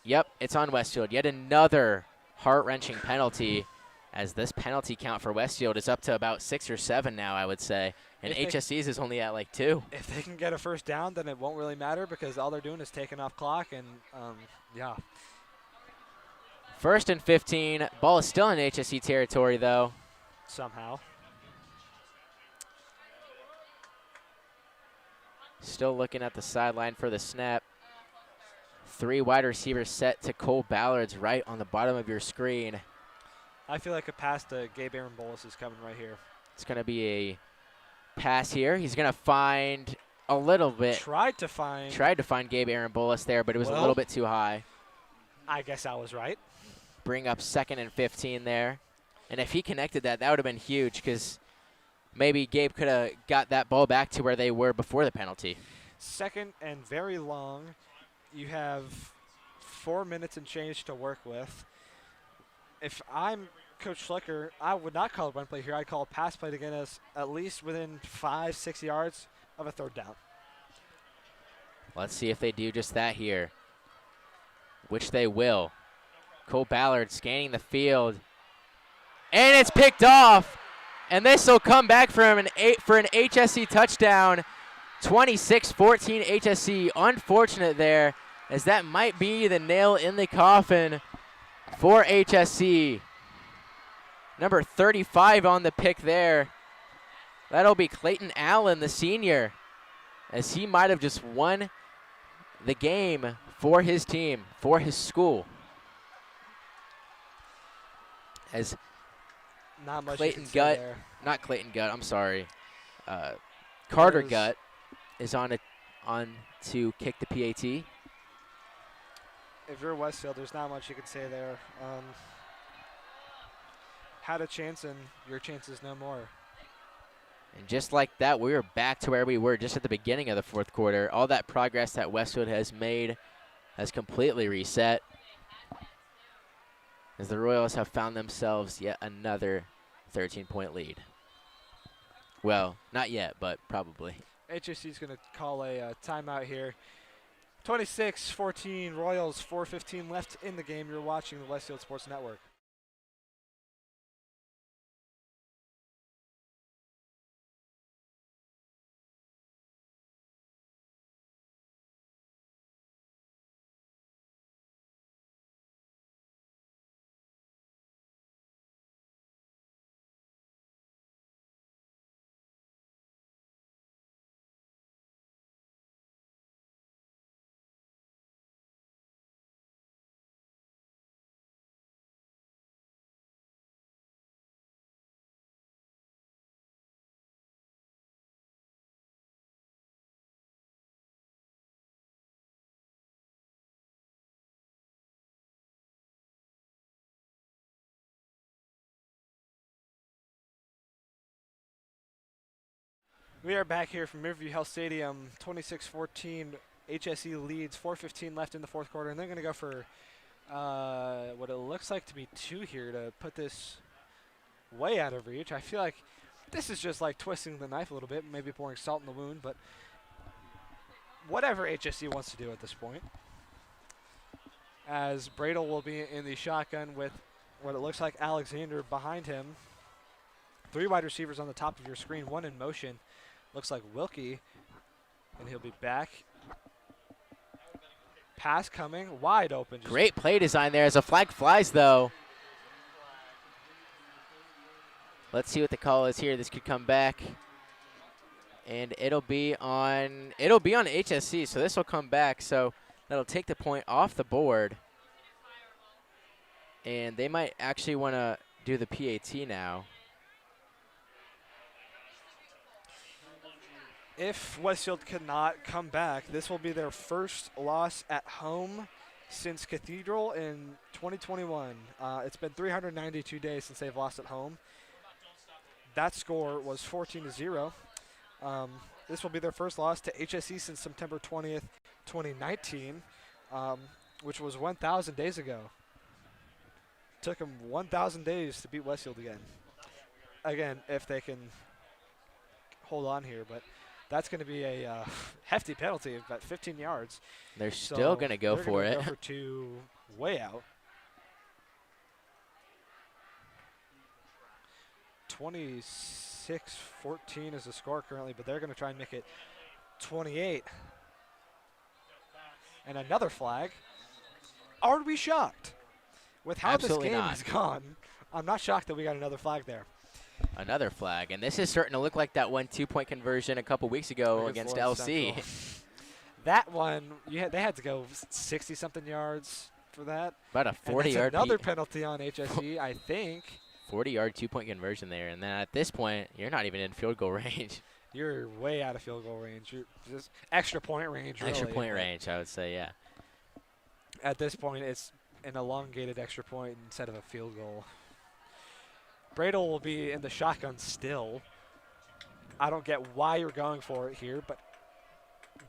Yep, it's on Westfield. Yet another heart-wrenching penalty, as this penalty count for Westfield is up to about 6 or 7 now, I would say. And If they- HSC's is only at like 2. If they can get a first down, then it won't really matter because all they're doing is taking off clock and, yeah. 1st and 15. Ball is still in HSC territory, though. Somehow. Still looking at the sideline for the snap. 3 wide receivers set to Cole Ballard's right on the bottom of your screen. I feel like a pass to Gabe Aaron Bolus is coming right here. It's going to be a pass here. He's going to find a little bit. Tried to find. Tried to find Gabe Aaron Bolus there, but it was a Well. little bit too high. I guess I was right. Bring up 2nd and 15 there. And if he connected that, that would have been huge because maybe Gabe could have got that ball back to where they were before the penalty. 2nd and very long. You have 4 minutes and change to work with. If I'm Coach Schlicker, I would not call a run play here. I'd call a pass play to get us at least within 5-6 yards of a third down. Let's see if they do just that here, which they will. Cole Ballard scanning the field. And it's picked off. And this will come back for an HSC touchdown. 26-14 HSC. Unfortunate there, as that might be the nail in the coffin for HSC. Number 35 on the pick there. That'll be Clayton Allen, the senior, as he might have just won the game for his team, for his school. As Not much Clayton you can say Gutt, there. not Clayton Gutt, I'm sorry. Carter There's- Gutt is on to kick the PAT. If you're Westfield, there's not much you can say there. Had a chance, and your chance is no more. And just like that, we were back to where we were just at the beginning of the fourth quarter. All that progress that Westfield has made has completely reset, as the Royals have found themselves yet another 13-point lead. Well, not yet, but probably. HSC is going to call a timeout here. 26-14 Royals, 4:15 left in the game. You're watching the Westfield Sports Network. We are back here from Riverview Health Stadium. 26-14 HSE leads. 4:15 left in the fourth quarter, and they're going to go for what it looks like to be 2 here to put this way out of reach. I feel like this is just like twisting the knife a little bit, maybe pouring salt in the wound, but whatever HSE wants to do at this point. As Bradle will be in the shotgun with what it looks like Alexander behind him. 3 wide receivers on the top of your screen, 1 in motion. Looks like Wilkie, and he'll be back. Pass coming, wide open. Just Great play design there as a flag flies, though. Let's see what the call is here. This could come back, and it'll be on HSC. So this will come back. So that'll take the point off the board, and they might actually want to do the PAT now. If Westfield cannot come back, this will be their first loss at home since Cathedral in 2021. It's been 392 days since they've lost at home. That score was 14-0. This will be their first loss to HSE since September 20th, 2019, which was 1,000 days ago. Took them 1,000 days to beat Westfield again. Again, if they can hold on here, but that's going to be a hefty penalty of about 15 yards. They're still going to go for it. Go for two way out. 26-14 is the score currently, but they're going to try and make it 28. And another flag. Are we shocked? With how Absolutely this game not. has gone, I'm not shocked that we got another flag there. Another flag, and this is starting to look like that one 2-point conversion a couple weeks ago against LC. That one, they had to go 60-something yards for that. About a 40-yard. Another penalty on HSE, I think. 40-yard 2-point conversion there, and then at this point, you're not even in field goal range. You're way out of field goal range. You're just extra point range, really. Extra point range, I would say, yeah. At this point, it's an elongated extra point instead of a field goal. Bradle will be in the shotgun still. I don't get why you're going for it here, but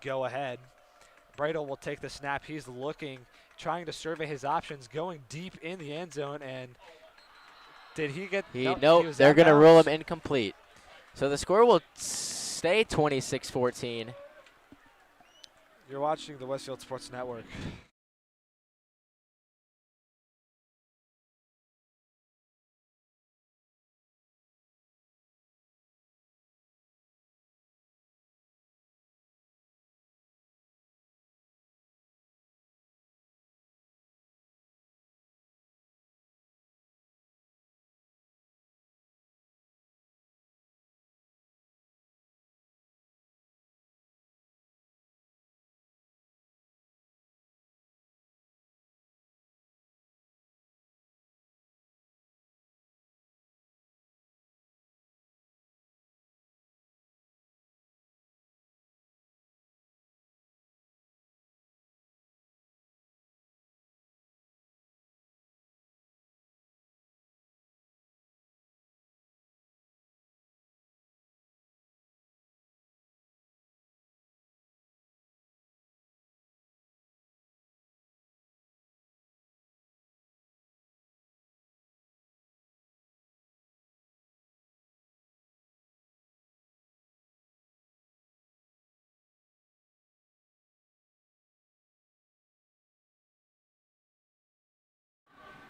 go ahead. Bradle will take the snap. He's looking, trying to survey his options, going deep in the end zone, and did he get? Nope, they're going to rule him incomplete. So the score will stay 26-14. You're watching the Westfield Sports Network.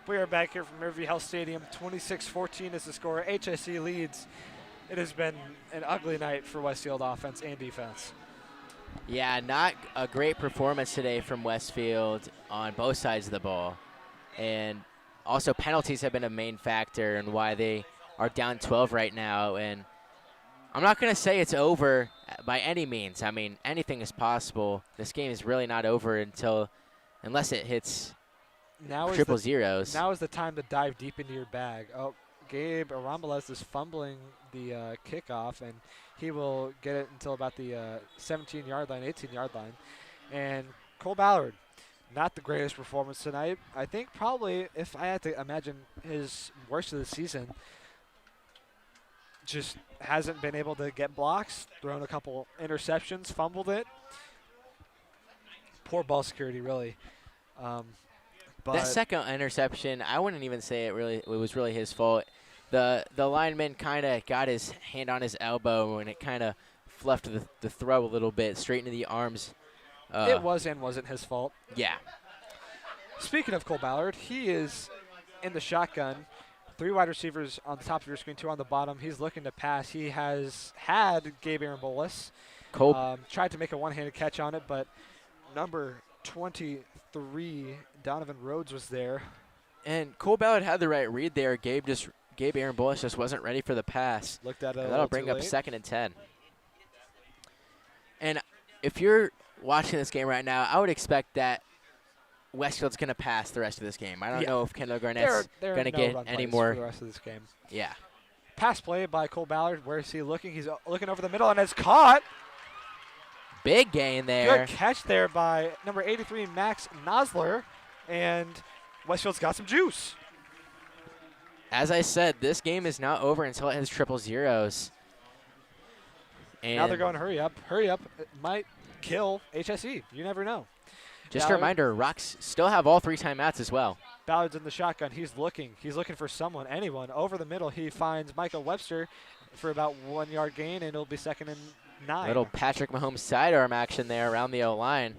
We are back here from Riverview Health Stadium. 26-14 is the score. HSE leads. It has been an ugly night for Westfield offense and defense. Yeah, not a great performance today from Westfield on both sides of the ball. And also penalties have been a main factor in why they are down 12 right now. And I'm not going to say it's over by any means. I mean, anything is possible. This game is really not over unless it hits triple zeros. Now is the time to dive deep into your bag. Oh, Gabe Arambalez is fumbling the kickoff, and he will get it until about the 17-yard line, 18-yard line. And Cole Ballard, not the greatest performance tonight. I think probably, if I had to imagine, his worst of the season. Just hasn't been able to get blocks, thrown a couple interceptions, fumbled it. Poor ball security, really. But that second interception, I wouldn't even say it was really his fault. The lineman kind of got his hand on his elbow, and it kind of fluffed the throw a little bit straight into the arms. It was and wasn't his fault. Yeah. Speaking of Cole Ballard, he is in the shotgun. 3 wide receivers on the top of your screen, 2 on the bottom. He's looking to pass. He has had Gabe Arambolis. Tried to make a one-handed catch on it, but number 23, Donovan Rhodes, was there. And Cole Ballard had the right read there. Gabe Arambolis just wasn't ready for the pass. Looked at it. That'll bring up 2nd and 10. And if you're watching this game right now, I would expect that Westfield's going to pass the rest of this game. I don't know if Kendall Garnett's going to get any more. For the rest of this game. Yeah. Pass play by Cole Ballard. Where is he looking? He's looking over the middle, and it's caught. Big gain there. Good catch there by number 83, Max Nosler. And Westfield's got some juice. As I said, this game is not over until it has triple zeros. And Now they're going hurry up. Hurry up. It might kill HSE. You never know. just a Ballard- reminder, Rocks still have all 3 timeouts as well. Ballard's in the shotgun. He's looking. He's looking for someone, anyone. Over the middle, he finds Michael Webster for about 1 yard gain, and it'll be 2nd and 9. Little Patrick Mahomes sidearm action there around the O-line.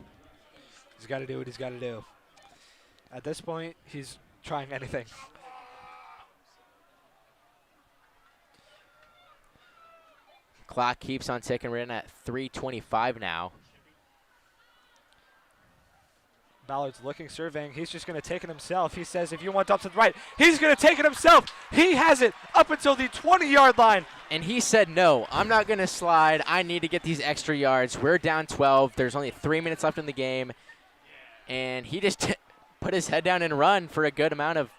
He's got to do what he's got to do. At this point, he's trying anything. Clock keeps on ticking. We're in at 3:25 now. Ballard's looking, surveying. He's just going to take it himself. He says, if you want up to the right, he's going to take it himself. He has it up until the 20-yard line. And he said, no, I'm not going to slide. I need to get these extra yards. We're down 12. There's only 3 minutes left in the game. And he just put his head down and run for a good amount of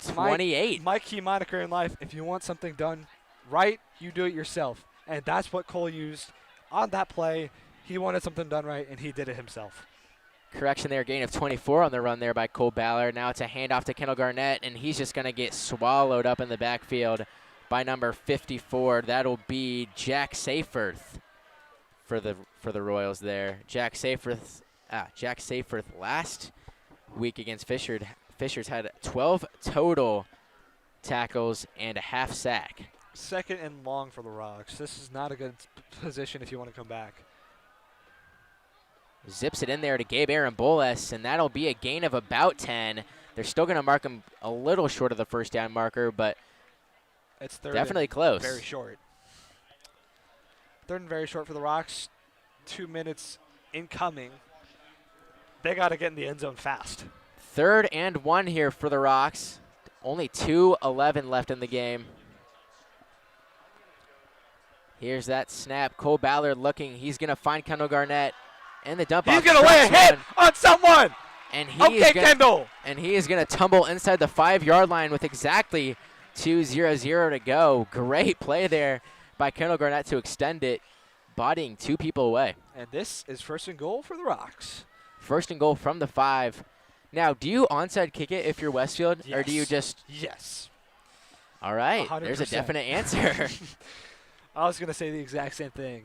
28. My key moniker in life, if you want something done right, you do it yourself. And that's what Cole used on that play. He wanted something done right, and he did it himself. Correction there, gain of 24 on the run there by Cole Ballard. Now it's a handoff to Kendall Garnett, and he's just going to get swallowed up in the backfield by number 54. That'll be Jack Seyfirth for the Royals there. Jack Seyfirth last week against Fishers had 12 total tackles and a half sack. 2nd and long for the Rocks. This is not a good position if you want to come back. Zips it in there to Gabe Arambolas, and that'll be a gain of about 10. They're still going to mark him a little short of the first down marker, but It's 3rd definitely and close. very short. 3rd and very short for the Rocks. 2 minutes incoming. They got to get in the end zone fast. 3rd and 1 here for the Rocks. Only 2:11 left in the game. Here's that snap. Cole Ballard looking. He's going to find Kendall Garnett. And the dump off. He's going to lay a hit on someone. And Kendall. And he is going to tumble inside the 5-yard line with exactly 2:00 to go. Great play there by Kendall Garnett to extend it, bodying 2 people away. And this is 1st and goal for the Rocks. 1st and goal from the 5. Now, do you onside kick it if you're Westfield, or do you just? Yes. All right, 100%. there's a definite answer. I was going to say the exact same thing.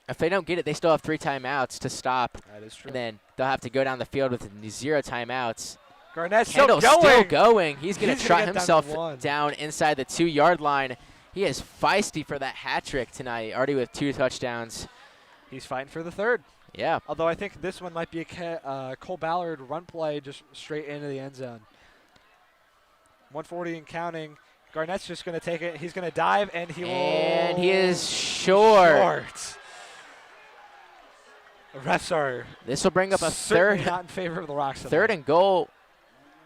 If they don't get it, they still have 3 timeouts to stop. That is true. And then they'll have to go down the field with 0 timeouts. Garnett's Kendall's still going. He's going He's to gonna trot get down to himself 1. down inside the 2-yard line. He is feisty for that hat trick tonight, already with 2 touchdowns. He's fighting for the 3rd. Yeah. Although I think this one might be a Cole Ballard run play just straight into the end zone. 140 and counting. Garnett's just going to take it. He's going to dive, and he will. And he is short. The refs are This will bring up a certainly 3rd not in favor of the Rocks. 3rd and goal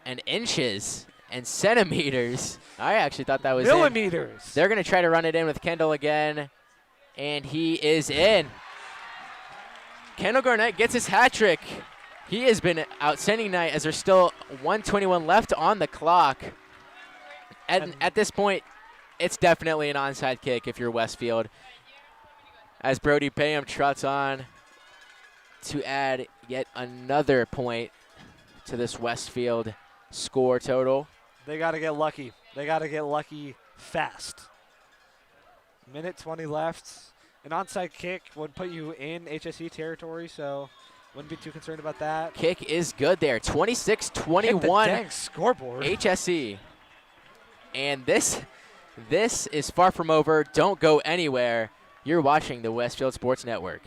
and inches and centimeters. I actually thought that was in. millimeters. They're going to try to run it in with Kendall again, and he is in. Kendall Garnett gets his hat trick. He has been an outstanding night as there's still 1:21 left on the clock. At this point, it's definitely an onside kick if you're Westfield. As Brody Bayham trots on to add yet another point to this Westfield score total. They got to get lucky. They got to get lucky fast. Minute 20 left. An onside kick would put you in HSE territory, so wouldn't be too concerned about that. Kick is good there. 26-21 Hit the dang scoreboard. HSE. And this is far from over. Don't go anywhere. You're watching the Westfield Sports Network.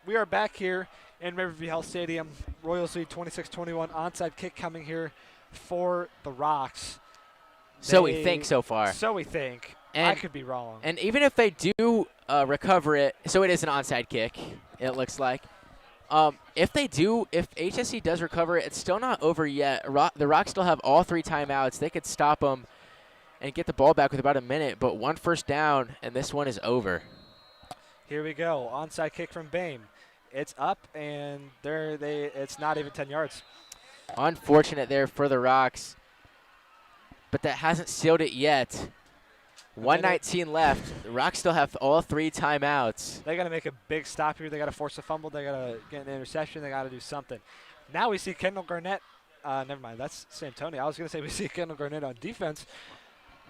We are back here in Riverview Health Stadium. Royals lead 26-21. Onside kick coming here for the Rocks. So we think so far. So we think. And, I could be wrong. And even if they do recover it, so it is an onside kick, it looks like. If HSC does recover it, it's still not over yet. The Rocks still have all 3 timeouts. They could stop them and get the ball back with about a minute, but 1 first down, and this one is over. Here we go. Onside kick from Bame. It's up, and it's not even 10 yards. Unfortunate there for the Rocks, but that hasn't sealed it yet. 1:19 left. The Rocks still have all 3 timeouts. They got to make a big stop here. They got to force a fumble. They got to get an interception. They got to do something. Now we see Kendall Garnett. Never mind. That's Santoni. I was going to say we see Kendall Garnett on defense.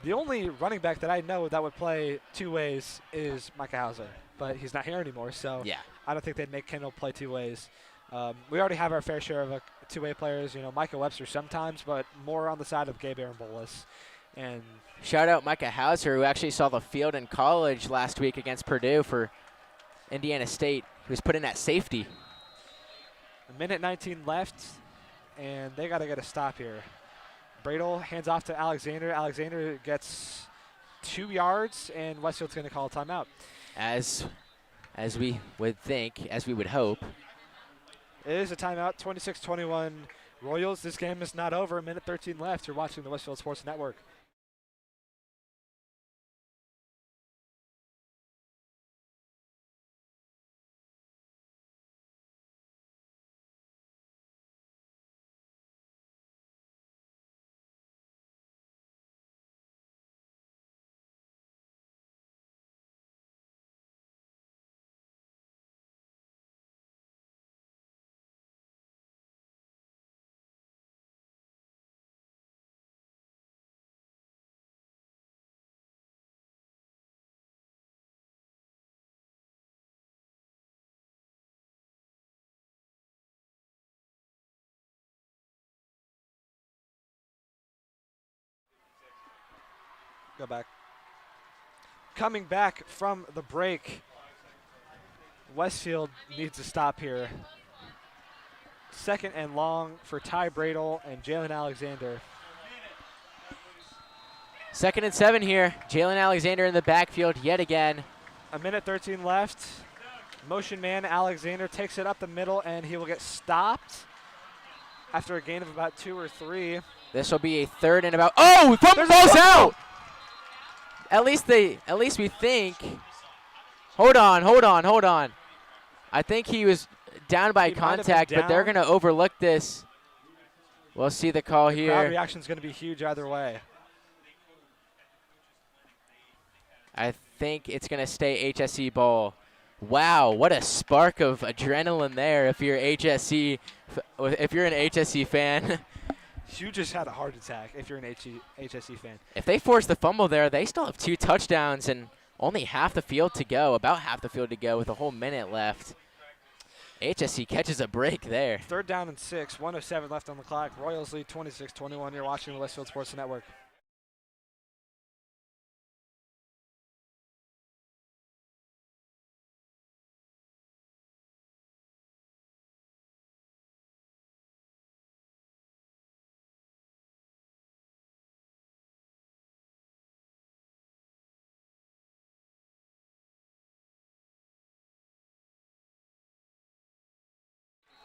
The only running back that I know that would play 2 ways is Micah Hauser, but he's not here anymore, so Yeah. I don't think they'd make Kendall play 2 ways. We already have our fair share of 2-way players. You know, Micah Webster sometimes, but more on the side of Gabe Arambolas. And shout out Micah Hauser, who actually saw the field in college last week against Purdue for Indiana State. He was put in at safety. 1:19 left, and they got to get a stop here. Bradle hands off to Alexander. Alexander gets 2 yards, and Westfield's going to call a timeout. As we would think, as we would hope. It is a timeout, 26-21 Royals. This game is not over. 1:13 left. You're watching the Westfield Sports Network. Go back. Coming back from the break, Westfield needs to stop here. 2nd and long for Ty Bradle and Jalen Alexander. 2nd and 7 here. Jalen Alexander in the backfield yet again. 1:13 left. Motion man Alexander takes it up the middle, and he will get stopped after a gain of about 2 or 3. This will be a 3rd and about. Oh, the ball's out! At least we think. Hold on. I think he was down by contact, but they're going to overlook this. We'll see the call here. Crowd reaction is going to be huge either way. I think it's going to stay HSC ball. Wow, what a spark of adrenaline there if you're an HSC fan. You just had a heart attack if you're an HSC fan. If they force the fumble there, they still have 2 touchdowns and only half the field to go, about half the field to go with a whole minute left. HSC catches a break there. 3rd down and 6, 1:07 left on the clock. Royals lead 26-21. You're watching the Westfield Sports Network.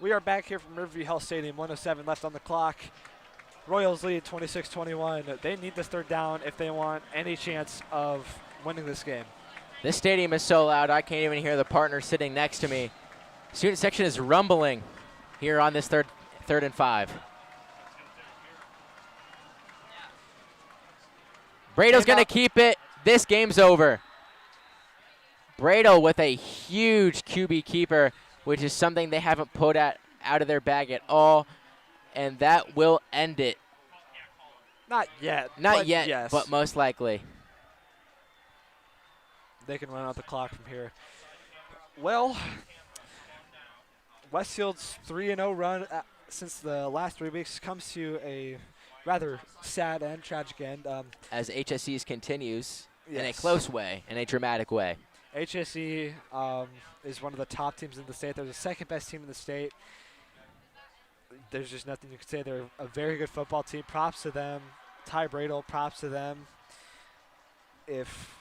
We are back here from Riverview Health Stadium, 1:07 left on the clock. Royals lead 26-21. They need this 3rd down if they want any chance of winning this game. This stadium is so loud I can't even hear the partner sitting next to me. Student section is rumbling here on this third and 5. Brado's going to keep it. This game's over. Brado with a huge QB keeper, which is something they haven't put out of their bag at all, and that will end it. Not yet. Not yet, yes. but most likely. They can run out the clock from here. Well, Westfield's 3-0 run since the last 3 weeks comes to a rather sad and tragic end. As HSC's continues in a Yes. close way, in a dramatic way. HSE is one of the top teams in the state. They're the second best team in the state. There's just nothing you can say. They're a very good football team. Props to them. Ty Bradle, props to them. If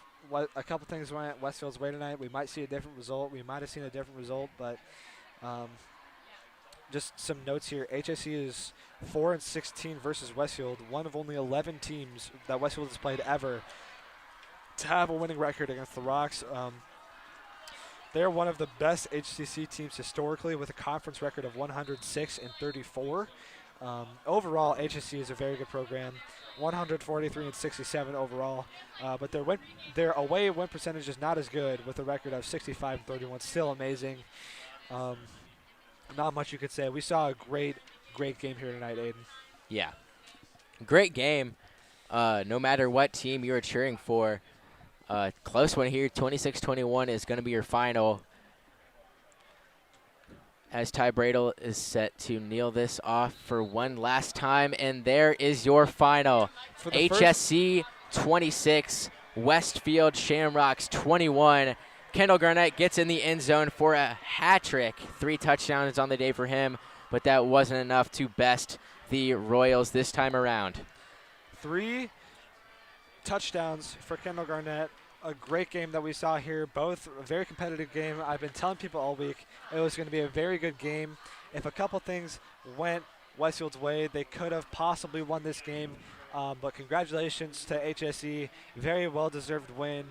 a couple things went Westfield's way tonight, we might see a different result. We might have seen a different result, but just some notes here. HSE is 4-16 versus Westfield, one of only 11 teams that Westfield has played ever to have a winning record against the Rocks. They're one of the best HCC teams historically with a conference record of 106-34. Overall, HSC is a very good program, 143-67 overall. But their away win percentage is not as good with a record of 65-31. Still amazing. Not much you could say. We saw a great game here tonight, Aiden. Yeah. Great game. No matter what team you were cheering for. Close one here. 26-21 is going to be your final. As Ty Bradle is set to kneel this off for one last time. And there is your final. HSC 26, Westfield Shamrocks 21. Kendall Garnett gets in the end zone for a hat trick. 3 touchdowns on the day for him, but that wasn't enough to best the Royals this time around. 3 touchdowns for Kendall Garnett. A great game that we saw here. Both a very competitive game. I've been telling people all week it was going to be a very good game. If a couple things went Westfield's way, they could have possibly won this game. But congratulations to HSE. Very well-deserved win.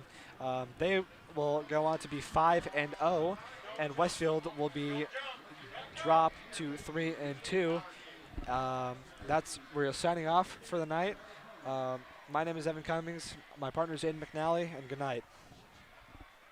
They will go on to be 5-0, and Westfield will be dropped to 3-2. We're signing off for the night. My name is Evan Cummings. My partner is Aiden McNally, and good night.